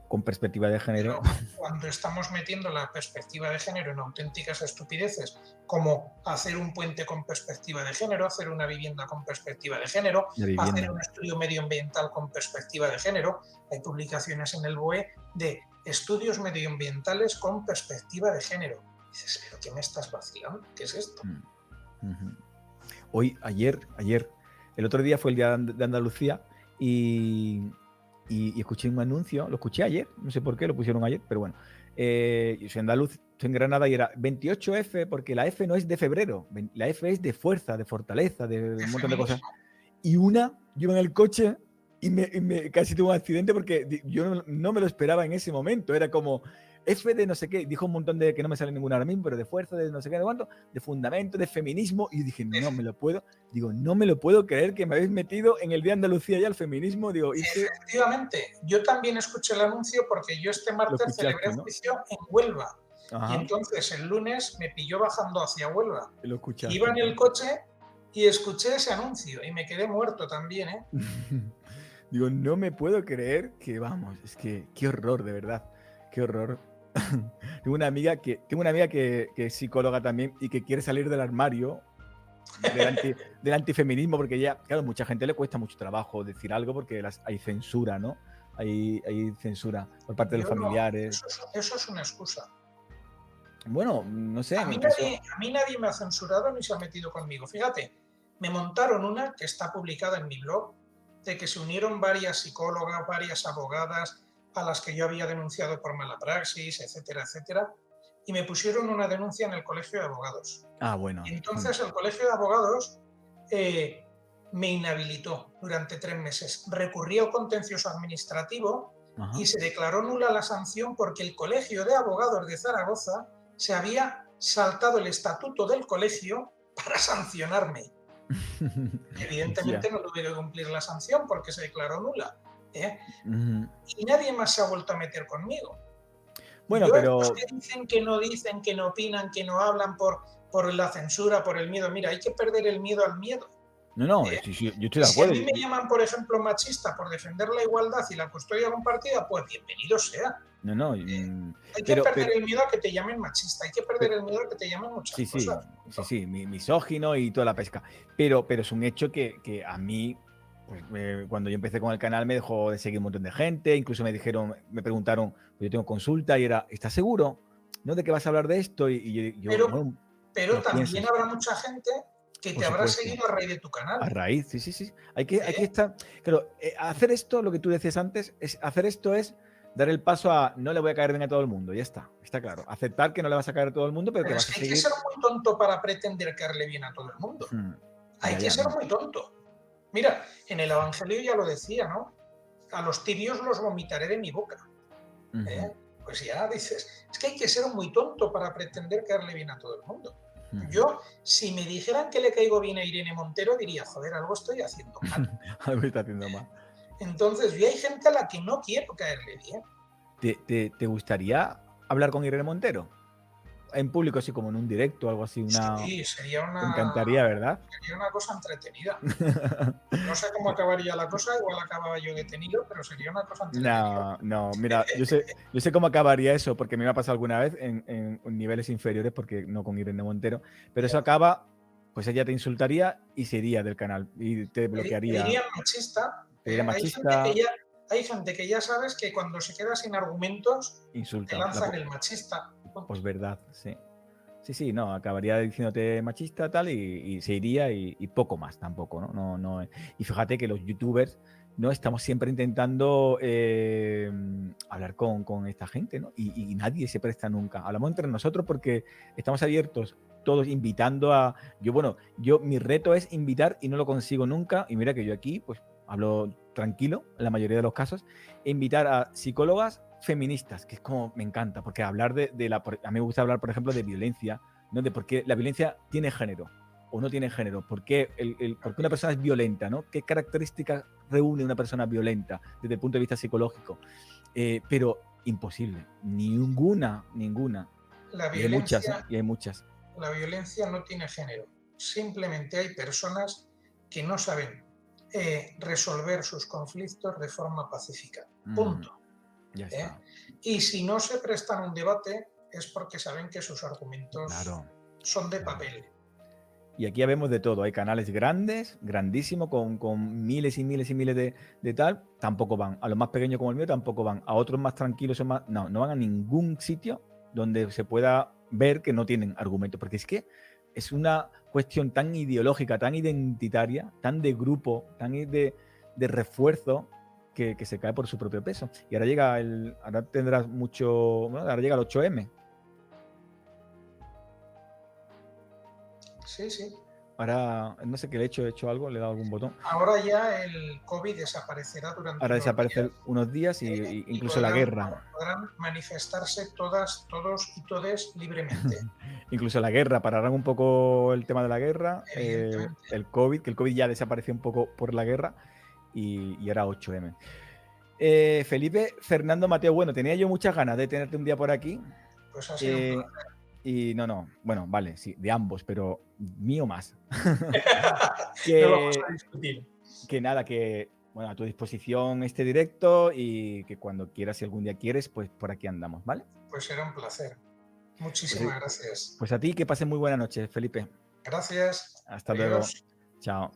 [SPEAKER 2] con perspectiva de género.
[SPEAKER 1] Pero cuando estamos metiendo la perspectiva de género en auténticas estupideces, como hacer un puente con perspectiva de género, hacer una vivienda con perspectiva de género, hacer un estudio medioambiental con perspectiva de género, hay publicaciones en el BOE de estudios medioambientales con perspectiva de género. Dices, ¿pero qué me estás vacilando? ¿Qué es esto?
[SPEAKER 2] Ayer, el otro día fue el día de Andalucía y escuché un anuncio, lo escuché ayer, no sé por qué, lo pusieron ayer, pero bueno, yo soy andaluz estoy en Granada y era 28F, porque la F no es de febrero, la F es de fuerza, de fortaleza, de
[SPEAKER 1] de
[SPEAKER 2] un montón de cosas.
[SPEAKER 1] feminismo.
[SPEAKER 2] Y yo iba en el coche y casi tuve un accidente porque yo no me lo esperaba en ese momento. Era como F de no sé qué, dijo un montón de que no me sale ninguna ahora mismo, pero de fuerza, de no sé qué, de cuánto, de fundamento, de feminismo. Y dije, no me lo puedo, no me lo puedo creer que me habéis metido en el Día de Andalucía ya el feminismo. Digo, irse,
[SPEAKER 1] Efectivamente, yo también escuché el anuncio porque yo este
[SPEAKER 2] lo
[SPEAKER 1] martes celebré
[SPEAKER 2] escuchaste, ¿no?
[SPEAKER 1] juicio en Huelva. Y
[SPEAKER 2] Ajá,
[SPEAKER 1] entonces el lunes me pilló bajando hacia Huelva.
[SPEAKER 2] lo
[SPEAKER 1] Iba
[SPEAKER 2] escuchaste,
[SPEAKER 1] en el
[SPEAKER 2] ¿no?
[SPEAKER 1] coche y escuché ese anuncio y me quedé muerto también, ¿eh?
[SPEAKER 2] Digo, no me puedo creer que, vamos, es que qué horror, de verdad, qué horror. Tengo una amiga que es psicóloga también y que quiere salir del armario del antifeminismo, porque ya, claro, mucha gente le cuesta mucho trabajo decir algo porque hay censura, ¿no? Hay censura por parte de los
[SPEAKER 1] Yo no,
[SPEAKER 2] familiares.
[SPEAKER 1] eso es una excusa.
[SPEAKER 2] Bueno, no sé,
[SPEAKER 1] A
[SPEAKER 2] en
[SPEAKER 1] mí,
[SPEAKER 2] el
[SPEAKER 1] nadie,
[SPEAKER 2] caso...
[SPEAKER 1] a mí nadie me ha censurado ni se ha metido conmigo. Fíjate, me montaron una que está publicada en mi blog, de que se unieron varias psicólogas, varias abogadas a las que yo había denunciado por mala praxis, etcétera, etcétera, y me pusieron una denuncia en el Colegio de Abogados.
[SPEAKER 2] Ah, bueno.
[SPEAKER 1] Y entonces el Colegio de Abogados eh, me inhabilitó durante 3 meses. Recurrí al contencioso administrativo
[SPEAKER 2] Ajá.
[SPEAKER 1] y se declaró nula la sanción porque el Colegio de Abogados de Zaragoza se había saltado el estatuto del colegio para sancionarme.
[SPEAKER 2] Hostia.
[SPEAKER 1] Evidentemente no tuve que cumplir la sanción porque se declaró nula. ¿eh?
[SPEAKER 2] Ujú.
[SPEAKER 1] Y nadie más se ha vuelto a meter conmigo.
[SPEAKER 2] Bueno,
[SPEAKER 1] Yo, estos
[SPEAKER 2] pero...
[SPEAKER 1] que dicen, que no opinan, que no hablan por la censura, por el miedo, mira, hay que perder el miedo al miedo.
[SPEAKER 2] No, no,
[SPEAKER 1] ¿eh?
[SPEAKER 2] sí, sí, yo estoy
[SPEAKER 1] Y
[SPEAKER 2] de
[SPEAKER 1] si a
[SPEAKER 2] acuerdo.
[SPEAKER 1] mí me llaman, por ejemplo, machista por defender la igualdad y la custodia compartida, pues bienvenido sea.
[SPEAKER 2] No, no,
[SPEAKER 1] Hay que
[SPEAKER 2] pero,
[SPEAKER 1] perder el miedo a que te llamen machista, hay que perder el miedo a que te llamen muchas
[SPEAKER 2] sí, sí,
[SPEAKER 1] cosas.
[SPEAKER 2] sí, sí, misógino y toda la pesca. Pero es un hecho que a mí, pues, cuando yo empecé con el canal me dejó de seguir un montón de gente, incluso me preguntaron, pues yo tengo consulta y era, ¿estás seguro? ¿No? ¿De qué vas a hablar de esto? Y yo,
[SPEAKER 1] Pero,
[SPEAKER 2] bueno,
[SPEAKER 1] pero
[SPEAKER 2] lo
[SPEAKER 1] también
[SPEAKER 2] piensas,
[SPEAKER 1] habrá mucha gente que
[SPEAKER 2] por
[SPEAKER 1] te habrá
[SPEAKER 2] supuesto.
[SPEAKER 1] seguido a raíz de tu
[SPEAKER 2] A
[SPEAKER 1] canal.
[SPEAKER 2] raíz, sí, sí, sí. Hay que
[SPEAKER 1] ¿eh?
[SPEAKER 2] estar. Claro, hacer esto, lo que tú decías antes, hacer esto es dar el paso a no le voy a caer bien a todo el mundo, ya está claro. Aceptar que no le vas a caer a todo el mundo, pero que
[SPEAKER 1] Pero es
[SPEAKER 2] vas a
[SPEAKER 1] que hay que
[SPEAKER 2] seguir.
[SPEAKER 1] ser muy tonto para pretender caerle bien a todo el mundo.
[SPEAKER 2] Hmm,
[SPEAKER 1] Hay
[SPEAKER 2] ya,
[SPEAKER 1] que
[SPEAKER 2] ya,
[SPEAKER 1] ser
[SPEAKER 2] no.
[SPEAKER 1] muy tonto. Mira, en el Evangelio ya lo decía, ¿no? A los tibios los vomitaré de mi boca.
[SPEAKER 2] Ujú,
[SPEAKER 1] ¿eh? Pues ya dices, es que hay que ser muy tonto para pretender caerle bien a todo el mundo.
[SPEAKER 2] ujú.
[SPEAKER 1] Yo, si me dijeran que le caigo bien a Irene Montero, diría, joder, algo estoy haciendo mal.
[SPEAKER 2] Algo está haciendo mal.
[SPEAKER 1] Entonces, yo hay gente a la que no quiero caerle bien.
[SPEAKER 2] ¿Te gustaría hablar con Irene Montero? En público, así como en un directo, algo así,
[SPEAKER 1] Sí,
[SPEAKER 2] Te encantaría, ¿verdad?
[SPEAKER 1] sería una cosa entretenida. No sé cómo acabaría la cosa, igual acababa yo detenido, pero sería una cosa entretenida.
[SPEAKER 2] No, no, mira, yo sé cómo acabaría eso, porque me ha pasado alguna vez en niveles inferiores, porque no con Irene Montero, pero eso acaba, pues ella te insultaría y se iría del canal y te
[SPEAKER 1] Me
[SPEAKER 2] bloquearía,
[SPEAKER 1] dirían machista.
[SPEAKER 2] te diría
[SPEAKER 1] Hay
[SPEAKER 2] machista,
[SPEAKER 1] gente que ya sabes que cuando se queda sin argumentos te
[SPEAKER 2] insulta,
[SPEAKER 1] lanzan el machista.
[SPEAKER 2] pues verdad, sí. Sí, sí, no, acabaría diciéndote machista tal y se iría y poco más tampoco, ¿no? Y fíjate que los youtubers, ¿no? Estamos siempre intentando hablar con esta gente, ¿no? Y nadie se presta nunca. Hablamos entre nosotros porque estamos abiertos, todos invitando a... Mi reto es invitar y no lo consigo nunca. Y mira que yo aquí, pues, hablo tranquilo, en la mayoría de los casos, invitar a psicólogas feministas, que es como me encanta, porque hablar a mí me gusta hablar, por ejemplo, de violencia, ¿no? De por qué la violencia tiene género o no tiene género, por qué una persona es violenta, ¿no? ¿Qué características reúne una persona violenta desde el punto de vista psicológico? Pero imposible, ninguna.
[SPEAKER 1] La
[SPEAKER 2] Y hay muchas, ¿eh?
[SPEAKER 1] violencia,
[SPEAKER 2] Y hay muchas.
[SPEAKER 1] la violencia no tiene género. Simplemente hay personas que no saben resolver sus conflictos de forma pacífica.
[SPEAKER 2] Mm,
[SPEAKER 1] Punto.
[SPEAKER 2] ya
[SPEAKER 1] ¿eh?
[SPEAKER 2] está.
[SPEAKER 1] Y si no se prestan a un debate es porque saben que sus argumentos
[SPEAKER 2] Claro,
[SPEAKER 1] son de
[SPEAKER 2] claro.
[SPEAKER 1] papel.
[SPEAKER 2] Y aquí vemos de todo. Hay canales grandes, grandísimos, con miles y miles y miles de tal. Tampoco van. A los más pequeños como el mío tampoco van. A otros más tranquilos o más... No van a ningún sitio donde se pueda ver que no tienen argumentos. Porque es que es una cuestión tan ideológica, tan identitaria, tan de grupo, tan de refuerzo, que se cae por su propio peso. Y ahora tendrás mucho... Bueno, ahora llega el 8M.
[SPEAKER 1] Sí, sí.
[SPEAKER 2] Ahora, no sé qué le he hecho algo, le he dado algún botón.
[SPEAKER 1] Ahora ya el COVID desaparecerá durante
[SPEAKER 2] Ahora
[SPEAKER 1] unos
[SPEAKER 2] desaparece
[SPEAKER 1] días,
[SPEAKER 2] unos días y
[SPEAKER 1] y
[SPEAKER 2] incluso la guerra.
[SPEAKER 1] podrán manifestarse todos y todes libremente,
[SPEAKER 2] Incluso la guerra, pararán un poco el tema de la guerra,
[SPEAKER 1] evidentemente.
[SPEAKER 2] el COVID, que el COVID ya desapareció un poco por la guerra y ahora 8M. Felipe, Fernando, Mateo, bueno, tenía yo muchas ganas de tenerte un día por aquí.
[SPEAKER 1] Pues ha sido un placer.
[SPEAKER 2] Y no, bueno, vale, sí, de ambos, pero mío más.
[SPEAKER 1] No vamos a
[SPEAKER 2] que,
[SPEAKER 1] discutir.
[SPEAKER 2] que nada, que bueno, a tu disposición este directo y que cuando quieras, si algún día quieres, pues por aquí andamos, ¿vale?
[SPEAKER 1] Pues será un placer.
[SPEAKER 2] Pues,
[SPEAKER 1] Muchísimas gracias.
[SPEAKER 2] pues a ti que pases muy buena noche, Felipe.
[SPEAKER 1] Gracias.
[SPEAKER 2] Hasta luego.
[SPEAKER 1] Adiós.
[SPEAKER 2] Chao.